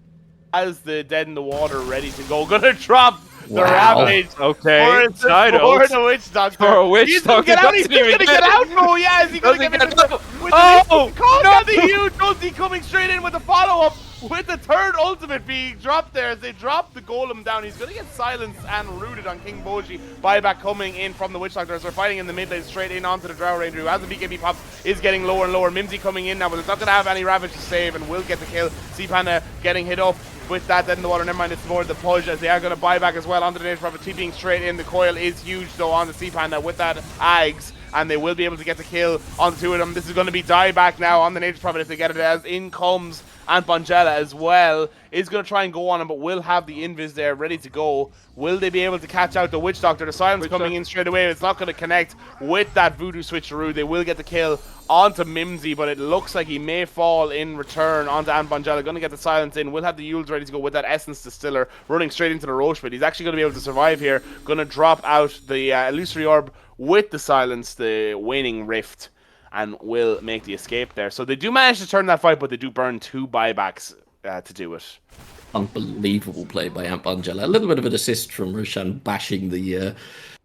As the Dead in the Water ready to go. Gonna drop the Wow. Ravage. Okay. For the Witch Doctor. For a Witch He's gonna Doctor, get out. He's doesn't gonna even get get out. it. Oh, yeah. Is he gonna Doesn't get it? get With it. the Oh, got the huge ulti coming straight in with the follow-up. With the third ultimate being dropped there as they drop the golem down. He's going to get silenced and rooted on King Boji. Buyback coming in from the Witch Doctor as they're fighting in the mid lane straight in onto the Drow Ranger, who has the BKB pops, is getting lower and lower. Mimsy coming in now, but it's not going to have any Ravage to save and will get the kill. Sea Panda getting hit up with that Dead in the Water. Never mind, it's more the Pudge as they are going to buy back as well onto the Nature Prophet. TPing straight in. The coil is huge though on the Sea Panda with that Ags, and they will be able to get the kill on the two of them. This is going to be dieback now on the Nature Prophet if they get it, as in comes and Bongella as well. Is going to try and go on him, but will have the invis there ready to go. Will they be able to catch out the Witch Doctor? The silence coming in straight away. It's not going to connect with that Voodoo switcheroo. They will get the kill onto Mimsy, but it looks like he may fall in return onto Aunt Bongella. Going to get the silence in. Will have the Yules ready to go with that Essence Distiller running straight into the Roche pit. He's actually going to be able to survive here. Going to drop out the Illusory Orb with the silence, the Waning Rift, and will make the escape there. So they do manage to turn that fight, but they do burn 2 buybacks to do it. Unbelievable play by Aunt Bongella. A little bit of an assist from Roshan bashing the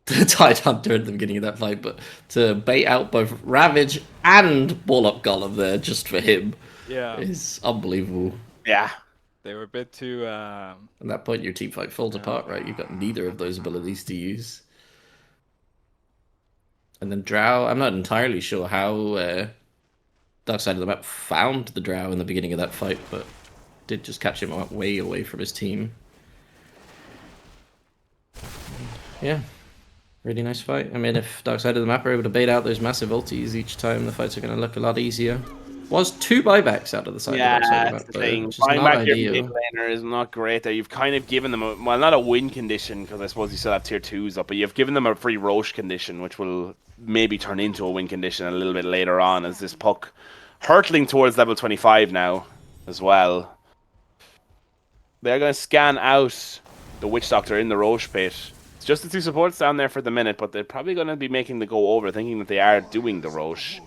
Tidehunter at the beginning of that fight, but to bait out both Ravage and Warlock Golem there just for him is unbelievable. Yeah. They were a bit too... At that point, your team fight falls apart, right? You've got neither of those abilities to use. And then Drow, I'm not entirely sure how Dark Side of the Map found the Drow in the beginning of that fight, but did just catch him way away from his team. Yeah, really nice fight. I mean, if Dark Side of the Map are able to bait out those massive ultis each time, the fights are going to look a lot easier. Was 2 buybacks out of the side of Dark Side of the Map, that's the thing. which is Buying not back your ideal. mid laner is not great there. You've kind of given them, well, not a win condition, because I suppose you still have tier 2s up, but you've given them a free Roche condition, which will maybe turn into a win condition a little bit later on, as this puck hurtling towards level 25 now as well. They're going to scan out the Witch Doctor in the Roche pit. It's just the 2 supports down there for the minute, but they're probably going to be making the go over, thinking that they are doing the Roche.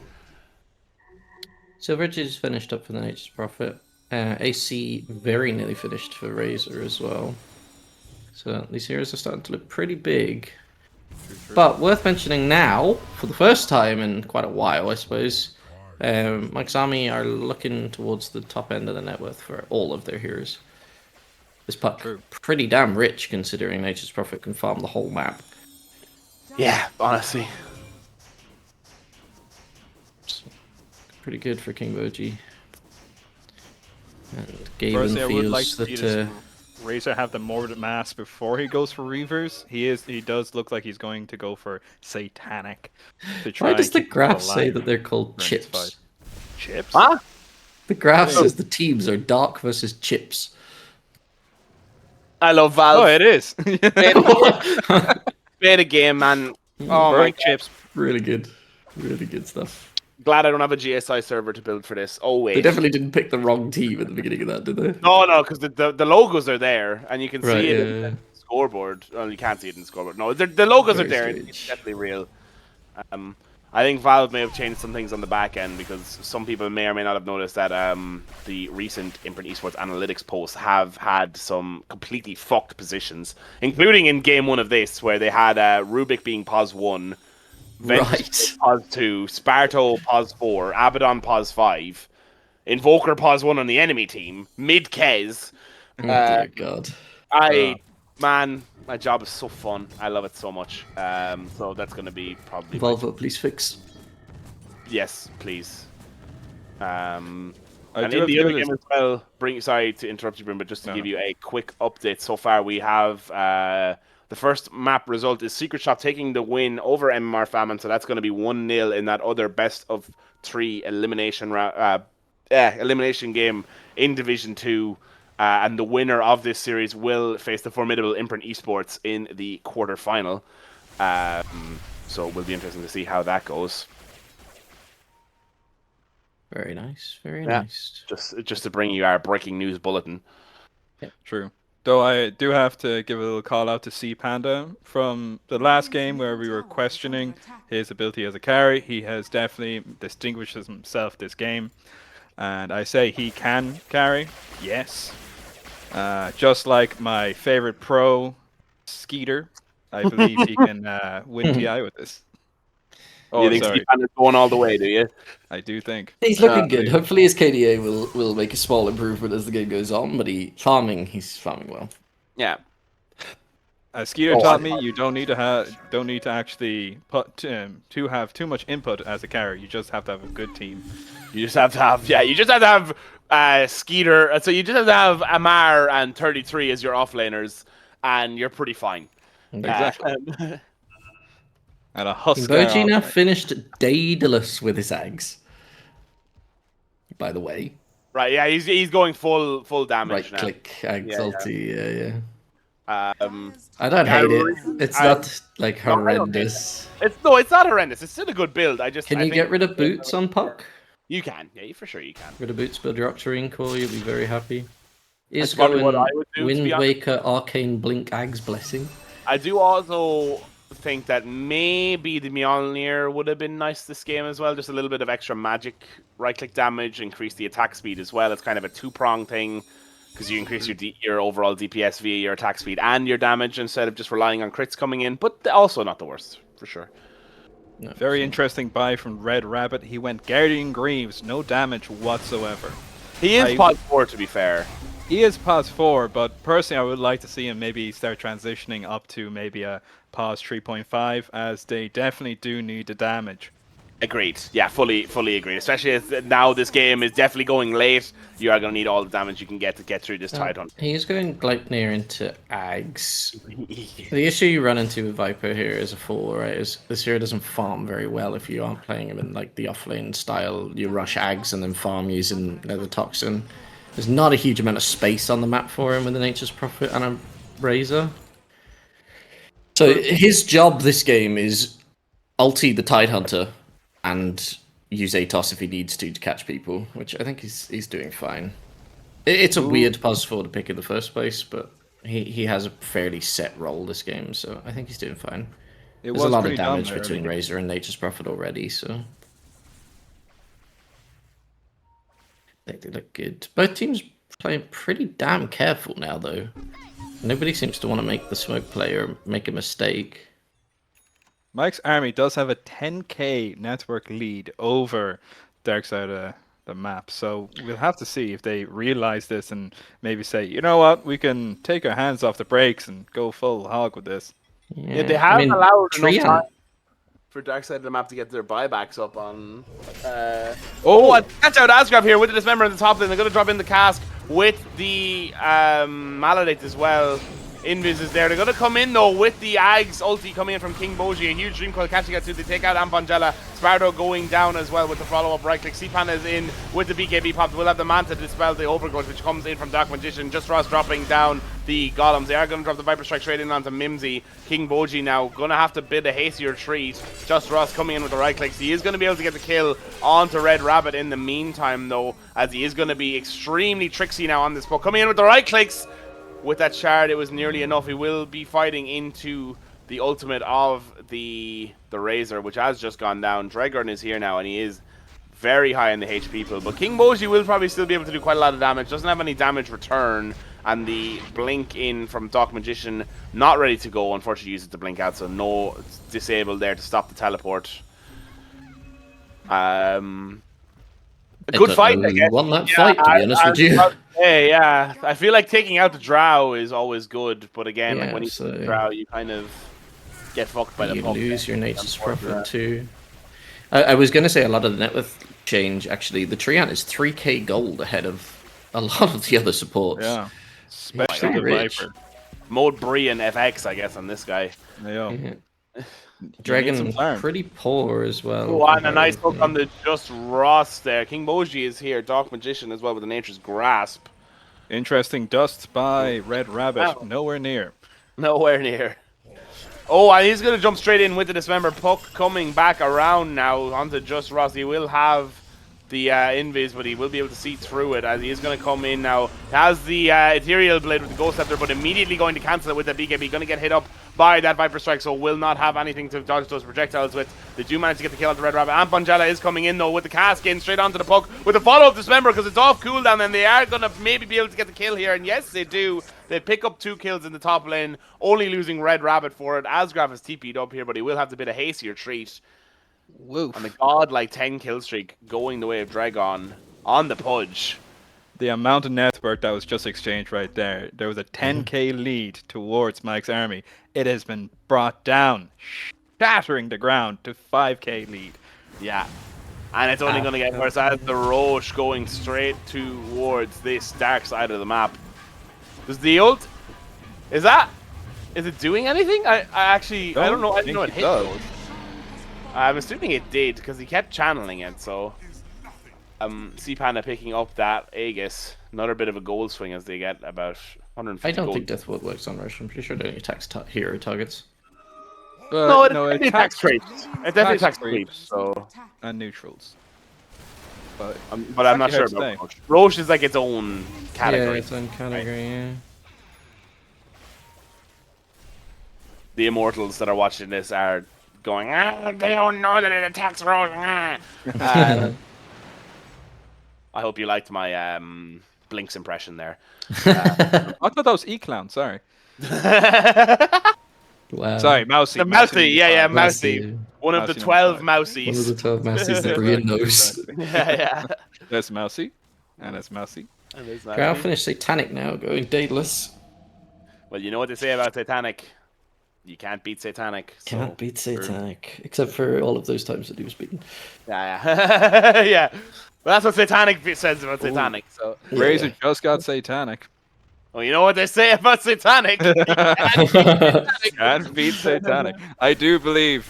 Silver Edge is finished up for the Nature's Prophet. AC very nearly finished for Razor as well. So these heroes are starting to look pretty big. But worth mentioning now, for the first time in quite a while, I suppose, Mike's Army are looking towards the top end of the net worth for all of their heroes. This puck pretty damn rich, considering Nature's Prophet can farm the whole map. Yeah, honestly. Pretty good for King Boji. And Personally, Gaben I would like feels to see that this Razor have the Morbid Mass before he goes for Reavers. He does look like he's going to go for Satanic. To try why does and the keep graph people say alive that they're called during this chips? fight. Chips? Huh? The graph says the teams are Dark versus Chips. I love Valve. Oh, it is. Made a game, man. Oh my Chips. Really good. Really good stuff. Glad I don't have a GSI server to build for this. Oh, wait. They definitely didn't pick the wrong team at the beginning of that, did they? No, because the logos are there, and you can Right, see it yeah, in yeah. the scoreboard. Well, you can't see it in the scoreboard. No, the logos are Very there. strange. It's definitely real. I think Valve may have changed some things on the back end because some people may or may not have noticed that the recent Imprint Esports analytics posts have had some completely fucked positions, including in game 1 of this, where they had Rubik being pos 1, Ventus pos 2, Sparto pos 4, Abaddon pos 5, Invoker pos 1 on the enemy team, mid Kez. Oh dear God. Man, my job is so fun. I love it so much. So that's going to be probably... Volvo, please fix. Yes, please. And I in do have the to other do this. game as well, sorry to interrupt you, Bryn, but just to give you a quick update. So far, we have the first map result is Secret Shop taking the win over MMR Famine, so that's going to be 1-0 in that other best of 3 elimination game in Division 2. And the winner of this series will face the formidable Imprint Esports in the quarterfinal. So it will be interesting to see how that goes. Very nice. Very nice. Just to bring you our breaking news bulletin. True. Though I do have to give a little call out to C Panda from the last game where we were questioning his ability as a carry. He has definitely distinguished himself this game. And I say he can carry. Yes. Just like my favorite pro, Skeeter, I believe he can win TI with this. Oh, you think sorry. Steve is going all the way, do you? I do think. He's looking good. Hopefully his KDA will make a small improvement as the game goes on, but he's farming well. Yeah. As Skeeter taught me, you don't need to actually to have too much input as a carry. You just have to have a good team. You just have to have Skeeter. So you just have to have Amar and 33 as your offlaners, and you're pretty fine. Exactly. And a Husker. Boji now finished Daedalus with his Ags. By the way. Right, yeah, he's going full damage Right click, Ags ulti, yeah. now. I don't hate it. It's not like horrendous. It's not horrendous. It's still a good build. Can you get rid of boots on Puck? You can, yeah, for sure you can. Rid of boots, build your Octarine core, you'll be very happy. Is probably going what I would do, to Wind be honest. Waker, Arcane Blink, Ags Blessing. I do also think that maybe the Mjolnir would have been nice this game as well. Just a little bit of extra magic right-click damage, increase the attack speed as well. It's kind of a two-prong thing because you increase your overall DPS via your attack speed and your damage instead of just relying on crits coming in. But also not the worst, for sure. No, Very interesting buy from Red Rabbit. He went Guardian Greaves, no damage whatsoever. He is pod 4, to be fair. He is pos 4, but personally I would like to see him maybe start transitioning up to maybe a pos 3.5, as they definitely do need the damage. Agreed. Yeah, fully agreed. Especially as now this game is definitely going late. You are going to need all the damage you can get to get through this tide hunt. He's going Gleipnir into Ags. The issue you run into with Viper here as a 4, right, is this hero doesn't farm very well if you aren't playing him in like the offlane style. You rush Ags and then farm using Nether Toxin. There's not a huge amount of space on the map for him with the Nature's Prophet and a Razor. So his job this game is ulti the Tidehunter and use Atos if he needs to catch people, which I think he's doing fine. It's a weird pos 4 to pick in the first place, but he has a fairly set role this game, so I think he's doing fine. There's a lot of damage between Razor and Nature's Prophet already, so... I think they look good. Both teams playing pretty damn careful now, though. Nobody seems to want to make the smoke play or make a mistake. Mike's army does have a 10k network lead over Dark Side of the map, so we'll have to see if they realize this and maybe say, you know what, we can take our hands off the brakes and go full hog with this. Yeah, they have allowed enough time for Dark Side of the map to get their buybacks up on... catch out Asgraf here with the Dismember on the top lane. They're going to drop in the cask with the Maledicte as well. Invis is there. They're going to come in, though, with the Ags ulti coming in from King Boji. A huge Dream Coil catching out to they take out Ampangela. Spardo going down as well with the follow-up right-click. C-Panda is in with the BKB pop. We'll have the Manta to dispel the Overgrowth, which comes in from Dark Magician. Just Ross dropping down the Golems. They are going to drop the Viper Strike straight in onto Mimsy. King Boji now going to have to bid a hastier retreat. Just Ross coming in with the right-clicks. He is going to be able to get the kill onto Red Rabbit in the meantime, though, as he is going to be extremely tricksy now on this poke. Coming in with the right-clicks. with that shard, it was nearly enough. He will be fighting into the ultimate of the Razor, which has just gone down. Dragon is here now, and he is very high in the HP pool. But King Boji will probably still be able to do quite a lot of damage. Doesn't have any damage return. And the blink in from Dark Magician, not ready to go. Unfortunately, uses the blink out, so no disabled there to stop the teleport. A good fight, I guess. Won that fight, to be honest with you. Yeah. I feel like taking out the Drow is always good, but again, Yeah, like when you so the Drow, you kind of get fucked by the you puck. lose your Nature's Prophet too. I was going to say a lot of the net worth change, actually. The Treant is 3k gold ahead of a lot of the other supports. Yeah. Especially the rich. Viper. Mode Bree and FX, I guess, on this guy. Yeah. Yeah. Dragon pretty poor as well. Oh, and a nice hook on the Just Ross there. King Boji is here. Dark Magician as well with the Nature's Grasp. Interesting dust by Red Rabbit. Wow. Nowhere near. Nowhere near. Oh, and he's going to jump straight in with the Dismember. Puck coming back around now onto Just Ross. He will have the invis, but he will be able to see through it as he is going to come in now. Has the Ethereal Blade with the Ghost Scepter, but immediately going to cancel it with the BKB. Going to get hit up by that Viper Strike, so will not have anything to dodge those projectiles with. They do manage to get the kill on the Red Rabbit. And Bonjala is coming in though with the cast in straight onto the puck with the follow-up Dismember because it's off cooldown, and they are going to maybe be able to get the kill here. And yes, they do. They pick up 2 kills in the top lane, only losing Red Rabbit for it. Asgraf is TP'd up here, but he will have the bit of hastier treat. Woof. And the godlike 10 kill streak going the way of Dragon on the Pudge. The amount of net worth that was just exchanged right there. There was a 10k lead towards Mike's army. It has been brought down, shattering the ground to 5k lead. Yeah. And it's only going to get worse as the Roche going straight towards this dark side of the map. Does the ult... Is it doing anything? I actually... I don't know. I didn't know it hit those. I'm assuming it did, because he kept channeling it, so... C-Panda picking up that Aegis. Another bit of a gold swing as they get about 150 I don't gold. think Deathwood works on Rush. I'm pretty sure it only attacks hero targets. No, it no, attacks creeps. It definitely attacks creeps, so... And neutrals. But I'm not sure about Roche. Roche is like its own category. Yeah, its own category, yeah. The immortals that are watching this are going, they don't know that it attacks Roche. I hope you liked my Blinks impression there. I thought that was E-Clown, sorry. Wow. Sorry, Mousy. The Mousy, yeah, Mousy. One of the 12 Mousies. One of the 12 Mousies that Brian knows. Yeah. There's Mousy. And that's Mousy. Drow finished Satanic now, going daedalus. Well, you know what they say about Satanic. You can't beat Satanic. So. Can't beat Satanic. Except for all of those times that he was beaten. Yeah. Yeah. Well, that's what Satanic says about Satanic. So. Razor just got Satanic. Well, you know what they say about Satanic. Can't beat Satanic. I do believe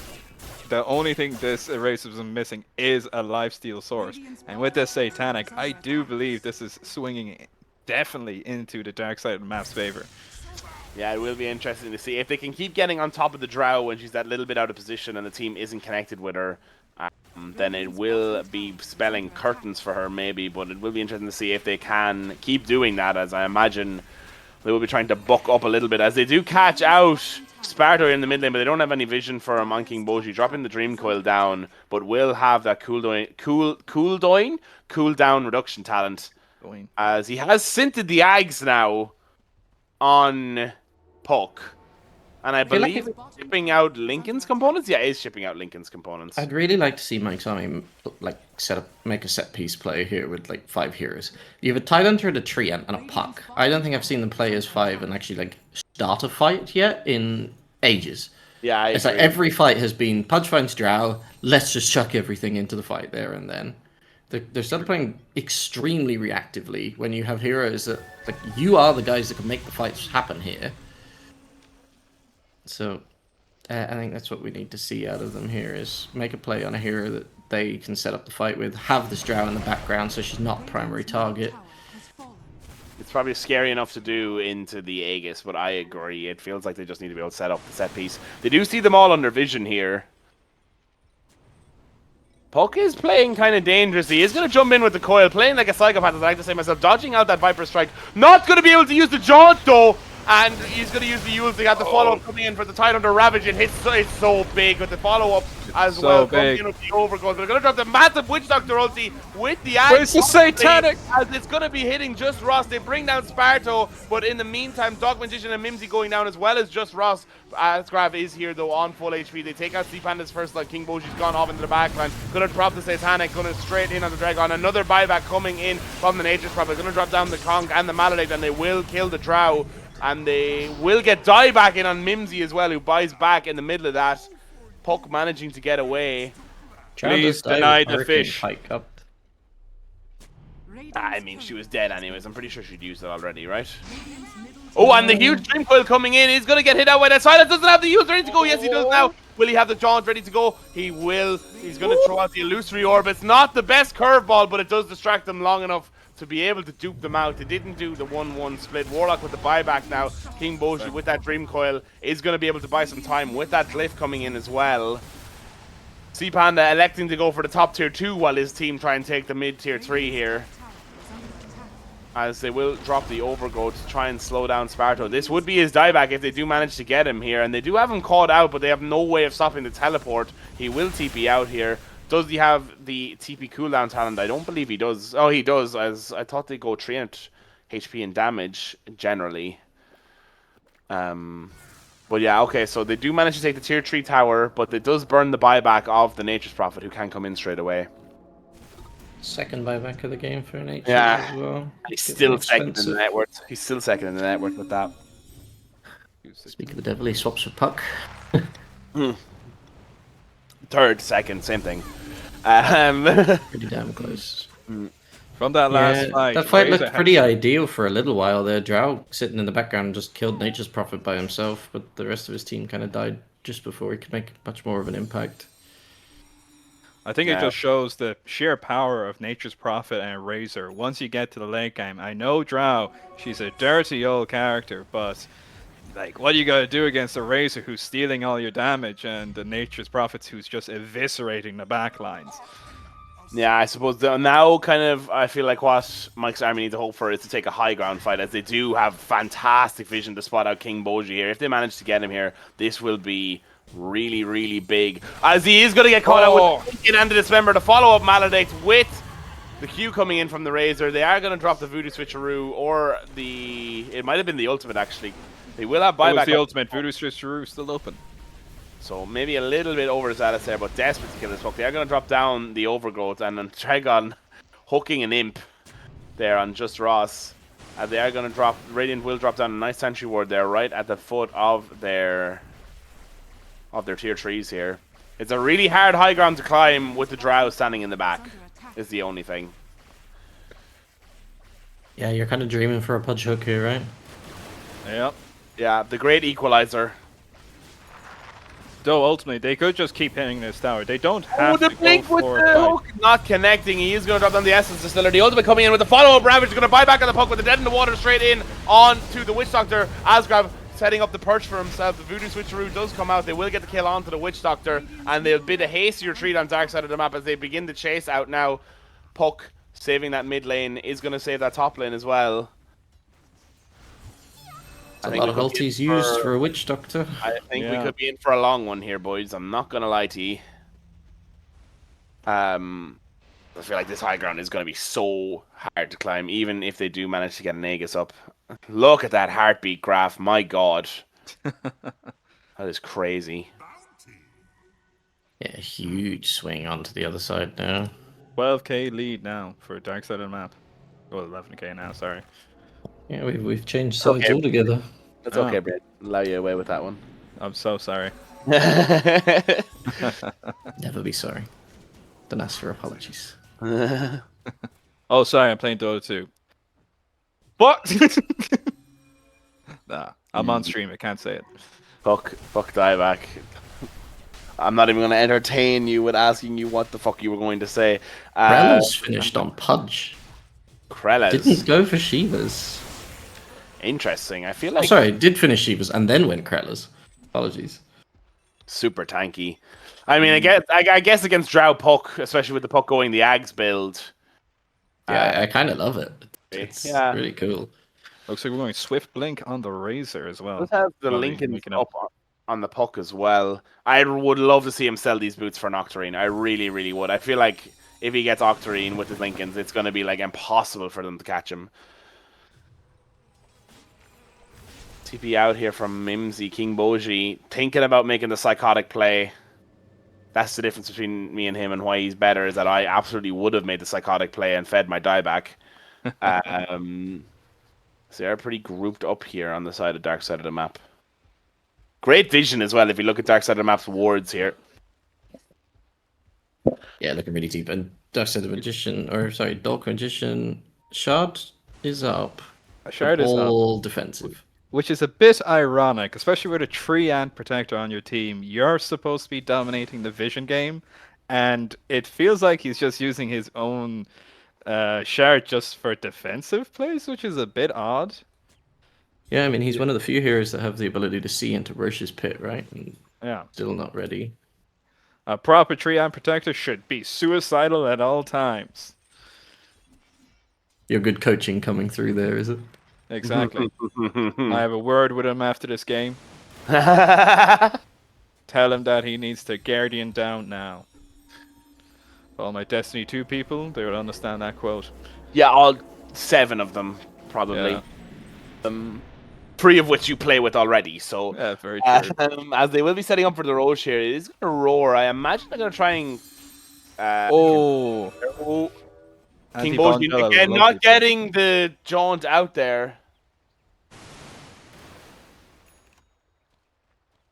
the only thing this Eraser is missing is a lifesteal source. And with this Satanic, I do believe this is swinging definitely into the dark side of the map's favor. Yeah, it will be interesting to see if they can keep getting on top of the Drow when she's that little bit out of position and the team isn't connected with her. Then it will be spelling curtains for her maybe, but it will be interesting to see if they can keep doing that, as I imagine they will be trying to buck up a little bit as they do catch out Sparta in the mid lane, but they don't have any vision for him on King Boji, dropping the Dream Coil down, but will have that cooldown reduction talent as he has scented the Ags now on Puck. And I believe it's shipping out Lincoln's components? Yeah, it is shipping out Lincoln's components. I'd really like to see Mike's army make a set piece play here with like 5 heroes. You have a Tidehunter, a Treant, and a Puck. I don't think I've seen them play as 5 and actually like start a fight yet in ages. Yeah, it's like every fight has been Pudge finds Drow, let's just chuck everything into the fight there and then. They're started playing extremely reactively when you have heroes that like you are the guys that can make the fights happen here. So, I think that's what we need to see out of them here is make a play on a hero that they can set up the fight with, have this Drow in the background so she's not primary target. It's probably scary enough to do into the Aegis, but I agree. It feels like they just need to be able to set up the set piece. They do see them all under vision here. Puck is playing kind of dangerously. He's going to jump in with the coil, playing like a psychopath, as I like to say myself, dodging out that Viper Strike. Not going to be able to use the Jaunt, though. And he's going to use the Yules. They got the follow-up coming in for the Tidehunter Ravage. It's so big with the follow-up as so well. Big. Coming in with the overgrowth. They're going to drop the massive Witch Doctor ulti with the But it's the satanic. as it's going to be hitting just Ross. They bring down Sparto, but in the meantime, Dog Magician and Mimsy going down as well as just Ross. Asgrav is here though on full HP. They take out C-Panda's first, like King Boji's gone off into the backline. Gonna drop the Satanic, gonna straight in on the Dragon. Another buyback coming in from the Nature's Prophet. Gonna drop down the Kong and the Maladate, and they will kill the Drow. And they will get die back in on Mimsy as well, who buys back in the middle of that. Puck managing to get away. Please deny the fish. Hike up. I mean, she was dead anyways. I'm pretty sure she'd used it already, right? Oh, and the huge Dream Coil coming in. He's going to get hit out by that. Silence doesn't have the use ready to go. Yes, he does now. Will he have the Jaunt ready to go? He will. He's going to throw out the Illusory Orb. It's not the best curveball, but it does distract them long enough to be able to dupe them out. They didn't do the 1-1 split. Warlock with the buyback now. King Boji with that Dream Coil is going to be able to buy some time with that Glyph coming in as well. C-Panda electing to go for the top tier 2 while his team try and take the mid tier 3 here. As they will drop the overgrowth to try and slow down Sparto. This would be his dieback if they do manage to get him here. And they do have him caught out, but they have no way of stopping the teleport. He will TP out here. Does he have the TP cooldown talent? I don't believe he does. Oh, he does, as I thought they go 300 HP and damage generally. But yeah, okay, so they do manage to take the tier 3 tower, but it does burn the buyback of the Nature's Prophet, who can come in straight away. Second buyback of the game for an H Yeah. as well. He's still second in the net worth. He's still second in the net worth with that. Speak of the devil, he swaps for Puck. Third, second, same thing. Pretty damn close. From that last fight. That fight Razor looked had- pretty ideal for a little while there. Drow sitting in the background just killed Nature's Prophet by himself, but the rest of his team kind of died just before he could make much more of an impact. I think Yeah. it just shows the sheer power of Nature's Prophet and Razor. Once you get to the late game, I know Drow, she's a dirty old character, but like, what do you got to do against a Razor who's stealing all your damage and the Nature's Prophets who's just eviscerating the backlines? Yeah, I suppose now kind of I feel like what Mike's army need to hope for is to take a high ground fight, as they do have fantastic vision to spot out King Boji here. If they manage to get him here, this will be really, really big. As he is going to get caught out with the end of Dismember to follow up Maledicts with the Q coming in from the Razor. They are going to drop the Voodoo Switcheroo, or it might have been the ultimate actually. They will have It was buyback. the ultimate Voodoo Switcheroo still open. So maybe a little bit overzealous there, but desperate to kill this Puck. They are going to drop down the Overgrowth and then Dragon hooking an Imp there on just Ross. They are going to drop, Radiant will drop down a nice Sentry Ward there right at the foot of their tier 3s here. It's a really hard high ground to climb with the Drow standing in the back, is the only thing. Yeah, you're kind of dreaming for a punch hook here, right? Yep. Yeah, the great equalizer. Though ultimately, they could just keep hitting this tower. They don't have the to go blink with for the a fight. hook not connecting. He is going to drop down the Essence Distiller. The ultimate coming in with the follow-up Ravage. Going to buy back on the Puck with the Dead in the Water straight in on to the Witch Doctor. Asgrav setting up the perch for himself. The Voodoo Switcheroo does come out. They will get the kill onto the Witch Doctor, and they'll bid a hastier retreat on dark side of the map as they begin to chase out now. Puck saving that mid lane is going to save that top lane as well. A lot of ultis used for a Witch Doctor. I think we Yeah. could be in for a long one here, boys. I'm not going to lie to you. I feel like this high ground is going to be so hard to climb, even if they do manage to get an Aegis up. Look at that heartbeat graph. My God. That is crazy. Yeah, huge swing onto the other side now. 12k lead now for dark side of the map. Well, 11k now, sorry. Yeah, we've changed sides Okay. altogether. That's Oh. okay, Brett. Allow you away with that one. I'm so sorry. Never be sorry. Don't ask for apologies. Oh, sorry, I'm playing Dota 2. What? Nah, I'm on stream, I can't say it. fuck dieback. I'm not even going to entertain you with asking you what the fuck you were going to say. Rella's finished on Pudge. Krellas. Didn't go for Shivas. Interesting. I feel Oh, like sorry, did finish Shivas and then went Krella's. Apologies. super tanky. I mean, I guess against Drow Puck, especially with the Puck going the Ags build. Yeah, I kind of love it. It's really cool. Looks like we're going Swift Blink on the Razor as well. Let's have the Lincolns up on the Puck as well. I would love to see him sell these boots for Octarine. I really, really would. I feel like if he gets Octarine with his Lincolns, it's going to be like impossible for them to catch him. TP out here from Mimsy, King Boji, thinking about making the psychotic play. That's the difference between me and him, and why he's better is that I absolutely would have made the psychotic play and fed my dieback. So they're pretty grouped up here on the side of dark side of the map. Great vision as well if you look at dark side of the map's wards here. Yeah, looking really deep. And dark side of Magician, or sorry, Dark Magician Shard is up. Shard is all up. Defensive. Which is a bit ironic, especially with a 3-ant protector on your team. You're supposed to be dominating the vision game, and it feels like he's just using his own shard just for defensive plays, which is a bit odd. Yeah, I mean, he's one of the few heroes that have the ability to see into Roche's pit, right? And yeah. Still not ready. A proper 3-ant protector should be suicidal at all times. Your good coaching coming through there, is it? Exactly. I have a word with him after this game. Tell him that he needs to Guardian down now. All my Destiny 2 people, they will understand that quote. Yeah, all 7 of them, probably. Yeah. 3 of which you play with already, so... Yeah, very true. As they will be setting up for the Roche here, it is going to roar. I imagine they're going to try and... King Boji, again, not getting the jaunt out there.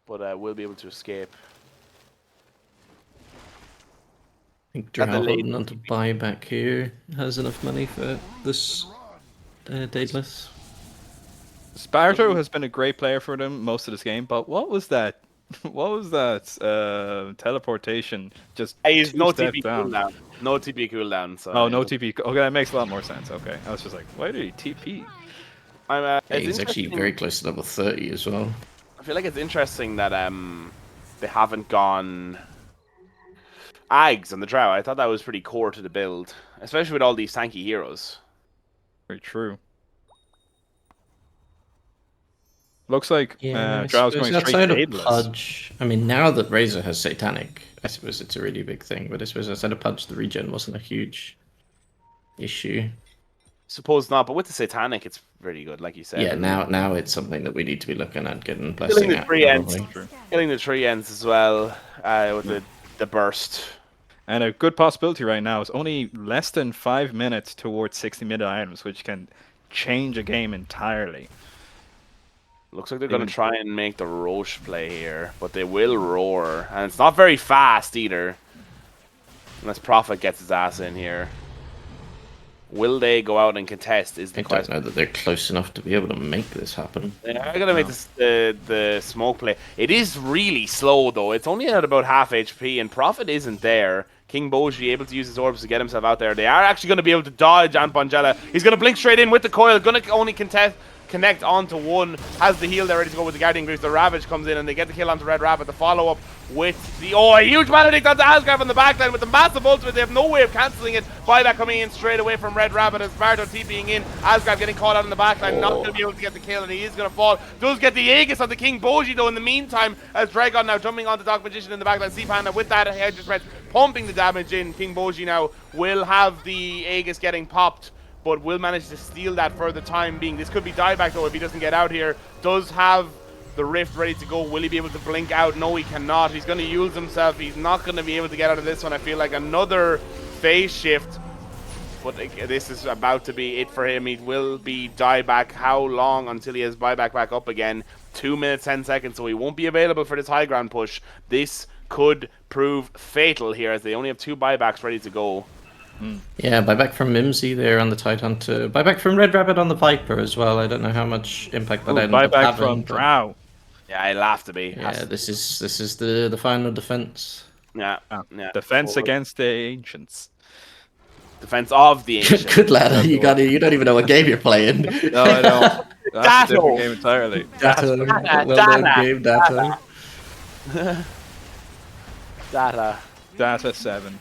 But we'll be able to escape. I think Drow holding on to buyback here has enough money for this Daedalus. Sparto has been a great player for them most of this game, but what was that? What was that teleportation? Just he's no TP cooldown. No TP cooldown. So no TP. Okay, that makes a lot more sense. Okay, I was just like, why did he TP? He's actually very close to level 30 as well. I feel like it's interesting that they haven't gone Ags on the Drow. I thought that was pretty core to the build, especially with all these tanky heroes. Very true. Looks like Drow's going straight to Pudge. I mean, now that Razor has Satanic, I suppose it's a really big thing. But I suppose outside of Pudge, the regen wasn't a huge issue. Suppose not, but with the Satanic, it's pretty good, like you said. Yeah, now it's something that we need to be looking at, getting blessing out. Killing the tree ends as well with the burst. And a good possibility right now is only less than 5 minutes towards 60-minute items, which can change a game entirely. Looks like they're going to try and make the Roche play here, but they will roar. And it's not very fast either. Unless Prophet gets his ass in here. Will they go out and contest is the question. I don't know that they're close enough to be able to make this happen. They are going to make the smoke play. It is really slow, though. It's only at about half HP, and Prophet isn't there. King Boji able to use his orbs to get himself out there. They are actually going to be able to dodge Ant Bongella. He's going to blink straight in with the coil. Going to only connect onto one. Has the heal there ready to go with the Guardian Greaves. The Ravage comes in and they get the kill onto Red Rabbit. The follow-up with the... a huge Maledict onto Asgard on the backline with the massive ultimate. They have no way of cancelling it. Buyback coming in straight away from Red Rabbit as Sparto TPing in. Asgard getting caught out in the backline. Not going to be able to get the kill, and he is going to fall. Does get the Aegis on the King Boji though in the meantime, as Dragon now jumping on the Dark Magician in the backline. C-Panda with that Hedge Spread pumping the damage in. King Boji now will have the Aegis getting popped, but will manage to steal that for the time being. This could be dieback though if he doesn't get out here. Does have the Rift ready to go. Will he be able to blink out? No, he cannot. He's going to use himself. He's not going to be able to get out of this one. I feel like another phase shift, but this is about to be it for him. He will be dieback. How long until he has buyback back up again? 2 minutes 10 seconds, so he won't be available for this high ground push. This could prove fatal here as they only have 2 buybacks ready to go. Yeah, buyback from Mimsy there on the Titan to buyback from Red Rabbit on the Viper as well. I don't know how much impact that ended up buyback having, from Drow. Yeah, it'll have to be. Yeah, this is the final defense. Yeah, Defense against the Ancients. Defense of the Ancients. Good lad, you don't even know what game you're playing. No, I don't. That's a different game entirely. Well-known game, Data. Data. Data 7.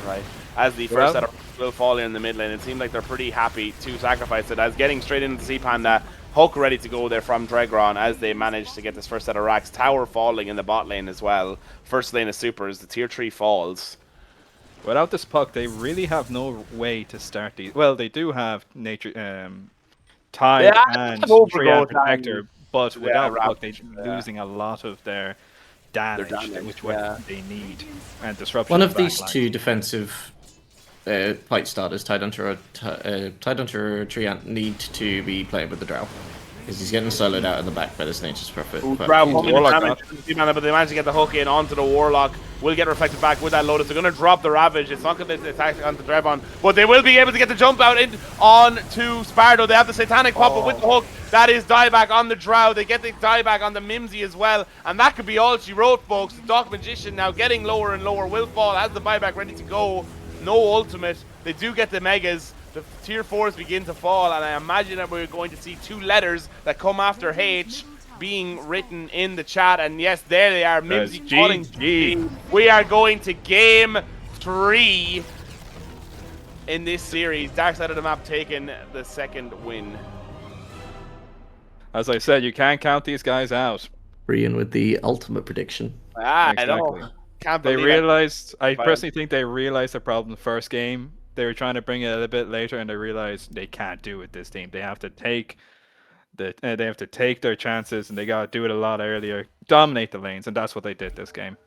Right. As the Well- first set of will fall in the mid lane, it seemed like they're pretty happy to sacrifice it. As getting straight into Sea Panda, Hulk ready to go there from Dregron as they manage to get this first set of racks. Tower falling in the bot lane as well. First lane of supers, the tier 3 falls. Without this puck, they really have no way to start these. Well, they do have nature, Tide Yeah, and overgrowth Triad Protector, and- but yeah, without puck, they're Ravage, yeah. losing a lot of their damage, damage, which yeah. what they need, and disruption. One of of these backline. two defensive fight starters, Tidehunter or Treant, need to be playing with the Drow. Because he's getting soloed out in the back by this Nature's Prophet. But- Drow pumping the Warlock damage to the Sea Panda, but they manage to get the hook in onto the Warlock. Will get reflected back with that Lotus. They're going to drop the Ravage. It's not going to attack onto Drevon, but they will be able to get the jump out on to Spardo. They have the Satanic pop up with the hook. That is dieback on the Drow. They get the dieback on the Mimsy as well, and that could be all she wrote, folks. The Dark Magician now getting lower and lower. Will fall, has the buyback ready to go. No ultimate. They do get the Megas. The tier 4s begin to fall, and I imagine that we're going to see 2 letters that come after H being written in the chat. And yes, there they are. Mimsy calling GG. We are going to game 3 in this series. Dark side of the map taking the second win. As I said, you can't count these guys out. Brian with the ultimate prediction. I know. Exactly. Can't They believe it. realized. I Fine. personally think they realized the problem the first game. They were trying to bring it a little bit later, and they realized they can't do it. This team, they have to take their chances, and they gotta do it a lot earlier. Dominate the lanes, and that's what they did this game.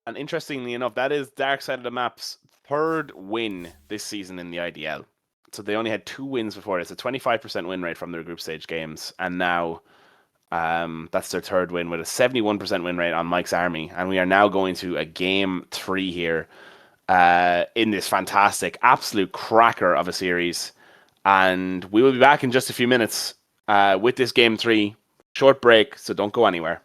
And interestingly enough, that is Dark Side of the Map's 3rd win this season in the IDL. So they only had 2 wins before this, a 25% win rate from their group stage games, and now that's their 3rd win with a 71% win rate on Mike's Army. And we are now going to a game 3 here in this fantastic, absolute cracker of a series. And we will be back in just a few minutes with this game 3. Short break, so don't go anywhere.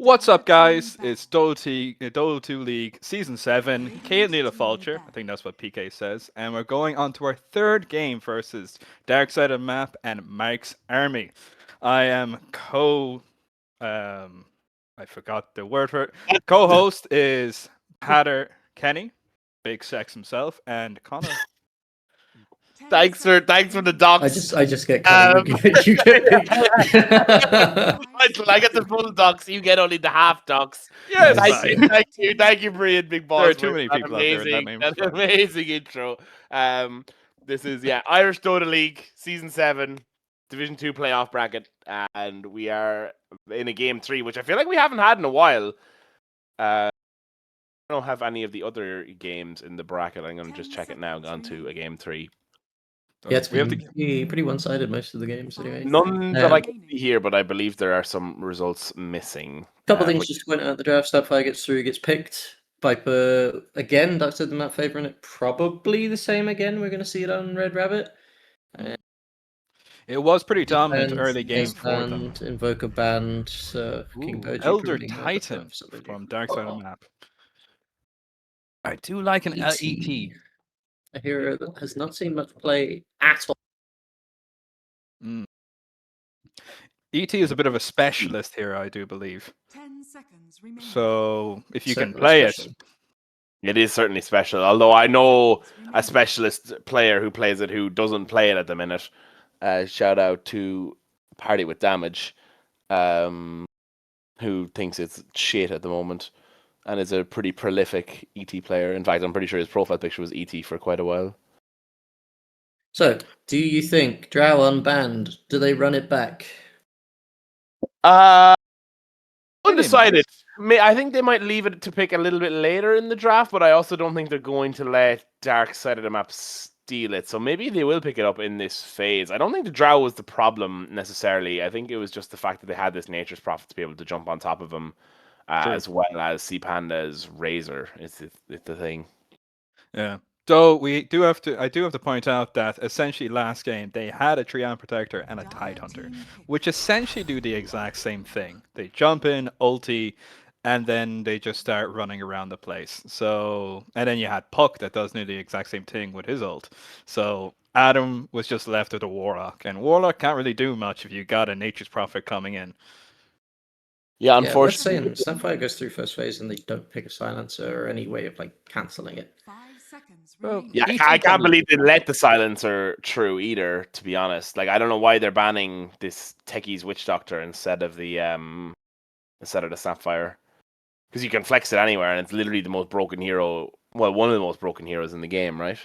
What's up, guys? It's Dota 2 League Season 7. Kate Neela Fulcher, I think that's what PK says. And we're going on to our third game versus Dark Side of the Map and Mike's Army. I am I forgot the word for it. Co-host is Patter Kenny, Big Sex himself, and Connor. Thanks for the docs. I just get kind of you get I get the full docs. You get only the half docs. Yes, Thank you, Brian, Big Boss. There are too for many that people out there with that name. That amazing intro. This is Irish Dota League Season 7, Division 2 playoff bracket, and we are in a game 3, which I feel like we haven't had in a while. I don't have any of the other games in the bracket. I'm going to just check it now. Gone to a game 3. Yeah, it's been pretty one-sided most of the games anyway. None that I can see here, but I believe there are some results missing. Couple things just to point out: the draft Starfire gets through, gets picked. Viper again. Dark Side of the Map favoring it. Probably the same again. We're going to see it on Red Rabbit. It was pretty dominant early game Ace for them. banned, Invoker banned, King Boji Elder probably held Titan for something from new. Dark Side of the Map. I do like an LET. A hero that has not seen much play at all. ET is a bit of a specialist here, I do believe. 10 seconds remaining. So if you can Certainly play special. It is certainly special. Although I know a specialist player who plays it who doesn't play it at the minute. Shout out to Party with Damage, who thinks it's shit at the moment and is a pretty prolific ET player. In fact, I'm pretty sure his profile picture was ET for quite a while. So, do you think Drow unbanned? Do they run it back? Undecided. I think they might leave it to pick a little bit later in the draft, but I also don't think they're going to let Dark Side of the Map steal it. So maybe they will pick it up in this phase. I don't think the Drow was the problem necessarily. I think it was just the fact that they had this Nature's Prophet to be able to jump on top of him, as well as Sea Panda's Razor. It's the thing. Yeah. So I do have to point out that essentially last game they had a Treant Protector and a Tide Hunter, which essentially do the exact same thing. They jump in, ulti, and then they just start running around the place. So and then you had Puck that does nearly the exact same thing with his ult. So Adam was just left with a Warlock, and Warlock can't really do much if you got a Nature's Prophet coming in. Yeah, unfortunately. let's say Snapfire goes through first phase and they don't pick a silencer or any way of cancelling it. 5 seconds Well, remaining. Yeah, I can't believe they let the silencer through either, to be honest. I don't know why they're banning this Techie's Witch Doctor instead of the Snapfire. Because you can flex it anywhere and it's literally the most broken hero, well, one of the most broken heroes in the game, right?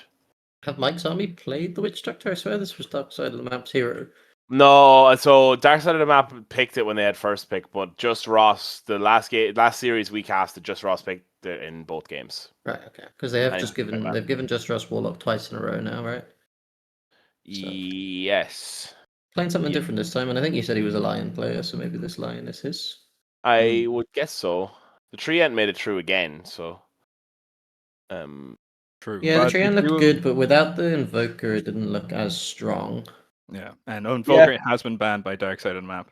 Have Mike's Army played the Witch Doctor? I swear this was Dark Side of the Map's hero. No, so Dark Side of the Map picked it when they had first pick, but Just Ross, the last series we casted, Just Ross picked it in both games. Right, okay. Because they have given Just Ross Warlock twice in a row now, right? So. Yes. Playing something different this time, and I think you said he was a Lion player, so maybe this Lion is his. I would guess so. The Treant made it through again, so True. Yeah, the Treant looked good, but without the Invoker, it didn't look as strong. Yeah, and Invoker has been banned by Dark Side of the Map.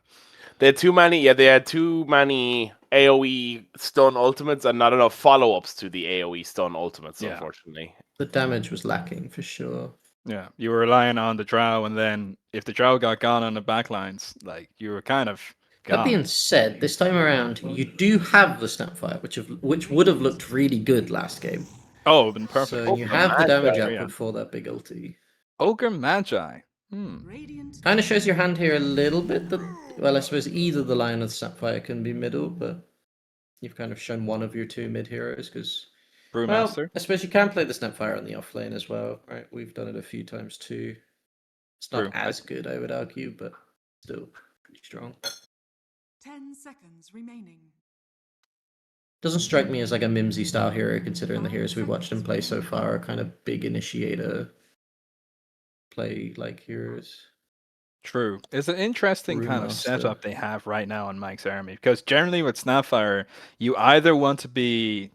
They had too many AoE stun ultimates and not enough follow-ups to the AoE stun ultimates, unfortunately. The damage was lacking for sure. Yeah, you were relying on the Drow, and then if the Drow got gone on the backlines, you were kind of gone. That being said, this time around, you do have the Snapfire, which would have looked really good last game. Oh, been perfect. So you have the damage output for that big ulti. Ogre Magi. Kind of shows your hand here a little bit. Well, I suppose either the Lion or the Snapfire can be middle, but you've kind of shown one of your two mid heroes because. Brewmaster. Well, I suppose you can play the Snapfire on the off lane as well, right? We've done it a few times too. It's not as good, I would argue, but still pretty strong. 10 seconds remaining. Doesn't strike me as a Mimsy style hero, considering the heroes we've watched him play so far are kind of big initiator play heroes. True. It's an interesting kind of setup they have right now in Mike's Army, because generally with Snapfire, you either want to be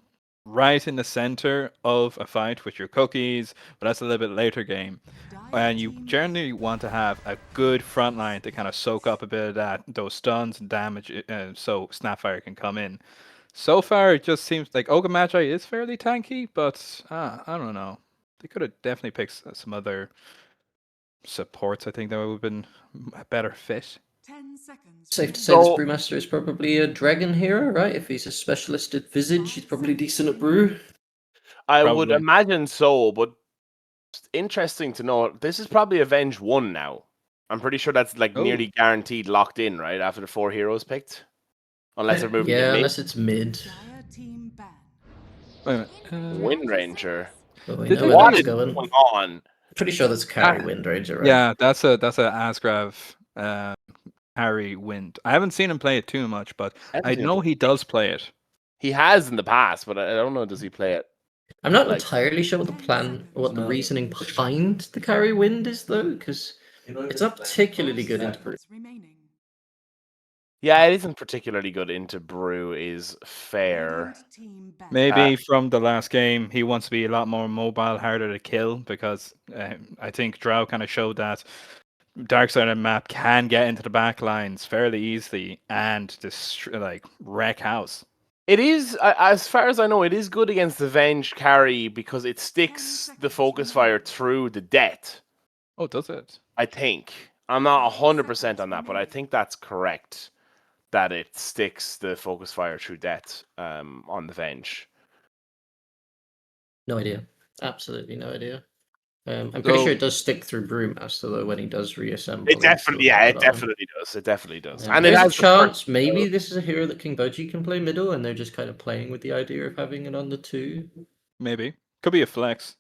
right in the center of a fight with your cookies, but that's a little bit later game. And you generally want to have a good front line to kind of soak up a bit of those stuns and damage, so Snapfire can come in. So far, it just seems like Ogre Magi is fairly tanky, but I don't know. They could have definitely picked some other supports. I think that would have been a better fit. 10 seconds. Safe to say this So- Brewmaster is probably a dragon hero, right? If he's a specialist at Visage, he's probably decent at Brew. I would Probably. imagine so, but it's interesting to know. This is probably Avenge 1 now. I'm pretty sure that's like Oh. nearly guaranteed locked in, right? After the 4 heroes picked. Unless they're moving Yeah, to mid. unless it's mid. Dire team ban. Wait a minute. Wind Ranger. But we Did know they- where What that's is going. going on? Pretty sure that's carry Ah, Wind Ranger, right? Yeah, that's a Asgrav Harry Wind. I haven't seen him play it too much, but I know he does play it. He has in the past, but I don't know. Does he play it? I'm not Like- entirely sure what the plan, what the reasoning behind the carry Wind is, though, because it's not particularly good into Brew. Seconds remaining. Yeah, it isn't particularly good into Brew. Is fair. Radiant team ban. Maybe from the last game, he wants to be a lot more mobile, harder to kill, because I think Drow kind of showed that dark side of the map can get into the back lines fairly easily and just like wreck house. It is, as far as I know, it is good against the Venge carry because it sticks the focus fire through the death. Oh, does it? I think. I'm not 100% on that, but I think that's correct. That it sticks the focus fire through death on the Venge. No idea. Absolutely no idea. I'm pretty So- sure it does stick through Brewmaster, though, when he does reassemble. It definitely, still yeah, has it that on. definitely does. It definitely does. Yeah, And it there's a has the chance first- maybe this is a hero that King Boji can play middle, and they're just kind of playing with the idea of having it on the 2. Maybe. Could be a flex.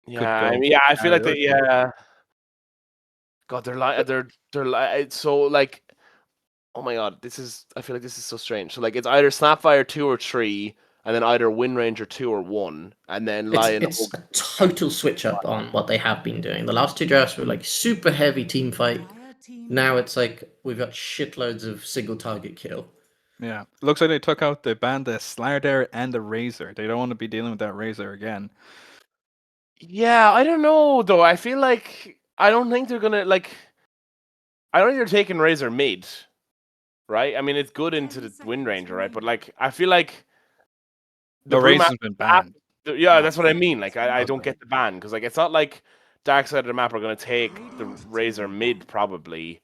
Yeah, go. I mean, yeah, I feel like Carry they, or yeah. God, they're like so like. Oh my god, I feel like this is so strange. So like, it's either Snapfire 2 or 3, and then either Wind Ranger 2 or 1, and then Lion. It's a total switch up on what they have been doing. The last 2 drafts were like super heavy team fight. Dire team Now ban. it's like we've got shitloads of single target kill. Yeah. Looks like they took out the banned the Slardare and the Razor. They don't want to be dealing with that Razor again. Yeah, I don't know though. I feel like I don't think they're gonna like. I don't think they're taking Razor mid, right? I mean, it's good into the Wind Ranger, right? But like, I feel like The Brewmaster- Razor's been banned. Yeah, Yeah. that's what I mean. Like, I don't get the ban because like it's not like Dark Side of the Map are gonna take the Razor mid probably.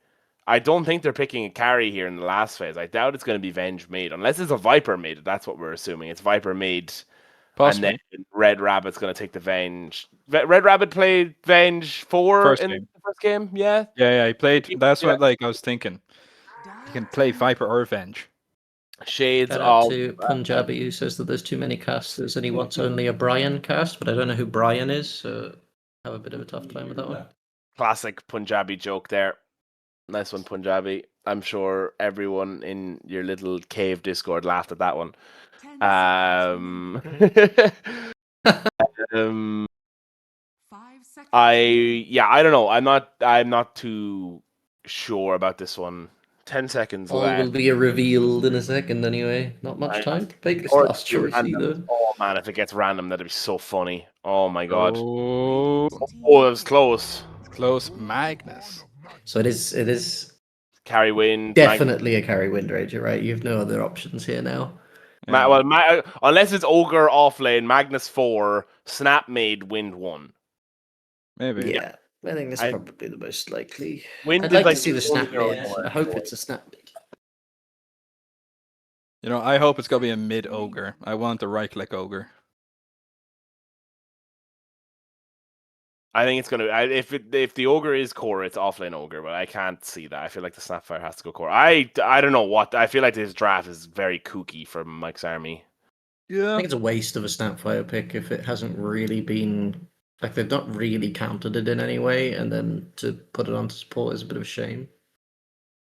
I don't think they're picking a carry here in the last phase. I doubt it's going to be Venge mid unless it's a Viper mid. That's what we're assuming. It's Viper mid. Possibly. And then Red Rabbit's going to take the Venge. Red Rabbit played Venge 4 First in game. the first game, yeah. Yeah, he played. That's Yeah. what like I was thinking. Dire He can play team Viper or Venge. Shades Shout out of to Punjabi, who says that there's too many casters and he wants only a Brian cast, but I don't know who Brian is, so I have a bit of a tough time with that one. classic Punjabi joke there. Nice one, Punjabi. I'm sure everyone in your little cave Discord laughed at that one. 10 seconds remaining. Um, 5 seconds. I don't know. I'm not too sure about this one. 10 seconds All left. will be revealed in a second anyway. Not much time to pick this Or last choice random. either. Oh man, if it gets random, that'd be so funny. Oh my god. Oh, Oh, that was close. close Magnus. So it is Carry win. definitely a carry Wind Ranger, right? You've no other options here now. Unless it's Ogre off lane, Magnus 4, Snap made, Wind 1. Maybe. Yeah, I think that's I- probably the most likely. Wind I'd is like to see the the snap only mid. one. I hope it's a snap mid. You know, I hope it's gonna be a mid ogre. I want the right click ogre. I think it's gonna. If the ogre is core, it's offlane ogre, but I can't see that. I feel like the Snapfire has to go core. I don't know what. I feel like this draft is very kooky for Mike's army. I Yeah. think it's a waste of a Snapfire pick if it hasn't really been like they've not really countered it in any way, and then to put it onto support is a bit of a shame.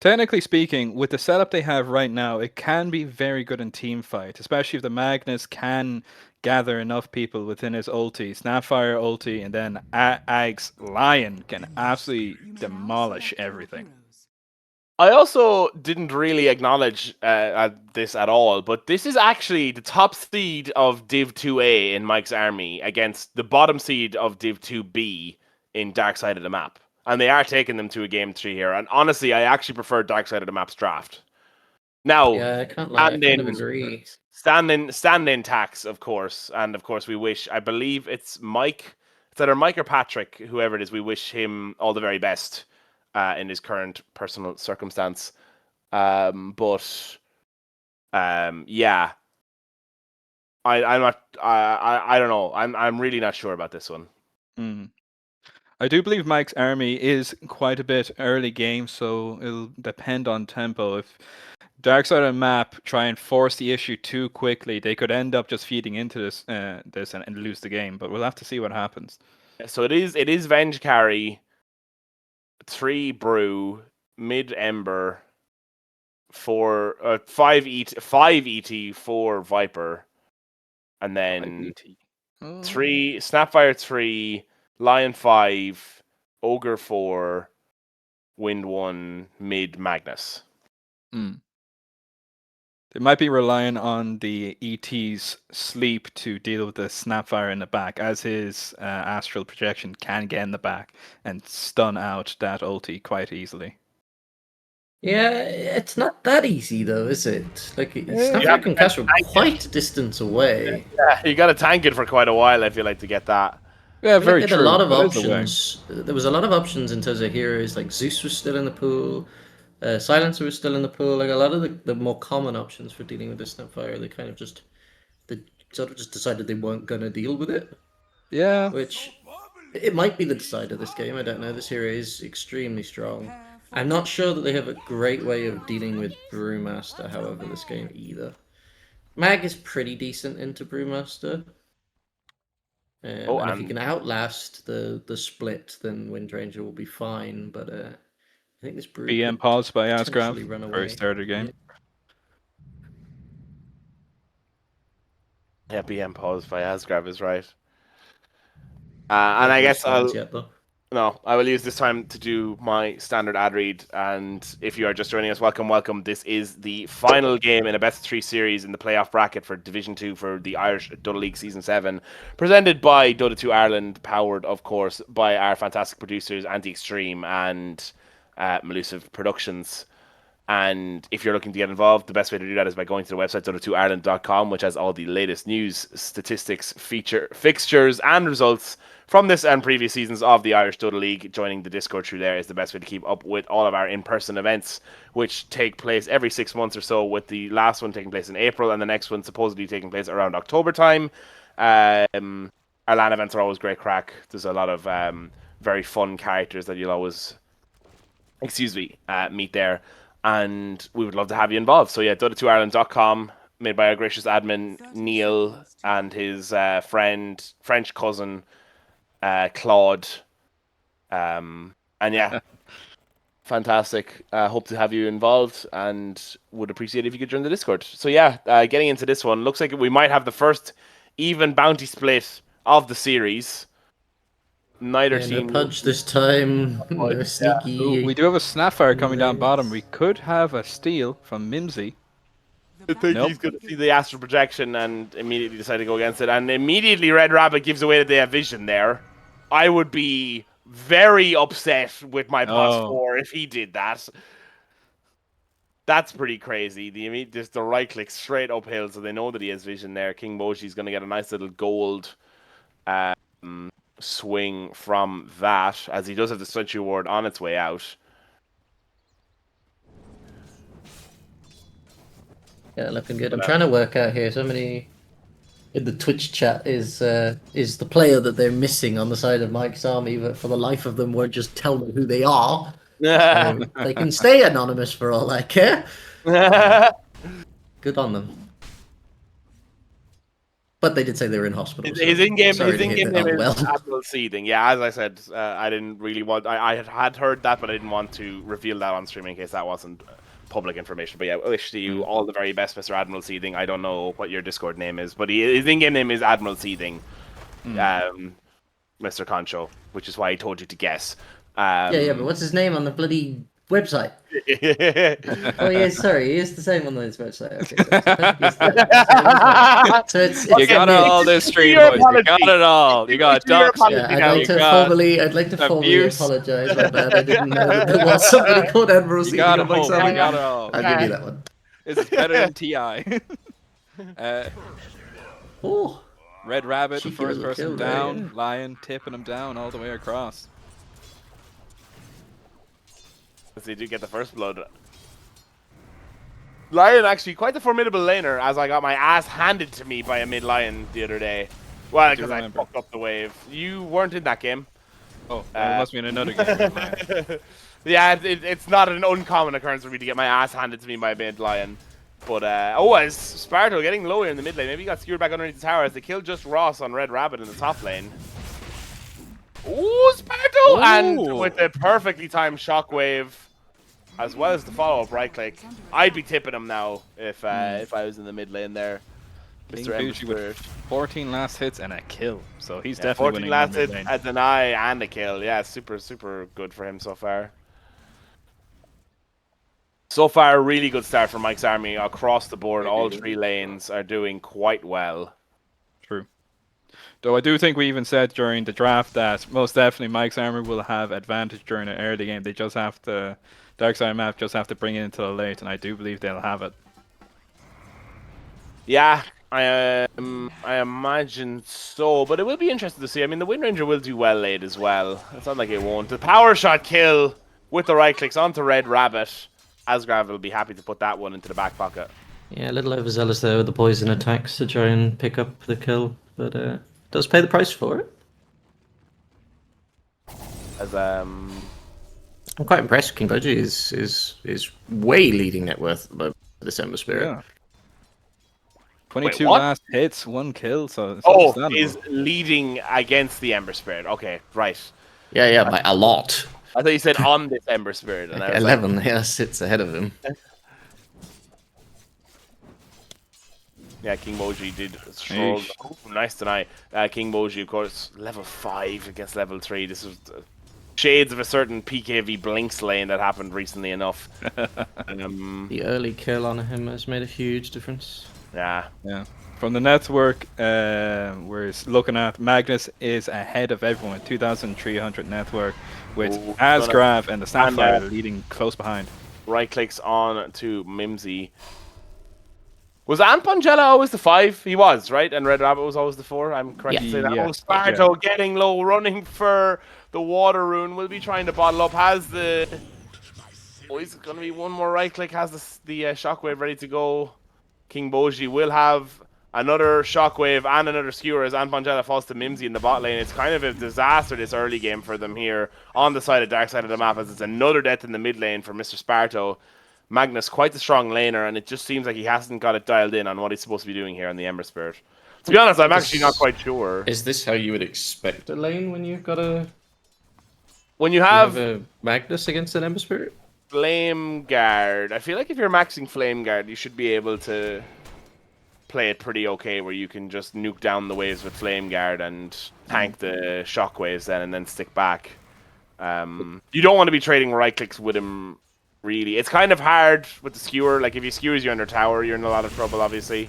Technically speaking, with the setup they have right now, it can be very good in team fight, especially if the Magnus can gather enough people within his ulti, Snapfire ulti, and then Ag's Lion can absolutely demolish everything. I also didn't really acknowledge this at all, but this is actually the top seed of Div 2A in Mike's army against the bottom seed of Div 2B in Dark Side of the Map. And they are taking them to a game 3 here. And honestly, I actually prefer Dark Side of the Map's draft. Now, Yeah, I can't lie. I stand kind of in, agree. stand in tax, of course. And of course, we wish, I believe it's Mike, it's either Mike or Patrick, whoever it is, we wish him all the very best in his current personal circumstance. But yeah, I'm not. I don't know. I'm really not sure about this one. Mm. I do believe Mike's army is quite a bit early game, so it'll depend on tempo. If Dark Side of the Map try and force the issue too quickly, they could end up just feeding into this and lose the game. But we'll have to see what happens. So it is Venge Carry, 3 Brew, mid Ember, 5 ET, 4 Viper, and then 3 Snapfire 3, Lion 5, Ogre 4, Wind 1, mid Magnus. Mm. They might be relying on the ET's sleep to deal with the Snapfire in the back, as his astral projection can get in the back and stun out that ulti quite easily. Yeah, it's not that easy though, is it? Like, you Snapfire have can to cast from tank it. quite a distance away. Yeah, you got to tank it for quite a while, I feel like, to get that. Yeah, I feel very like they true. had a lot of but either way. options. There was a lot of options in terms of heroes. Like Zeus was still in the pool. Silencer was still in the pool. Like a lot of the more common options for dealing with this Snapfire, they sort of just decided they weren't gonna deal with it. Yeah. Which it might be the decider this game. I don't know. This hero is extremely strong. I'm not sure that they have a great way of dealing with Brewmaster, however, this game either. Mag is pretty decent into Brewmaster. And if you can outlast the split, then Windranger will be fine. But I think this Brew BM could pause by potentially Asgraf. run away. Very start of the game. Yeah, BM pause by Asgrab is right. And I guess I will use this time to do my standard ad read. And if you are just joining us, welcome. This is the final game in a best of 3 series in the playoff bracket for Division 2 for the Irish Dota League Season 7, presented by Dota 2 Ireland, powered, of course, by our fantastic producers, Anti-Extreme and Melusive Productions. And if you're looking to get involved, the best way to do that is by going to the website dota2ireland.com, which has all the latest news, statistics, fixtures, and results from this and previous seasons of the Irish Dota League. Joining the Discord through there is the best way to keep up with all of our in-person events, which take place every 6 months or so, with the last one taking place in April and the next one supposedly taking place around October time. Our LAN events are always great crack. There's a lot of very fun characters that you'll always meet there. And we would love to have you involved. So yeah, Dota2Ireland.com, made by our gracious admin Neil and his French cousin Claude. And yeah, fantastic. Hope to have you involved and would appreciate it if you could join the Discord. So yeah, getting into this one, looks like we might have the first even bounty split of the series. Neither team. No Pudge this time. No sneaky. Ooh, we do have a Snapfire coming down bottom. We could have a steal from Mimsy. I think he's going to see the astral projection and immediately decide to go against it. And immediately Red Rabbit gives away that they have vision there. I would be very upset with my boss 4 if he did that. That's pretty crazy. Just the right click straight uphill, so they know that he has vision there. King Boshi's going to get a nice little gold swing from that, as he does have the Century Ward on its way out. Yeah, looking good. I'm trying to work out here. Somebody in the Twitch chat is the player that they're missing on the side of Mike's army, but for the life of them won't just tell me who they are. So they can stay anonymous for all I care. Good on them. But they did say they were in hospital. His in-game name is well. Admiral Seething. Yeah, as I said, I didn't really want... I had heard that, but I didn't want to reveal that on stream in case that wasn't public information. But yeah, I wish you all the very best, Mr. Admiral Seething. I don't know what your Discord name is, but his in-game name is Admiral Seething, Mr. Concho, which is why I told you to guess. Yeah, but what's his name on the bloody website. Yeah. Oh yeah, sorry, he is the same on his website. Okay, so it's the same. So it's You got it mixed. all this stream, Your boys. You got apology. it all. You got Issue your docs. apology. Yeah, now. You got I'd like to formally abuse. apologize. My bad. I didn't know that there was somebody called Admiral You C got on it, my Hope. You side. got it all. I'll give you that one. This is better than TI. Oh, Red Rabbit, Cheeky first little person kill there, down. yeah. Lion tipping him down all the way across. Let's see, did get the first blood. Lion actually quite the formidable laner, as I got my ass handed to me by a mid Lion the other day. Well, because I remember. fucked up the wave. You weren't in that game. Oh, well, it must be in another game. Right? Yeah, it's not an uncommon occurrence for me to get my ass handed to me by a mid Lion. But, as Sparto getting lower in the mid lane. Maybe he got skewered back underneath the tower as they killed just Ross on Red Rabbit in the top lane. Ooh, Sparto! Ooh. And with a perfectly timed shockwave, as well as the follow-up right click, I'd be tipping him now if I was in the mid lane there. King Mr. Fuji Ember with 14 last hits and a kill. So he's yeah, definitely 14 winning last the mid hits lane. as an eye and a kill. Yeah, super good for him so far. So far, a really good start for Mike's Army across the board. All three lanes are doing quite well. True. Though I do think we even said during the draft that most definitely Mike's Army will have advantage during the early game. They just have to, Darkside map just have to bring it into the late, and I do believe they'll have it. Yeah, I imagine so, but it will be interesting to see. I mean, the Wind Ranger will do well late as well. It's not like it won't. The power shot kill with the right clicks onto Red Rabbit. Asgrav will be happy to put that one into the back pocket. yeah, a little overzealous there with the poison attacks to try and pick up the kill, but does pay the price for it. As I'm quite impressed. King Budgie is way leading net worth above December Spirit. Yeah. 22 what? last hits, 1 kill, so it's oh, understandable. is leading against the Ember Spirit. Okay, right. Yeah, by a lot. I thought you said on this Ember Spirit. And I was 11, yeah, sits ahead of him. yeah, King Moji did stroll. Yeesh. Oh, nice tonight. King Moji, of course, level 5 against level 3. This was shades of a certain PKV Blinks lane that happened recently enough. The early kill on him has made a huge difference. Yeah. Yeah. From the network, we're looking at Magnus is ahead of everyone, 2,300 network, with Ooh, Asgrav and the Sapphire and, leading close behind. Right clicks on to Mimsy. Was Anpongella always the 5? He was, right? And Red Rabbit was always the 4? I'm correct to say that. Yeah. Oh, Sparto getting low, running for the Water Rune. Will be trying to bottle up. Has the... Oh, he's going to be one more right click. Has the Shockwave ready to go. King Boji will have another Shockwave and another Skewer as Anpongella falls to Mimsy in the bot lane. It's kind of a disaster this early game for them here on the side of dark side of the map as it's another death in the mid lane for Mr. Sparto. Magnus, quite a strong laner, and it just seems like he hasn't got it dialed in on what he's supposed to be doing here on the Ember Spirit. To be honest, I'm actually not quite sure. Is this how you would expect a lane when you've got a... When you You have have a Magnus against an Ember Spirit? Flame Guard, I feel like if you're maxing Flame Guard, you should be able to play it pretty okay, where you can just nuke down the waves with Flame Guard and tank the shockwaves then and then stick back. You don't want to be trading right clicks with him, really. It's kind of hard with the skewer. Like if he skewers you under tower, you're in a lot of trouble, obviously.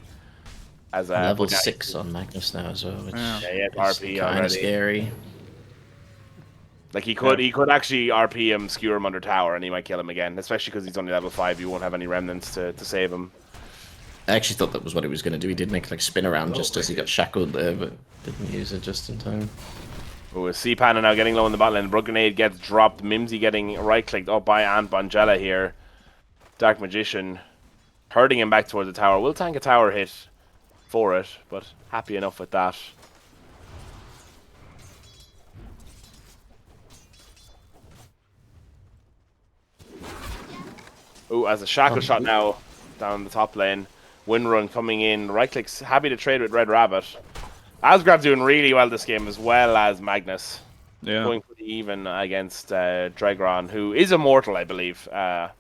As Level but yeah, 6 on Magnus now as well, which Yeah. yeah, it's is RP kind of already. scary. Like he could actually RP him, skewer him under tower, and he might kill him again. Especially because he's only level 5, you won't have any remnants to save him. I actually thought that was what he was going to do. He did make like spin around just as he got shackled there, but didn't use it just in time. Oh, C-Pan now getting low in the bot lane. Brook Grenade gets dropped. Mimsy getting right-clicked up by Anpongella here. Dark Magician herding him back towards the tower. Will tank a tower hit for it, but happy enough with that. Oh, as a shackle shot now down the top lane. Windrun coming in. Right-clicks happy to trade with Red Rabbit. Asgrav doing really well this game as well as Magnus. Yeah. Going pretty even against Dragron, who is immortal, I believe. Actually,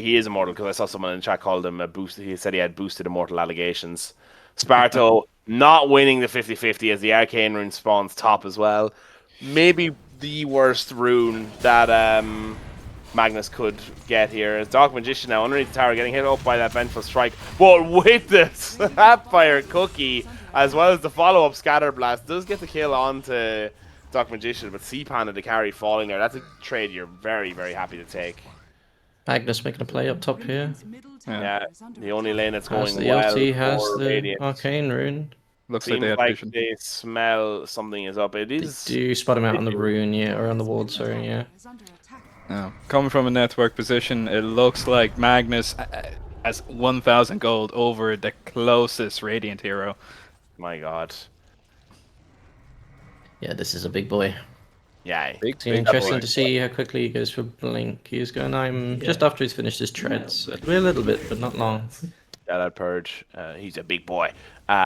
he is immortal because I saw someone in the chat called him a boost. He said he had boosted immortal allegations. Sparto not winning the 50-50 as the Arcane Rune spawns top as well. Maybe the worst rune that Magnus could get here. As Dark Magician now underneath the tower, getting hit up by that Vengeful Strike, but with the Sapphire Cookie, as well as the follow-up Scatter Blast, does get the kill onto Dark Magician, but Sea Panda to carry falling there. That's a trade you're very, very happy to take. Magnus making a play up top here. Yeah, the only lane that's Has going the well LT, has for the Radiant. Arcane Rune. Looks like Seems they had like vision. they smell something is up. It is. Do you spot him out on the rune, yeah, or on the ward, sorry, yeah. Now, coming from a network position, it looks like Magnus has 1,000 gold over the closest Radiant hero. My God. Yeah, this is a big boy. Yeah. It's interesting to see how quickly he goes for Blink. He is going, just after he's finished his treads. It'll be a little bit, but not long. Yeah, that Purge. He's a big boy.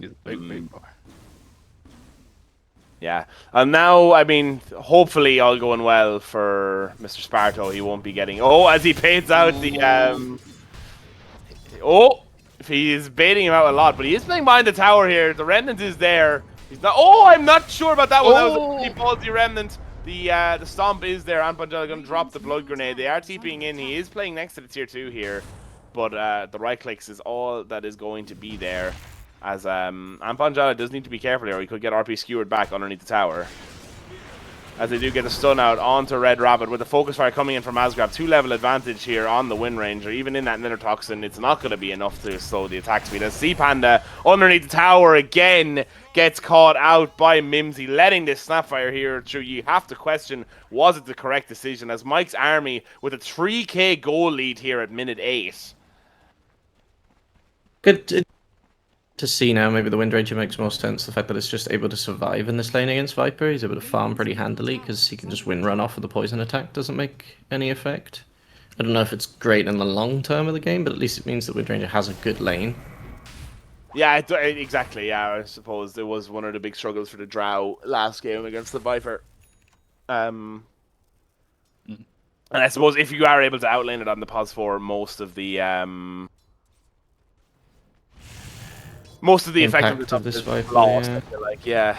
He's a big boy. Yeah. And now, I mean, hopefully all going well for Mr. Sparto. He won't be getting... Oh, as he baits out the... Oh! He's baiting him out a lot, but he is playing behind the tower here. The Remnant is there. He's not... Oh, I'm not sure about that one. That was a pretty ballsy Remnant. The Stomp is there. Anpanjala going to drop the Blood Grenade. They are TPing in. He is playing next to the tier 2 here. But the right clicks is all that is going to be there. As Anpanjala does need to be careful here, or he could get RP skewered back underneath the tower. As they do get a stun out onto Red Rabbit with the focus fire coming in from Asgrab. 2-level advantage here on the Wind Ranger. Even in that Nether Toxin, it's not going to be enough to slow the attack speed. As Sea Panda underneath the tower again gets caught out by Mimsy, letting this Snapfire here through. You have to question, was it the correct decision? As Mike's army with a 3k goal lead here at minute 8. Good to see now. Maybe the Wind Ranger makes more sense. The fact that it's just able to survive in this lane against Viper. He's able to farm pretty handily because he can just win run off with the poison attack. Doesn't make any effect. I don't know if it's great in the long term of the game, but at least it means that Wind Ranger has a good lane. Yeah, exactly. Yeah, I suppose it was one of the big struggles for the Drow last game against the Viper. And I suppose if you are able to outlane it on the pos 4, most of the effectiveness of this Viper, lost. yeah. I feel like, yeah.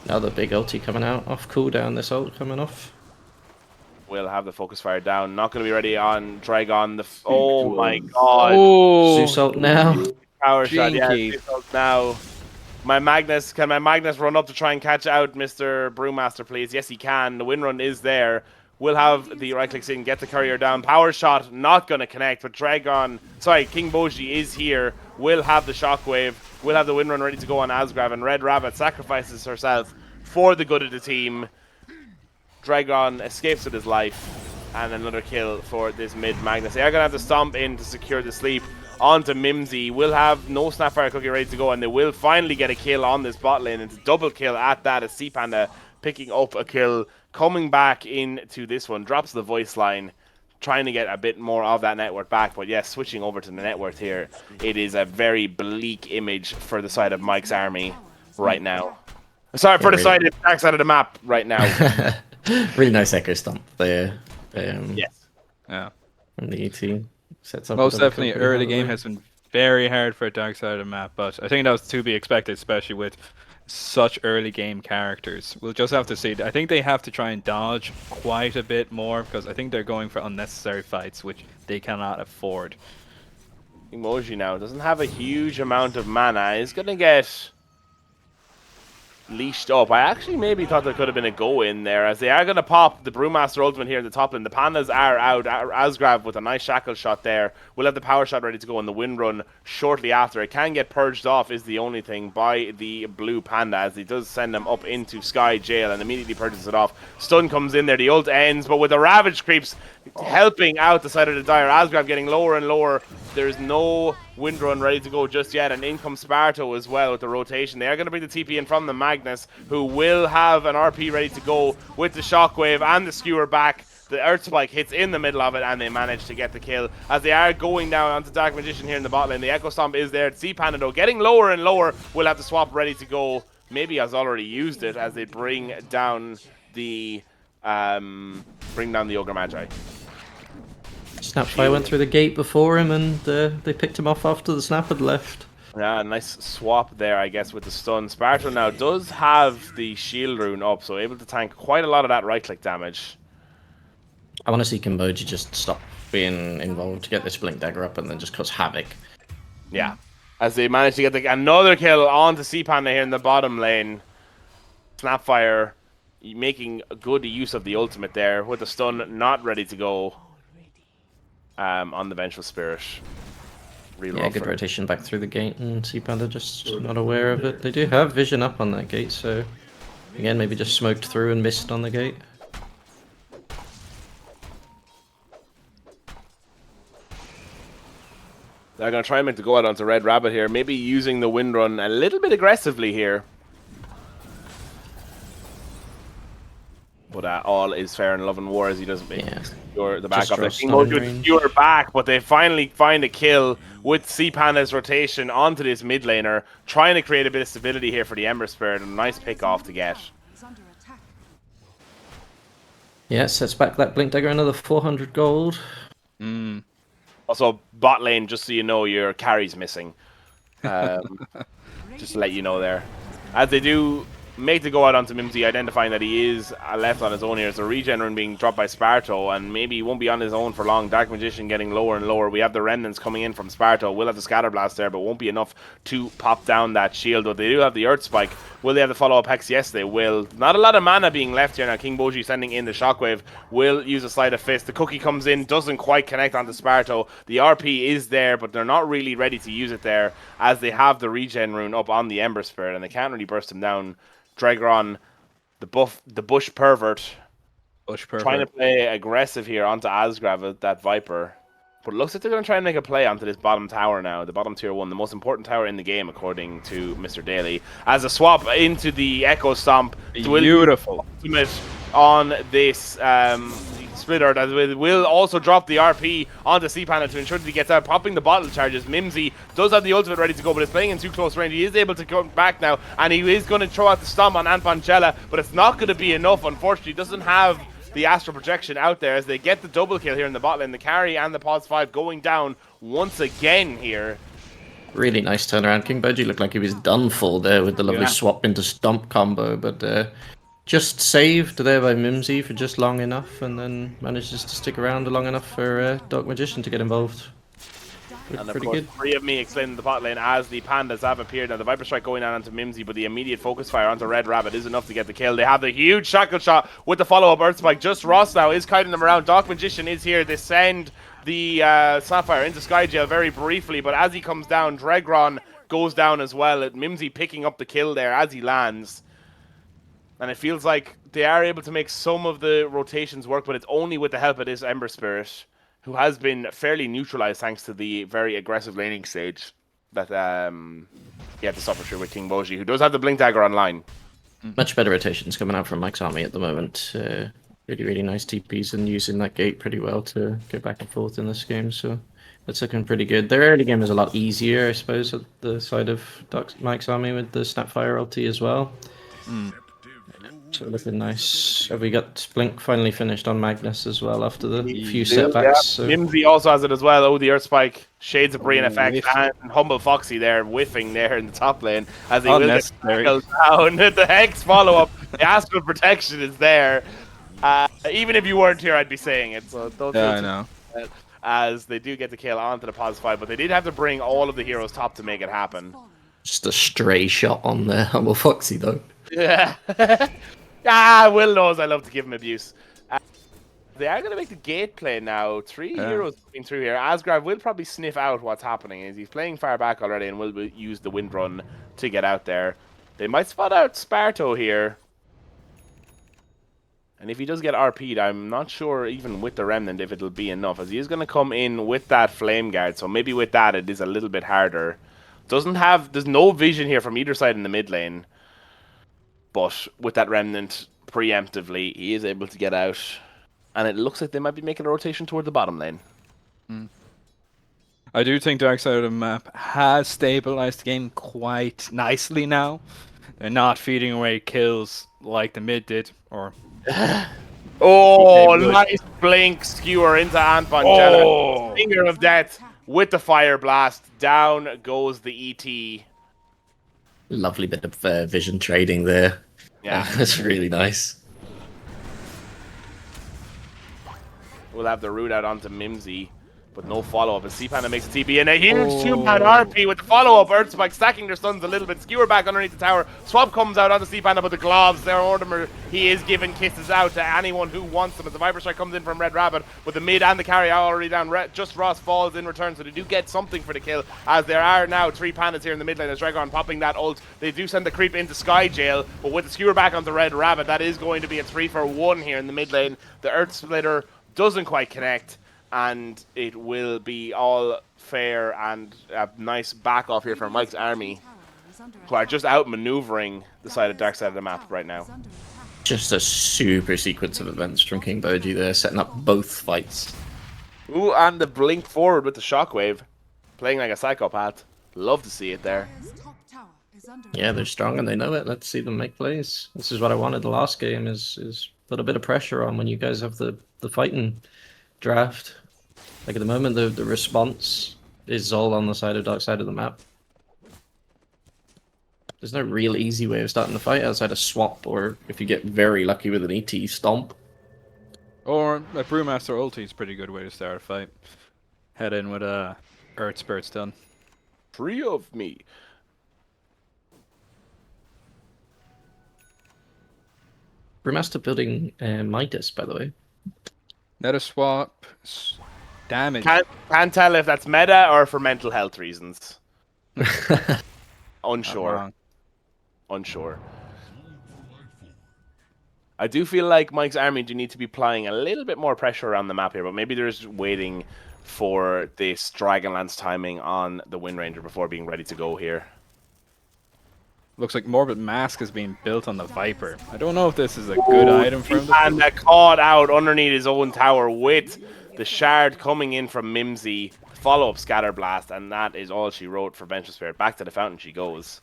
Another big ulti coming out off cooldown. This ult coming off. We'll have the focus fire down. Not going to be ready on Dragon. Oh my God! Oh, Zeus ult now. Power shot. Yeah, Jinky. Zeus ult now. Can my Magnus run up to try and catch out Mr. Brewmaster, please? Yes, he can. The win run is there. We'll have the right clicks in, get the courier down. Power shot not going to connect, but King Boji is here. We'll have the shockwave. We'll have the win run ready to go on Asgrav, and Red Rabbit sacrifices herself for the good of the team. Dragon escapes with his life, and another kill for this mid Magnus. They are going to have to stomp in to secure the sleep onto Mimsy. We'll have no Snapfire Cookie ready to go, and they will finally get a kill on this bot lane. It's a double kill at that as Sea Panda picking up a kill, coming back into this one, drops the voice line, trying to get a bit more of that network back. But yes, switching over to the network here, it is a very bleak image for the side of Mike's army right now. Sorry, for the side of the back side of the map right now. Really nice echo stomp there. Yes. yeah. From the ET. Sets up Most another definitely, company early out game there. has been very hard for a dark side of the map, but I think that was to be expected, especially with such early game characters. We'll just have to see. I think they have to try and dodge quite a bit more because I think they're going for unnecessary fights, which they cannot afford. Emoji now doesn't have a huge amount of mana. He's going to get leashed up. I actually maybe thought there could have been a go in there, as they are going to pop the Brewmaster ultimate here at the top, and the Pandas are out. Asgrav with a nice shackle shot there. We'll have the power shot ready to go on the wind run shortly after. It can get purged off is the only thing by the blue Panda, as he does send them up into Sky Jail and immediately purges it off. Stun comes in there, the ult ends, but with the Ravage creeps helping out the side of the Dire, Asgrav getting lower and lower. There's no wind run ready to go just yet, and in comes Sparto as well with the rotation. They are going to bring the TP in from the Magnus, who will have an RP ready to go with the shockwave and the skewer back. The Earth Spike hits in the middle of it, and they manage to get the kill as they are going down onto Dark Magician here in the bot lane. The Echo Stomp is there. Sea Panda, though, getting lower and lower. We'll have the swap ready to go. Maybe has already used it as they bring down the Ogre Magi. Snapfire went through the gate before him, and they picked him off after the snap had left. Yeah, nice swap there, I guess, with the stun. Sparta now does have the shield rune up, so able to tank quite a lot of that right-click damage. I want to see Kimboji just stop being involved to get this Blink Dagger up and then just cause havoc. Yeah. As they manage to get another kill onto C-Panda here in the bottom lane. Snapfire making good use of the ultimate there with the stun not ready to go on the Vengeful Spirit. Real Yeah, rough good for- rotation back through the gate, and Sea Panda just not aware of it. They do have vision up on that gate, so again, maybe just smoked through and missed on the gate. They're going to try and make the go out onto Red Rabbit here, maybe using the wind run a little bit aggressively here. But all is fair in love and war as he doesn't make the back up. Just King draw Mojo stun with range. skewer back, but they finally find a kill with C-Panda's rotation onto this mid laner, trying to create a bit of stability here for the Ember Spirit, and a nice pick off to get. Is under attack. Yeah, sets back that Blink Dagger another 400 gold. Also, bot lane, just so you know, your carry's missing. Just to let you know there. As they do make the go out onto Mimsy, identifying that he is left on his own here. So regen rune being dropped by Sparto, and maybe he won't be on his own for long. Dark Magician getting lower and lower. We have the remnants coming in from Sparto. We'll have the Scatter Blast there, but won't be enough to pop down that shield. But they do have the Earth Spike. Will they have the follow-up Hex? Yes, they will. Not a lot of mana being left here now. King Boji sending in the Shockwave. Will use a Sleight of Fist. The Cookie comes in, doesn't quite connect onto Sparto. The RP is there, but they're not really ready to use it there, as they have the regen rune up on the Ember Spirit, and they can't really burst him down. Dragron, the bush pervert, trying to play aggressive here onto Asgrav, that Viper. But it looks like they're going to try and make a play onto this bottom tower now, the bottom tier 1, the most important tower in the game, according to Mr. Daly. As a swap into the Echo Stomp. Beautiful. Ultimate on this splitter that will also drop the RP onto C-Panda to ensure that he gets out, popping the bottle charges. Mimsy does have the ultimate ready to go, but it's playing in too close range. He is able to come back now, and he is going to throw out the stomp on Anpangela, but it's not going to be enough, unfortunately. He doesn't have the Astral Projection out there as they get the double kill here in the bot lane. The carry and the Pause 5 going down once again here. Really nice turnaround. King Boji looked like he was done for there with the lovely swap into stomp combo, but just saved there by Mimsy for just long enough, and then manages to stick around long enough for Dark Magician to get involved. And of Pretty course, good. 3 of me explaining the bot lane as the Pandas have appeared. Now the Viper Strike going down onto Mimsy, but the immediate focus fire onto Red Rabbit is enough to get the kill. They have the huge shackle shot with the follow-up Earth Spike. Just Ross now is kiting them around. Dark Magician is here. They send the Sapphire into Sky Jail very briefly, but as he comes down, Dragron goes down as well. Mimsy picking up the kill there as he lands. And it feels like they are able to make some of the rotations work, but it's only with the help of this Ember Spirit, who has been fairly neutralized thanks to the very aggressive laning stage that he had to suffer through with King Boji, who does have the Blink Dagger online. Much better rotations coming out from Mike's army at the moment. Really, really nice TPs and using that gate pretty well to go back and forth in this game. So that's looking pretty good. Their early game is a lot easier, I suppose, at the side of Mike's army with the Snapfire ulti as well. So looking nice. Have we got Blink finally finished on Magnus as well after the few setbacks? So. Mimsy also has it as well. Oh, the Earth Spike, Shades of Brain effect, and Humble Foxy there, whiffing there in the top lane as they will get killed down. The Hex follow-up, the Astral Protection is there. Even if you weren't here, I'd be saying it. So don't I know. As they do get the kill onto the Pause 5, but they did have to bring all of the heroes top to make it happen. Just a stray shot on the Humble Foxy though. Yeah. Will knows I love to give him abuse. They are going to make the gate play now. 3 heroes coming through here. Asgrav will probably sniff out what's happening as he's playing far back already and will use the wind run to get out there. They might spot out Sparto here. And if he does get RP'd, I'm not sure even with the Remnant if it'll be enough, as he is going to come in with that Flame Guard. So maybe with that it is a little bit harder. There's no vision here from either side in the mid lane. But with that Remnant preemptively, he is able to get out. And it looks like they might be making a rotation toward the bottom lane. I do think Dark Side of the map has stabilized the game quite nicely now. They're not feeding away kills like the mid did, or... Oh, nice blink skewer into Anpangela. Finger of Death with the fire blast. Down goes the ET. Lovely bit of vision trading there. Yeah. That's really nice. We'll have the root out onto Mimsy, but no follow-up. As C-Panda makes a TP, and a huge Oh. 2-man RP with the follow-up. Earth Spike stacking their stuns a little bit. Skewer back underneath the tower. Swap comes out onto C-Panda, but the gloves, their Ortimer, he is giving kisses out to anyone who wants them. As the Viper Strike comes in from Red Rabbit, with the mid and the carry already down. Just Ross falls in return, so they do get something for the kill, as there are now 3 Pandas here in the mid lane. As Dragon popping that ult, they do send the creep into Sky Jail, but with the Skewer back onto Red Rabbit, that is going to be a 3-for-1 here in the mid lane. The Earth Splitter doesn't quite connect, and it will be all fair and a nice back off here from Mike's army, who are just outmaneuvering the dark side of the map right now. Just a super sequence of events from King Boji there, setting up both fights. Ooh, and the blink forward with the shockwave, playing like a psychopath. Love to see it there. Yeah, they're strong and they know it. Let's see them make plays. This is what I wanted the last game, is put a bit of pressure on when you guys have the fighting draft. Like at the moment, the response is all on the dark side of the map. There's no real easy way of starting the fight outside a swap, or if you get very lucky with an ET, stomp. Or a Brewmaster ulti is a pretty good way to start a fight. Head in with a Earth Spirit stun. Free of me. Brewmaster building Midas, by the way. Meta swap. Damage. Can't tell if that's meta or for mental health reasons. Not Unsure. wrong. Unsure. I do feel like Mike's army do need to be applying a little bit more pressure around the map here, but maybe they're just waiting for this Dragonlance timing on the Wind Ranger before being ready to go here. Looks like Morbid Mask is being built on the Viper. I don't know if this is a good item for him to And caught out underneath his own tower with the shard coming in from Mimsy. Follow-up Scatter Blast, and that is all she wrote for Vengeful Spirit. Back to the fountain she goes.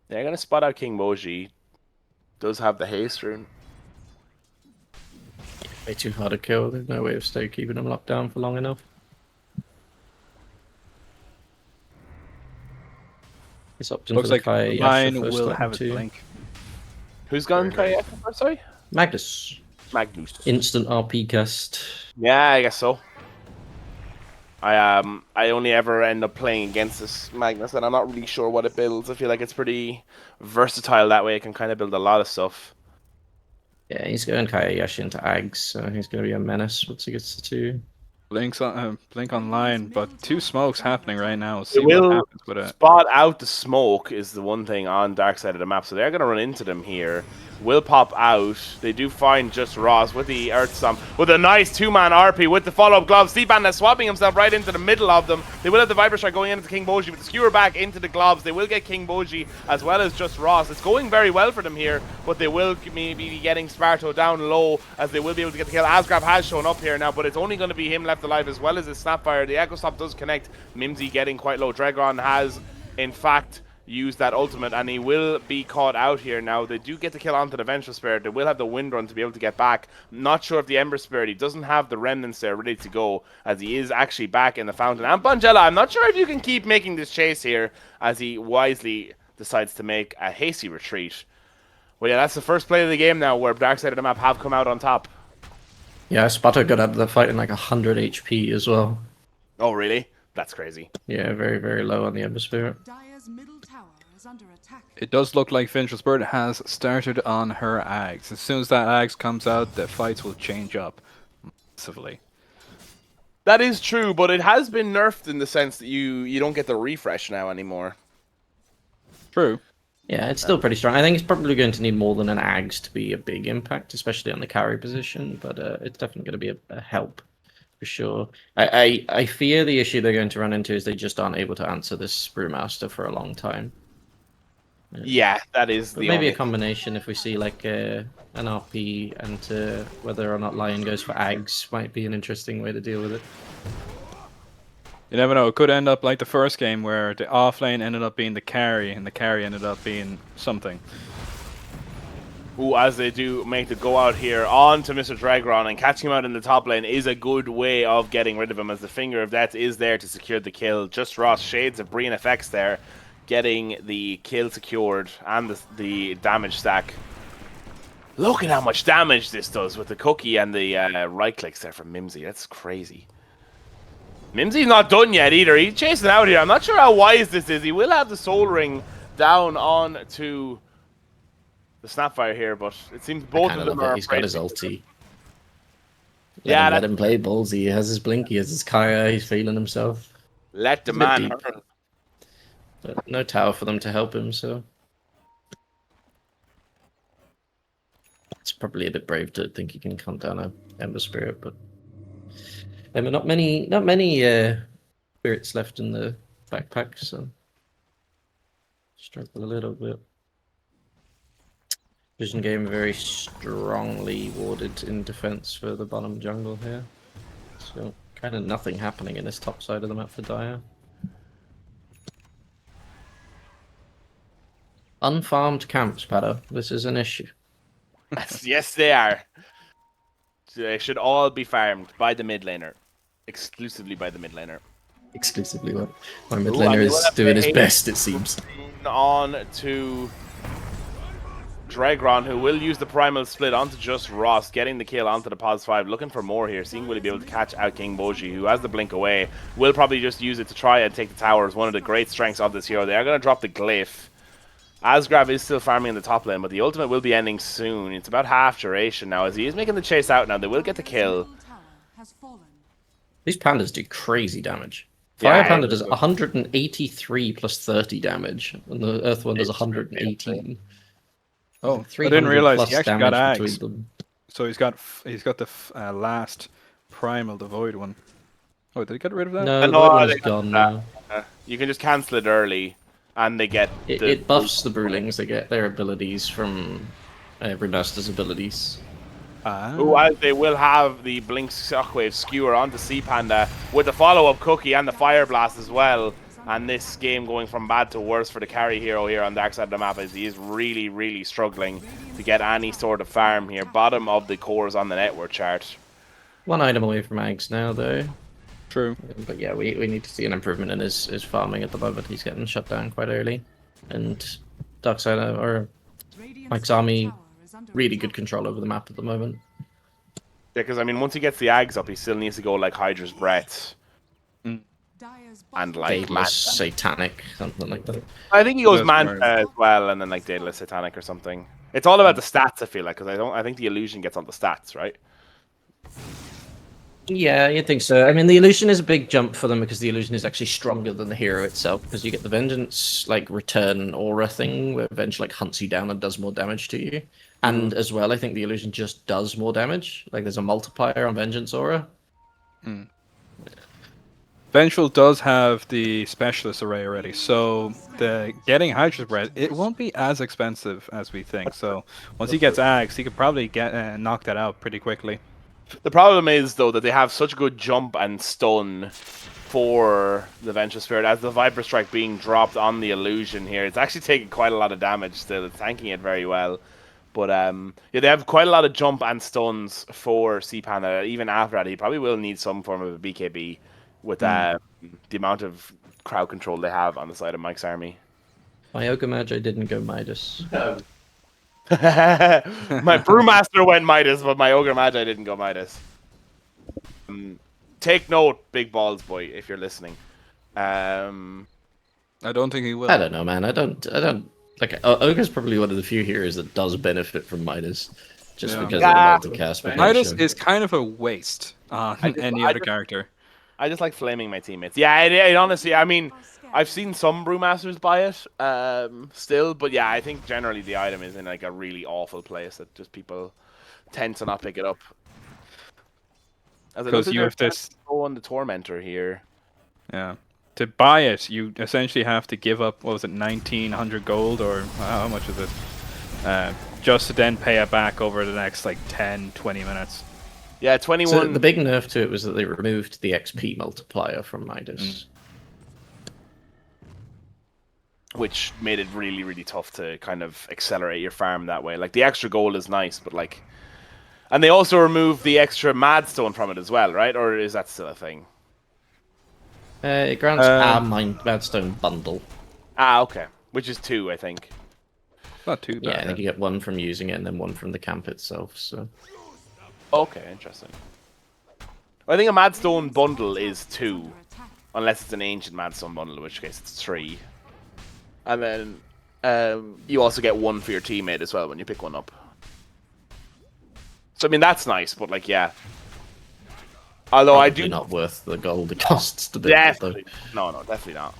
They're going to spot out King Moji. Does have the haste rune. Way too hard to kill. There's no way of keeping them locked down for long enough. It's opting Looks for like the Kai mine Yasha first will time have a too. blink. Who's gone? Sorry? Magnus. Magnus. Instant RP cast. Yeah, I guess so. I only ever end up playing against this Magnus, and I'm not really sure what it builds. I feel like it's pretty versatile that way. It can kind of build a lot of stuff. Yeah, he's going Kai Yasha into Ags, so he's going to be a menace once he gets to 2. Blink online, but 2 smokes happening right now. It See what will happens with it. spot out the smoke is the one thing on dark side of the map, so they're going to run into them here. Will pop out. They do find just Ross with the Earth Stomp, with a nice 2-man RP with the follow-up gloves. C-Panda swapping himself right into the middle of them. They will have the Viper Strike going into King Boji, with the Skewer back into the gloves. They will get King Boji as well as just Ross. It's going very well for them here, but they will maybe be getting Sparto down low, as they will be able to get the kill. Asgraf has shown up here now, but it's only going to be him left alive as well as his Snapfire. The Echo Stop does connect. Mimsy getting quite low. Dragon has, in fact, use that ultimate, and he will be caught out here now. They do get the kill onto the Vengeful Spirit. They will have the Wind Run to be able to get back. Not sure if the Ember Spirit, he doesn't have the Remnants there ready to go, as he is actually back in the fountain. And Bongella, I'm not sure if you can keep making this chase here, as he wisely decides to make a hasty retreat. Well, yeah, that's the first play of the game now, where dark side of the map have come out on top. Yeah, Sparta got out of the fight in like 100 HP as well. Oh, really? That's crazy. Yeah, very, very low on the Ember Spirit. Dire's middle tower is under attack. It does look like Vengeful Spirit has started on her Ags. As soon as that Ags comes out, the fights will change up massively. That is true, but it has been nerfed in the sense that you don't get the refresh now anymore. True. Yeah, it's still pretty strong. I think it's probably going to need more than an Ags to be a big impact, especially on the carry position, but it's definitely going to be a help. For sure. I fear the issue they're going to run into is they just aren't able to answer this Brewmaster for a long time. Yeah, that is But the maybe only... a combination if we see like an RP and whether or not Lion goes for Ags might be an interesting way to deal with it. You never know. It could end up like the first game where the offlane ended up being the carry, and the carry ended up being something. Ooh, as they do make the go out here on to Mr. Dragron, and catching him out in the top lane is a good way of getting rid of him, as the Finger of Death is there to secure the kill. Just Ross, Shades of Breen effects there, getting the kill secured and the damage stack. Look at how much damage this does with the cookie and the right clicks there from Mimsy. That's crazy. Mimsy's not done yet either. He's chasing out here. I'm not sure how wise this is. He will have the Soul Ring down on to the Snapfire here, but it seems both of them are. He's got his ulti. Yeah, let him play ballsy. He has his blink, he has his Kaya, he's feeling himself. Let the He's a bit man deep. hurl. But no tower for them to help him, so it's probably a bit brave to think he can hunt down a Ember Spirit, but there are not many spirits left in the backpack, so struggle a little bit. Vision game very strongly warded in defense for the bottom jungle here, so kind of nothing happening in this top side of the map for Dire. Unfarmed camps, Pato. This is an issue. Yes, they are. They should all be farmed by the mid laner. Exclusively by the mid laner. Exclusively what? My mid Ooh, laner I mean, is we'll have doing his to best, it seems. On to Dragron, who will use the primal split onto just Ross, getting the kill onto the pos 5, looking for more here, seeing will he be able to catch out King Boji, who has the blink away, will probably just use it to try and take the tower, is one of the great strengths of this hero. They are going to drop the glyph. Asgrav is still farming in the top lane, but the ultimate will be ending soon. It's about half duration now, as he is making the chase out now. They will get the kill. Middle tower has fallen. These pandas do crazy damage. Yeah, Fire Panda does 183 plus 30 damage, and the Earth one does 118. Oh, I 300 didn't realize plus he actually got damage Ags. between them. So he's got the last primal, the void one. Oh, did he get rid of that? No, the no, Void one's they got gone that. now. You can just cancel it early, and they get It buffs the Brewlings, they get their abilities from Brewmaster's abilities. Ooh, as they will have the Blink Shockwave skewer onto Sea Panda with the follow-up cookie and the Fire Blast as well. And this game going from bad to worse for the carry hero here on the dark side of the map, as he is really, really struggling to get any sort of farm here. Bottom of the cores on the network chart. One item away from Ags now, though. True. But yeah, we need to see an improvement in his farming at the moment. He's getting shut down quite early. And Darkseid, or Mike's army, really good control over the map at the moment. Yeah, because I mean, once he gets the Ags up, he still needs to go like Hydra's Breath. And like Daedalus, Satanic, something like that. I think he goes That's Manta right. as well, and then like Daedalus Satanic or something. It's all about the stats, I feel like, because I think the illusion gets on the stats, right? Yeah, you'd think so. I mean, the illusion is a big jump for them because the illusion is actually stronger than the hero itself, because you get the vengeance like return aura thing where Venge like hunts you down and does more damage to you. And as well, I think the illusion just does more damage. Like there's a multiplier on vengeance aura. Vengeful does have the specialist array already, so the getting Hydra's Breath, it won't be as expensive as we think. So once he gets Ags, he could probably get knock that out pretty quickly. The problem is, though, that they have such good jump and stun for the Venture Spirit, as the Viper Strike being dropped on the illusion here. It's actually taking quite a lot of damage still. It's tanking it very well. But yeah, they have quite a lot of jump and stuns for Sea Panda. Even after that, he probably will need some form of a BKB with the amount of crowd control they have on the side of Mike's army. My Ogre Magi didn't go Midas. My Brewmaster went Midas, but my Ogre Magi didn't go Midas. Take note, Big Balls Boy, if you're listening. I don't think he will. I don't know, man. I don't like Ogre's probably one of the few heroes that does benefit from Midas, just Yeah. because Yeah. of the multicast. Midas potential. is kind of a waste on any other character. I just like flaming my teammates. Yeah, it honestly, I mean, I've seen some Brewmasters buy it still, but yeah, I think generally the item is in like a really awful place that just people tend to not pick it up. Because you have this. on the Tormentor here. Yeah. To buy it, you essentially have to give up, what was it, 1900 gold, or how much is it? Just to then pay it back over the next like 10, 20 minutes. Yeah, 21. So the big nerf to it was that they removed the XP multiplier from Midas. which made it really, really tough to kind of accelerate your farm that way. Like, the extra gold is nice, but like... And they also removed the extra Madstone from it as well, right? Or is that still a thing? It grants a Madstone bundle. Ah, okay. Which is 2, I think. Not too bad. Yeah, I think you get 1 from using it and then 1 from the camp itself. So. Okay, interesting. I think a Madstone bundle is 2, unless it's an ancient Madstone bundle, in which case it's 3. And then you also get 1 for your teammate as well when you pick one up. So I mean that's nice, but like yeah. Although Probably I do not worth the gold it costs to do definitely it, no, definitely not.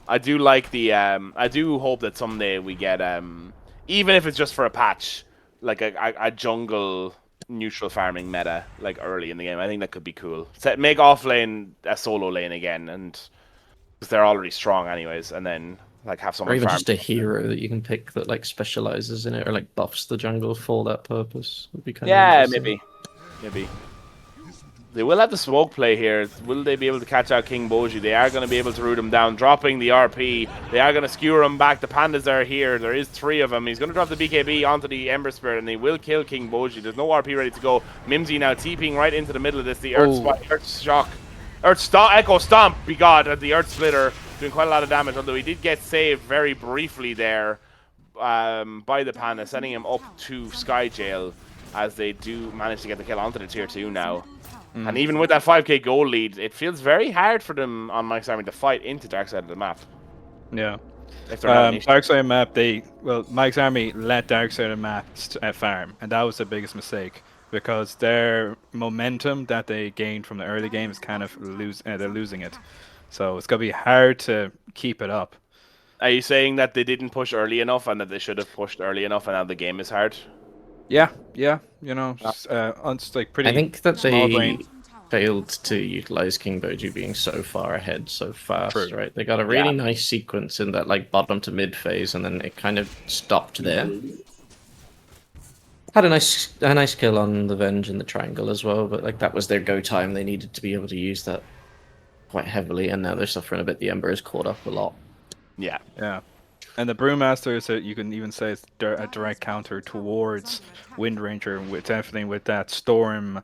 I do like the I do hope that someday we get even if it's just for a patch, like a jungle neutral farming meta like early in the game. I think that could be cool. Make off lane a solo lane again, and because they're already strong anyways, and then like have someone or even farm. just a hero that you can pick that like specializes in it or like buffs the jungle for that purpose would be kind of interesting. Maybe. They will have the smoke play here. Will they be able to catch out King Boji? They are going to be able to root him down, dropping the RP. They are going to skewer him back. The pandas are here. There is 3 of them. He's going to drop the BKB onto the Ember Spirit, and they will kill King Boji. There's no RP ready to go. Mimsy now TPing right into the middle of this. The Earth Shock. Echo Stomp, be God, at the Earth Splitter, doing quite a lot of damage, although he did get saved very briefly there by the panda, sending him up to Sky Jail as they do manage to get the kill onto the tier 2 now. And even with that 5k goal lead, it feels very hard for them on Mike's Army to fight into Dark Side of the map. Yeah. If they're not Dark Side of the map, Mike's Army let Dark Side of the map farm, and that was the biggest mistake because their momentum that they gained from the early game is kind of they're losing it. So it's gonna be hard to keep it up. Are you saying that they didn't push early enough and that they should have pushed early enough and now the game is hard? Yeah, you know, it's like pretty. I think that small they brain. failed to utilize King Boji being so far ahead so fast, True. right? They got a really nice sequence in that like bottom to mid phase, and then it kind of stopped there. Had a nice kill on the Venge in the triangle as well, but like that was their go time. They needed to be able to use that quite heavily, and now they're suffering a bit. The Ember is caught up a lot. Yeah. And the Brewmaster is you can even say it's a direct counter towards Wind Ranger, definitely with that Storm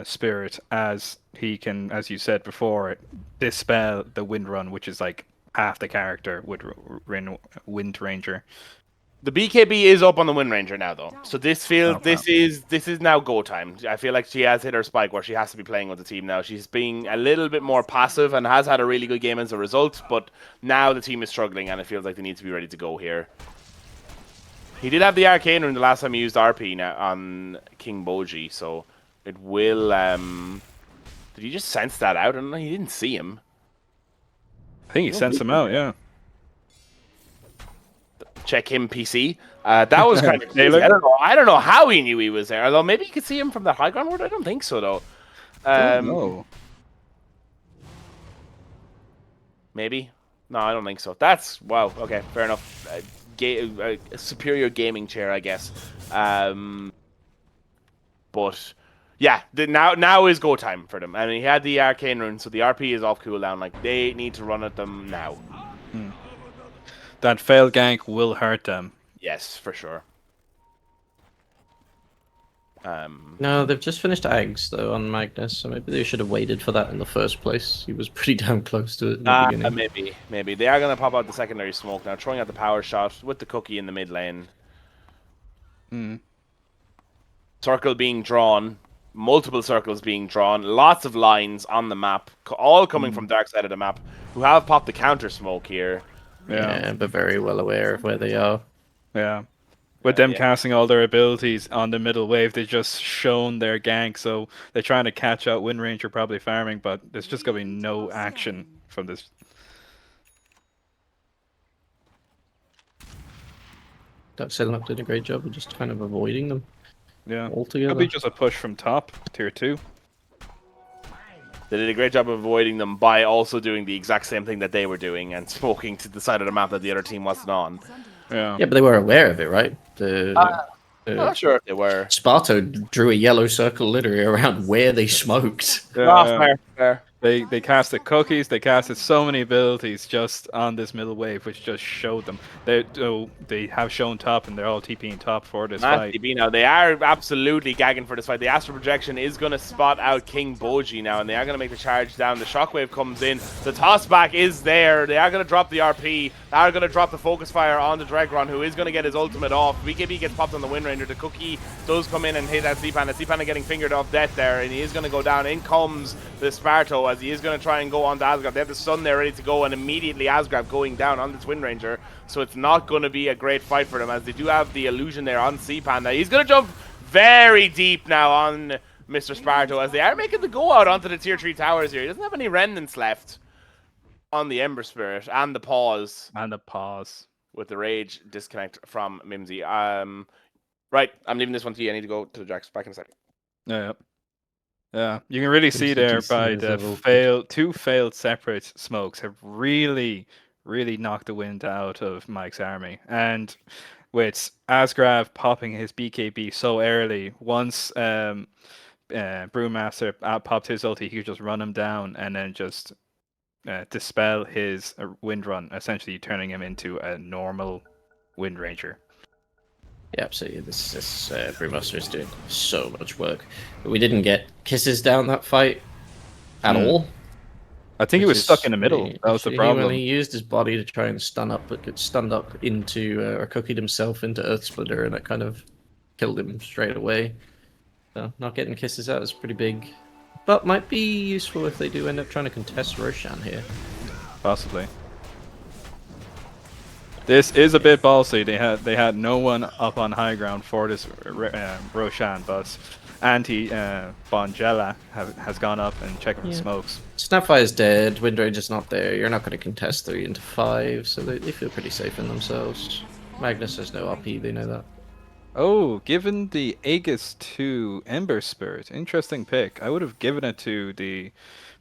spirit, as he can, as you said before, dispel the Wind Run, which is like half the character with Wind Ranger. The BKB is up on the Wind Ranger now, though. So this feels this is now go time. I feel like she has hit her spike where she has to be playing with the team now. She's being a little bit more passive and has had a really good game as a result. But now the team is struggling, and it feels like they need to be ready to go here. He did have the Arcane Rune the last time he used RP now on King Boji, so it will. Did he just sense that out? And he didn't see him. I think he sensed him out. Yeah. Check him, PC. That was kind of crazy. I don't know how he knew he was there. Although maybe you could see him from the high ground ward. I don't think so though. No. Maybe. No, I don't think so. That's wow. Okay, fair enough. A superior gaming chair, I guess. But yeah, now is go time for them. I mean, he had the Arcane Rune, so the RP is off cooldown. Like they need to run at them now. That failed gank will hurt them. Yes, for sure. No, they've just finished Ags though on Magnus, so maybe they should have waited for that in the first place. He was pretty damn close to it in the beginning. Maybe. They are going to pop out the secondary smoke now, throwing out the power shot with the cookie in the mid lane. Circle being drawn, multiple circles being drawn, lots of lines on the map, all coming from dark side of the map, who have popped the counter smoke here. Yeah, but very well aware of where they are. Yeah. With them casting all their abilities on the middle wave, they just shown their gank, so they're trying to catch out Wind Ranger, probably farming, but there's just going to be no action from this. Darkseid did a great job of just kind of avoiding them. Yeah. Altogether. Could be just a push from top, tier 2. They did a great job of avoiding them by also doing the exact same thing that they were doing and smoking to the side of the map that the other team wasn't on. Yeah, but they were aware of it, right? I'm not sure if they were. Sparto drew a yellow circle literally around where they smoked. Fair. They casted cookies, they casted so many abilities just on this middle wave, which just showed them. They have shown top, and they're all TPing top for this fight. TP now. They are absolutely gagging for this fight. The Astral Projection is going to spot out King Boji now, and they are going to make the charge down. The Shockwave comes in. The toss back is there. They are going to drop the RP. They are going to drop the Focus Fire on the Dregron, who is going to get his ultimate off. BKB gets popped on the Wind Ranger. The Cookie does come in and hit that C-Panda. C-Panda getting fingered off death there, and he is going to go down. In comes the Sparto, as he is going to try and go on to Asgrab. They have the Sun there ready to go, and immediately Asgrab going down on this Wind Ranger. So it's not going to be a great fight for them, as they do have the illusion there on C-Panda. He's going to jump very deep now on Mr. Sparto, as they are making the go out onto the tier 3 towers here. He doesn't have any remnants left on the Ember Spirit and the pause. And the pause. With the rage disconnect from Mimsy. Right, I'm leaving this one to you. I need to go to the Jacks. Back in a second. Yeah. Yeah, you can really see there by the two failed separate smokes have really knocked the wind out of Mike's army. And with Asgrav popping his BKB so early, once Brewmaster popped his ulti, he could just run him down and then just dispel his wind run, essentially turning him into a normal Wind Ranger. Yeah, absolutely. This Brewmaster is doing so much work. But we didn't get kisses down that fight at all. I think he was stuck in the middle. That was the problem. He used his body to try and stun up, but got stunned up into, or cookied himself into Earth Splitter, and that kind of killed him straight away. So not getting kisses out is pretty big. But might be useful if they do end up trying to contest Roshan here. Possibly. This is a bit ballsy. They had no one up on high ground for this Roshan, but Bongella has gone up and checked the smokes. Snapfire's dead, Wind Ranger's not there, you're not going to contest 3 into 5, so they feel pretty safe in themselves. Magnus has no RP, they know that. Oh, given the Aegis to Ember Spirit, interesting pick. I would have given it to the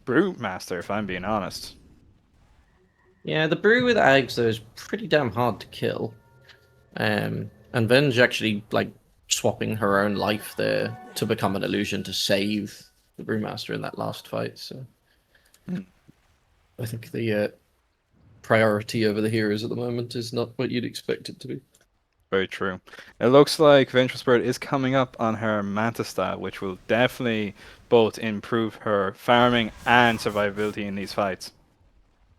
Brewmaster, if I'm being honest. Yeah, the Brew with Ags, though, is pretty damn hard to kill. And Venge actually, like, swapping her own life there to become an illusion to save the Brewmaster in that last fight, so... I think the priority over the heroes at the moment is not what you'd expect it to be. Very true. It looks like Vengeful Spirit is coming up on her Manta style, which will definitely both improve her farming and survivability in these fights.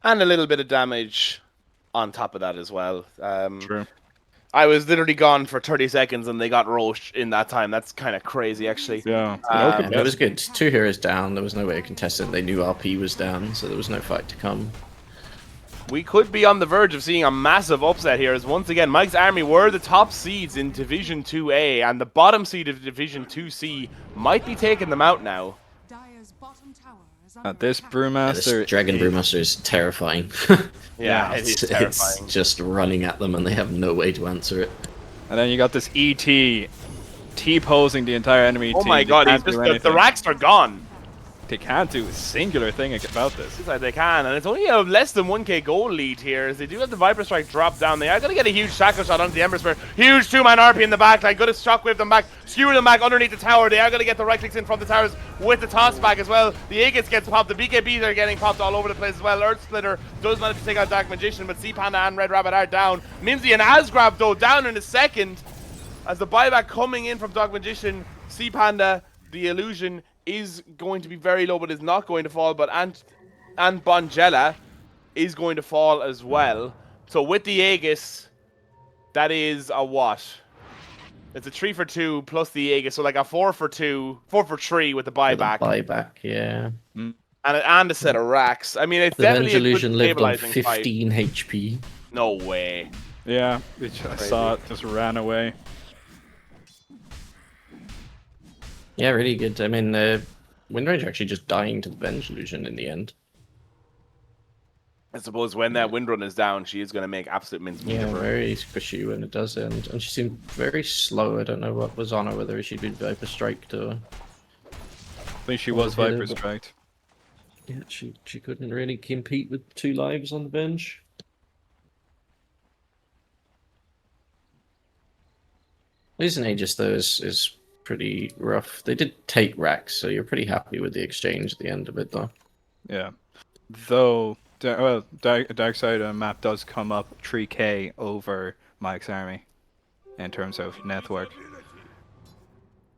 And a little bit of damage on top of that as well. True. I was literally gone for 30 seconds and they got Roche in that time. That's kind of crazy, actually. Yeah. It was good. 2 heroes down. There was no way to contest it. They knew RP was down, so there was no fight to come. We could be on the verge of seeing a massive upset here, as once again, Mike's army were the top seeds in Division 2A, and the bottom seed of Division 2C might be taking them out now. Dire's bottom tower is under This attack. Brewmaster... This Dragon Brewmaster is terrifying. Yeah, it is terrifying. It's just running at them and they have no way to answer it. And then you got this ET T-posing the entire enemy team. Oh my god, the racks are gone. They can't do a singular thing about this. Looks like they can, and it's only a less than 1k gold lead here, as they do have the Viper Strike drop down. They are going to get a huge Shackle Shot onto the Ember Spirit. Huge 2-man RP in the back line. Good to shockwave them back, skewer them back underneath the tower. They are going to get the right clicks in from the towers with the toss back as well. The Aegis gets popped. The BKBs are getting popped all over the place as well. Earth Splitter does manage to take out Dark Magician, but Sea Panda and Red Rabbit are down. Mimsy and Asgrab, though, down in a second. As the buyback coming in from Dark Magician, Sea Panda, the illusion is going to be very low, but is not going to fall. But and Bongella is going to fall as well. So with the Aegis, that is a what? It's a 3 for 2 plus the Aegis, so like a 4 for 3 with the buyback. Buyback, yeah. And a set of racks. I mean, it's The definitely Venge a good illusion lived on stabilizing fight. 15 HP. No way. Yeah, I saw it, just ran away. Yeah, really good. I mean, Wind Ranger actually just dying to the Venge illusion in the end. I suppose when that wind run is down, she is going to make absolute mincemeat Yeah, of her. very squishy when it does end. And she seemed very slow. I don't know what was on her, whether she'd been Viper Striked or... I think she was Viper Striked. Yeah, she couldn't really compete with 2 lives on the bench. Losing Aegis, though, is pretty rough. They did take racks, so you're pretty happy with the exchange at the end of it, though. Yeah. Though, dark side of the map does come up 3k over Mike's army in terms of network.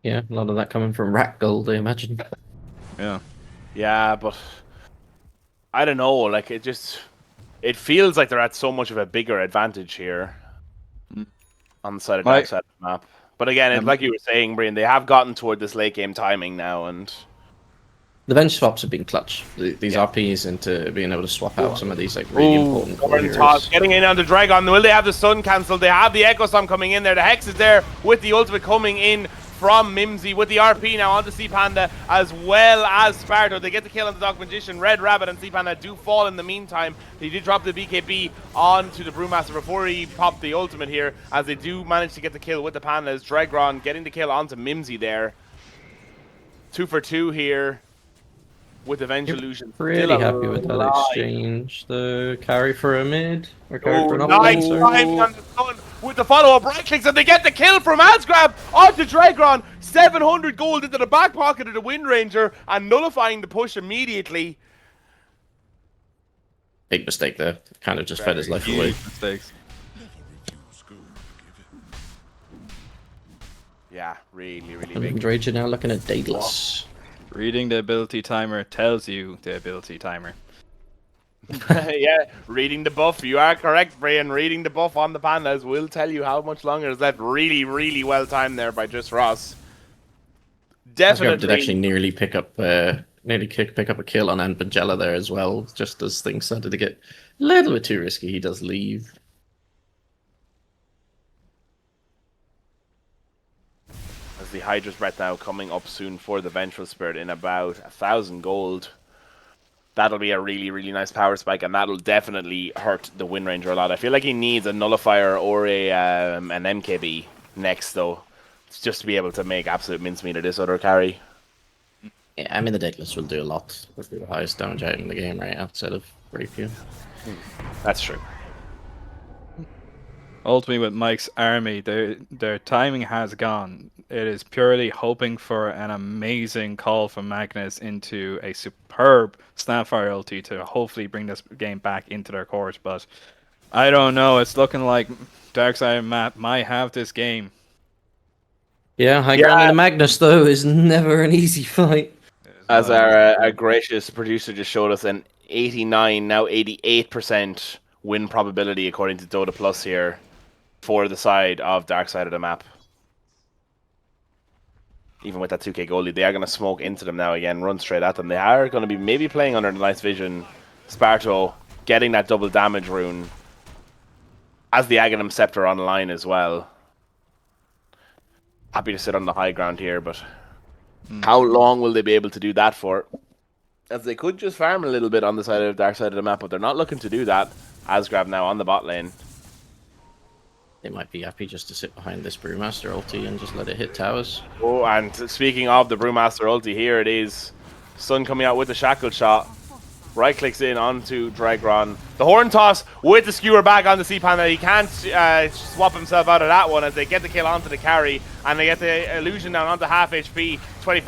Yeah, a lot of that coming from rack gold, I imagine. Yeah. Yeah, but I don't know. Like it feels like they're at so much of a bigger advantage here Mm. on the side of My- dark side of the map. But again, Um, like you were saying, Brian, they have gotten toward this late game timing now, and The bench swaps have been clutch. These Yeah. RPs into being able to swap out some of these like really important core Warren Toss heroes. getting in on the Dragon. Will they have the stun cancelled? They have the Echo Storm coming in there. The Hex is there with the ultimate coming in from Mimsy with the RP now onto Sea Panda as well as Sparto. They get the kill on the Dark Magician. Red Rabbit and Sea Panda do fall in the meantime. They did drop the BKB onto the Brewmaster before he popped the ultimate here, as they do manage to get the kill with the Pandas. Dragron getting the kill onto Mimsy there. 2 for 2 here with Avenge Illusion. Pretty Still happy with that alive. exchange. The carry for a mid or carry Oh, for an nice offlane, sorry. timing on the stun with the follow-up right clicks, and they get the kill from Asgrab onto Dragron. 700 gold into the back pocket of the Wind Ranger and nullifying the push immediately. Big mistake there. Kind of just fed his life away. Mistakes. Yeah, really, really And big. Ranger now looking at Daedalus. Reading the ability timer tells you the ability timer. Yeah, reading the buff. You are correct, Brian. Reading the buff on the Pandas will tell you how much longer is left. Really, really well timed there by Just Ross. Asgrab Definitely. did actually nearly pick up a kill on Anpangela there as well, just as things started to get a little bit too risky. He does leave. As the Hydra's Breath now coming up soon for the Vengeful Spirit in about 1,000 gold. That'll be a really, really nice power spike, and that'll definitely hurt the Wind Ranger a lot. I feel like he needs a Nullifier or an MKB next, though, just to be able to make absolute mincemeat of this other carry. Yeah, I mean the Daedalus will do a lot with the highest damage out in the game, right, outside of Rapier. That's true. Ultimately, with Mike's army, their timing has gone. It is purely hoping for an amazing call from Magnus into a superb Snapfire ulti to hopefully bring this game back into their court. But I don't know. It's looking like Darkside Map might have this game. Yeah, high ground in the Magnus though is never an easy fight. As our gracious producer just showed us, an 89, now 88% win probability according to Dota Plus here for the side of Dark Side of the map. Even with that 2k goal lead, they are going to smoke into them now again, run straight at them. They are going to be maybe playing under the nice vision. Sparto getting that double damage rune as the Aghanim Scepter online as well. Happy to sit on the high ground here, but how long will they be able to do that for? As they could just farm a little bit on the side of the dark side of the map, but they're not looking to do that. Asgrab now on the bot lane. They might be happy just to sit behind this Brewmaster ulti and just let it hit towers. Oh, and speaking of the Brewmaster ulti, here it is. Sun coming out with the shackle shot. Right clicks in onto Dragron. The horn toss with the skewer back on the Sea Panda. He can't swap himself out of that one as they get the kill onto the carry. And they get the illusion down onto half HP, 25%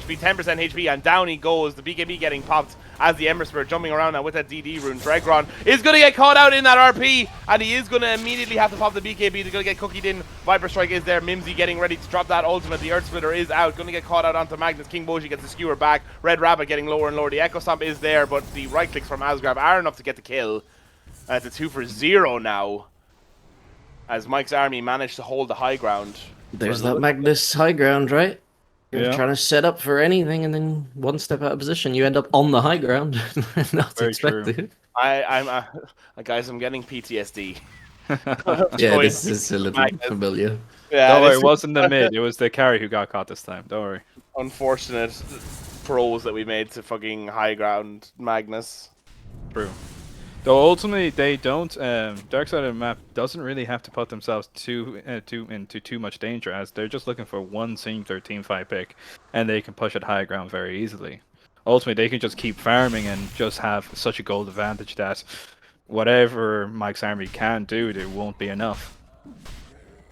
HP, 10% HP, and down he goes. The BKB getting popped as the Ember Spirit jumping around now with that DD rune. Dragron is going to get caught out in that RP, and he is going to immediately have to pop the BKB. They're going to get cookied in. Viper Strike is there. Mimsy getting ready to drop that ultimate. The Earth Splitter is out. Going to get caught out onto Magnus. King Boji gets the skewer back. Red Rabbit getting lower and lower. The Echo Stomp is there, but the right clicks from Asgrab are enough to get the kill. It's a 2 for 0 now, as Mike's army managed to hold the high ground. There's that Magnus high ground, right? You're Yeah. trying to set up for anything, and then one step out of position, you end up on the high ground. Not Very true. expected. Guys, I'm getting PTSD. Yeah, this is a little Magnus. familiar. Yeah, Don't worry, this it wasn't the mid. It was the carry who got caught this time. Don't worry. unfortunate pros that we made to fucking high ground Magnus. True. Though ultimately they don't. Dark side of the map doesn't really have to put themselves into too much danger, as they're just looking for one singular team fight pick, and they can push it high ground very easily. Ultimately, they can just keep farming and just have such a gold advantage that whatever Mike's army can do, there won't be enough.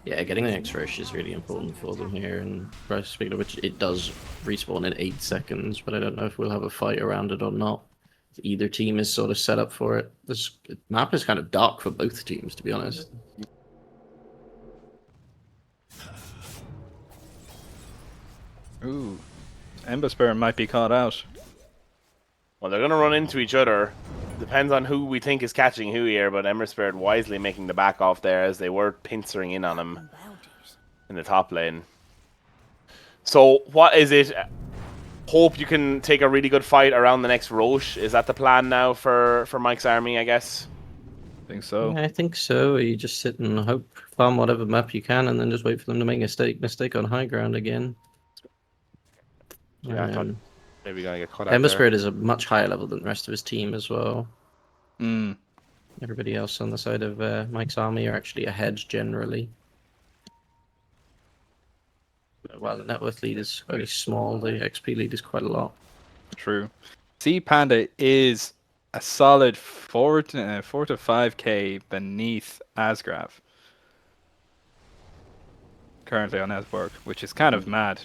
Yeah, getting the next rush is really important for them here, and speaking of which, it does respawn in 8 seconds, but I don't know if we'll have a fight around it or not. either team is sort of set up for it. This map is kind of dark for both teams, to be honest. Ooh, Ember Spirit might be caught out. Well, they're going to run into each other. Depends on who we think is catching who here, but Ember Spirit wisely making the back off there as they were pincering in on him in the top lane. So, what is it? Hope you can take a really good fight around the next Roche. Is that the plan now for Mike's army, I guess? I think so. Yeah, I think so. You just sit and hope, farm whatever map you can, and then just wait for them to make a mistake on high ground again. Yeah, I thought maybe gonna get caught out Ember there. Spirit is a much higher level than the rest of his team as well. Mm. Everybody else on the side of Mike's army are actually ahead generally. While the net worth lead is very small, the XP lead is quite a lot. True. Sea Panda is a solid 4 to 5k beneath Asgraf. Currently on Asborg, which is kind of mad.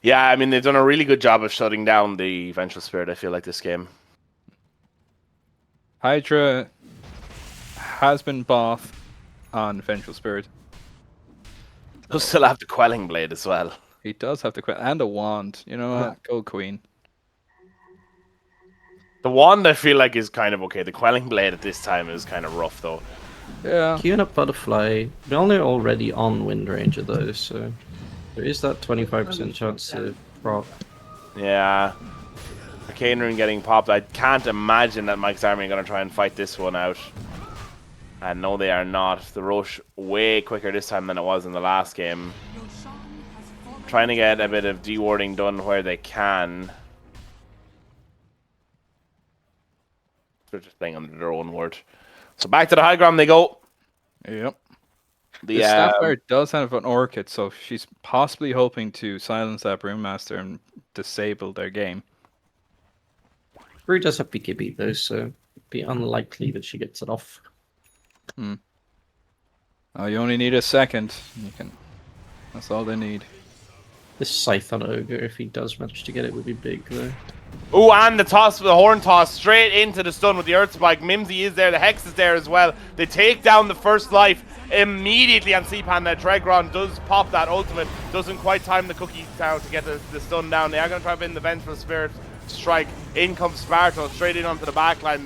Yeah, I mean, they've done a really good job of shutting down the Vengeful Spirit, I feel like, this game. Hydra has been bought on Vengeful Spirit. They'll still have the Quelling Blade as well. He does have the and a wand. You know what? Go Queen. The wand, I feel like, is kind of okay. The Quelling Blade at this time is kind of rough, though. Yeah. Queuing up Butterfly, they're only already on Wind Ranger though, so there is that 25% chance to proc. Yeah. Arcane Rune getting popped. I can't imagine that Mike's army are going to try and fight this one out. And no, they are not. The Roche way quicker this time than it was in the last game. Trying to get a bit of dewarding done where they can. They're just playing under their own word. So back to the high ground they go. Yep. The The Sapphire does have an Orchid, so she's possibly hoping to silence that Brewmaster and disable their game. Brew does have BKB though, so it'd be unlikely that she gets it off. Oh, you only need a second. You can. That's all they need. This Scythe on Ogre, if he does manage to get it, would be big though. Oh, and the toss, the horn toss straight into the stun with the Earth Spike. Mimsy is there, the Hex is there as well. They take down the first life immediately on Seapan. Tregron does pop that ultimate. Doesn't quite time the cookie down to get the stun down. They are going to try to pin the Vengeful Spirit strike. In comes Sparto straight in onto the backline.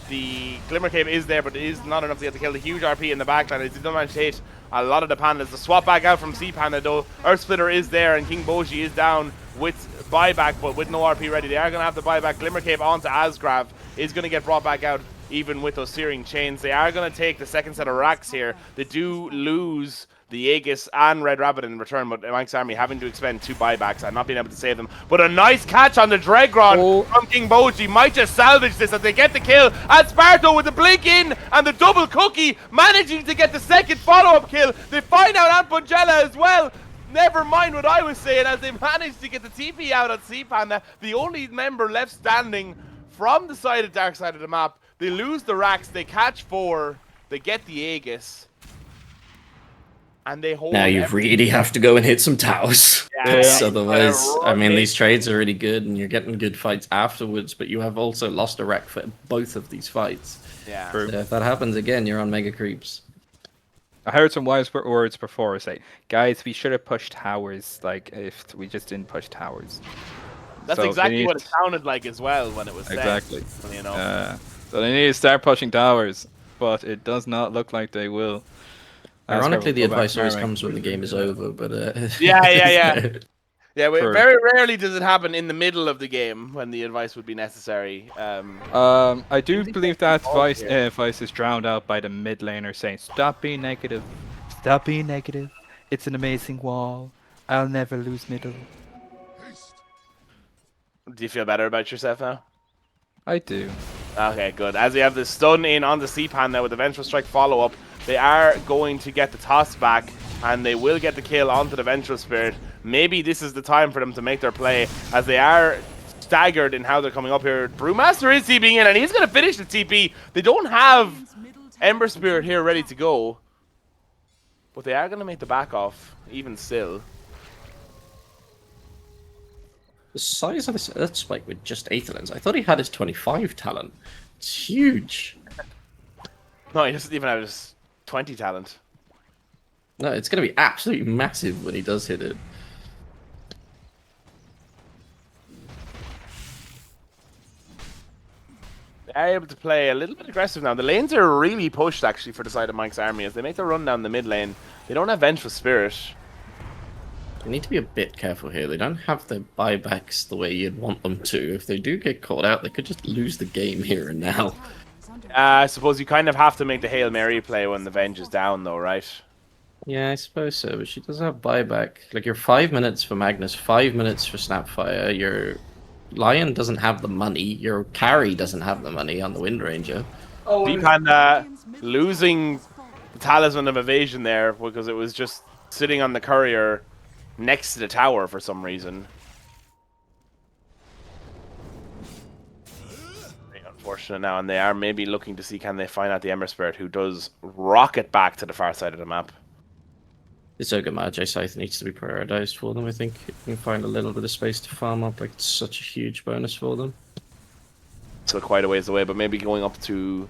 The Glimmer Cape is there, but it is not enough to get the kill. The huge RP in the backline. They don't manage to hit a lot of the pandas. The swap back out from Sea Panda though. Earth Splitter is there, and King Boji is down with buyback, but with no RP ready. They are going to have the buyback. Glimmer Cape onto Asgrav is going to get brought back out, even with those searing chains. They are going to take the second set of racks here. They do lose the Aegis and Red Rabbit in return, but Mike's army having to expend 2 buybacks and not being able to save them. But a nice catch on the Dregron from King Boji might just salvage this as they get the kill. And Sparto with the blink in and the double cookie, managing to get the second follow-up kill. They find out Antbongella as well. Never mind what I was saying, as they managed to get the TP out on Sea Panda, the only member left standing from the side of dark side of the map. They lose the racks, they catch 4, they get the Aegis. And they hold. Now you really have to go and hit some towers. Yeah. Otherwise, I mean, these trades are really good and you're getting good fights afterwards, but you have also lost a wreck for both of these fights. Yeah. So if that happens again, you're on mega creeps. I heard some wise words before say, guys, we should have pushed towers, like, if we just didn't push towers. That's So exactly what it sounded like as well when it was said. Exactly. You know. So they need to start pushing towers, but it does not look like they will. Ironically, the Asgard will go back advice always farming. comes when the game is over, but Yeah. Yeah, True. very rarely does it happen in the middle of the game when the advice would be necessary. I do believe that involved advice is drowned out by the mid laner saying, "Stop being negative. Stop being negative. It's an amazing wall. I'll never lose middle." Do you feel better about yourself now? I do. Okay, good. As they have the stun in on the C-Pan now with the Vengeful Strike follow-up, they are going to get the toss back, and they will get the kill onto the Vengeful Spirit. Maybe this is the time for them to make their play, as they are staggered in how they're coming up here. Brewmaster is TPing in, and he's going to finish the TP. They don't have Ember Spirit here ready to go, but they are going to make the back off, even still. The size of this Earth Spike with just Aetherlands. I thought he had his 25 talent. It's huge. No, he doesn't even have his 20 talent. No, it's going to be absolutely massive when he does hit it. They're able to play a little bit aggressive now. The lanes are really pushed, actually, for the side of Mike's army. As they make the run down the mid lane, they don't have Vengeful Spirit. They need to be a bit careful here. They don't have their buybacks the way you'd want them to. If they do get caught out, they could just lose the game here and now. I suppose you kind of have to make the Hail Mary play when the Venge is down, though, right? Yeah, I suppose so, but she does have buyback. Like, you're 5 minutes for Magnus, 5 minutes for Snapfire. Your Lion doesn't have the money. Your carry doesn't have the money on the Wind Ranger. Sea Panda losing the Talisman of Evasion there because it was just sitting on the courier next to the tower for some reason. Very unfortunate now, and they are maybe looking to see can they find out the Ember Spirit, who does rocket back to the far side of the map. This Ogre Magi Scythe needs to be prioritized for them, I think. You can find a little bit of space to farm up, like, it's such a huge bonus for them. Still quite a ways away, but maybe going up to...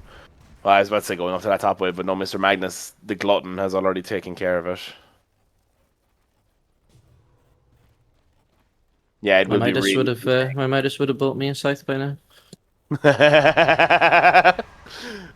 Well, I was about to say going up to that top wave, but no, Mr. Magnus, the Glutton, has already taken care of it. Yeah, it My will be Midas really... my Midas would have bought me a Scythe by now.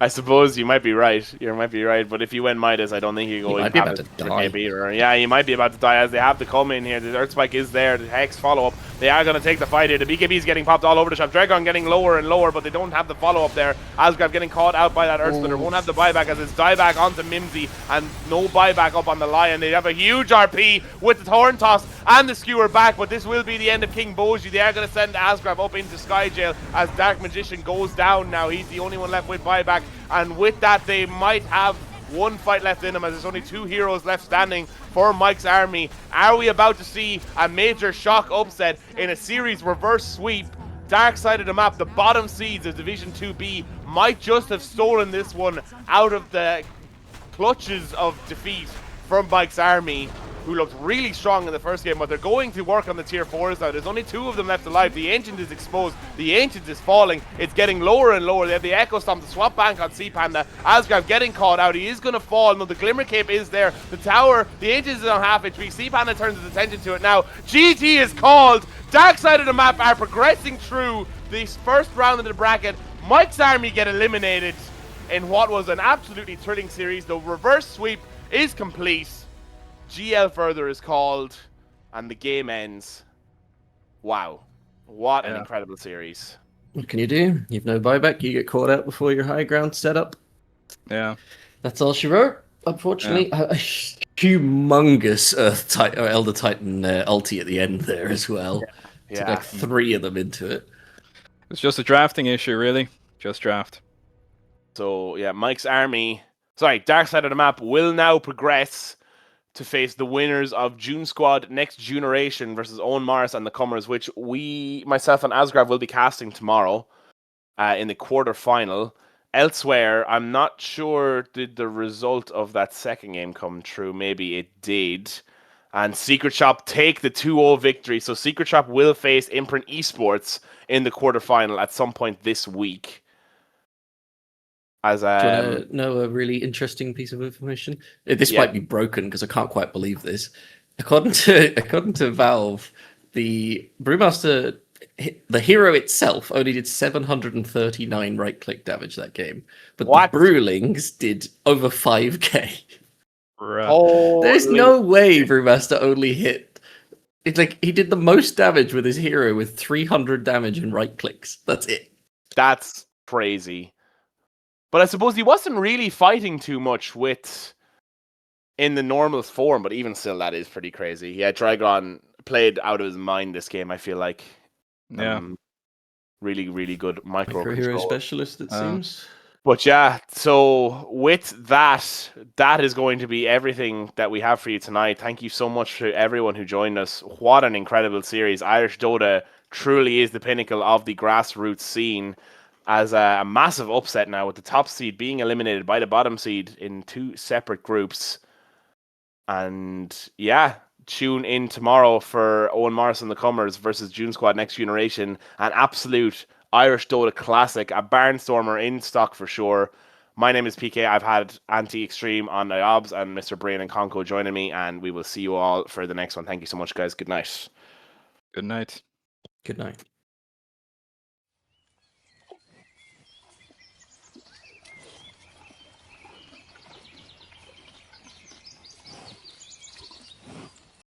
I suppose you might be right. You might be right, but if you went Midas, I don't think you're going might be about to die. either. Yeah, you might be about to die as they have to come in here. The Earth Spike is there. The Hex follow-up. They are going to take the fight here. The BKB is getting popped all over the shop. Dragon getting lower and lower, but they don't have the follow-up there. Asgrave getting caught out by that Earth Splitter. Won't have the buyback as it's dieback onto Mimsy and no buyback up on the Lion. They have a huge RP with the Thorn Toss and the Skewer back, but this will be the end of King Boji. They are going to send Asgrave up into Sky Jail as Dark Magician goes down now. He's the only one left with buyback, and with that they might have one fight left in him as there's only 2 heroes left standing for Mike's army. Are we about to see a major shock upset in a series reverse sweep? Dark side of the map, the bottom seeds of Division 2B might just have stolen this one out of the clutches of defeat from Mike's army, who looked really strong in the first game, but they're going to work on the tier 4s now. There's only 2 of them left alive. The Ancient is exposed. The Ancient is falling. It's getting lower and lower. They have the Echo Stomp, the swap bank on Sea Panda. Asgrave getting caught out. He is going to fall. No, the Glimmer Cape is there. The tower, the Ancient is on half HP. Sea Panda turns his attention to it now. GT is called. Dark side of the map are progressing through this first round of the bracket. Mike's army get eliminated in what was an absolutely thrilling series. The reverse sweep is complete. GL further is called, and the game ends. Wow. What an incredible series. What can you do? You've no buyback, you get caught out before your high ground set up. Yeah. That's all she wrote. Unfortunately, a humongous Elder Titan ulti at the end there as well. Yeah. Took like 3 of them into it. It's just a drafting issue, really. Just draft. So, yeah, Mike's army, Dark side of the map will now progress to face the winners of June Squad Next Generation versus Owen Morris and the Comers, which myself and Asgrave will be casting tomorrow in the quarter-final. Elsewhere, I'm not sure did the result of that second game come true. Maybe it did. And Secret Shop take the 2-0 victory. So Secret Shop will face Imprint Esports in the quarter-final at some point this week. As Do you want to know a really interesting piece of information? This might be broken because I can't quite believe this. According to Valve, the Brewmaster, the hero itself, only did 739 right-click damage that game, but the Brewlings did over 5k. There's no way Brewmaster only hit. It's like he did the most damage with his hero with 300 damage in right clicks. That's it. That's crazy. But I suppose he wasn't really fighting too much in the normal form, but even still, that is pretty crazy. Yeah, Dragon played out of his mind this game, I feel like. Yeah. Really, really good micro hero specialist, it seems. But yeah, so with that is going to be everything that we have for you tonight. Thank you so much to everyone who joined us. What an incredible series. Irish Dota truly is the pinnacle of the grassroots scene, as a massive upset now, with the top seed being eliminated by the bottom seed in 2 separate groups. And yeah, tune in tomorrow for Owen Morrison the Comers versus June Squad Next Generation. An absolute Irish Dota classic, a barnstormer in stock for sure. My name is PK. I've had Anti-Extreme on IOBS and Mr. Brain and Conco joining me, and we will see you all for the next one. Thank you so much, guys. Good night. Good night. Good night.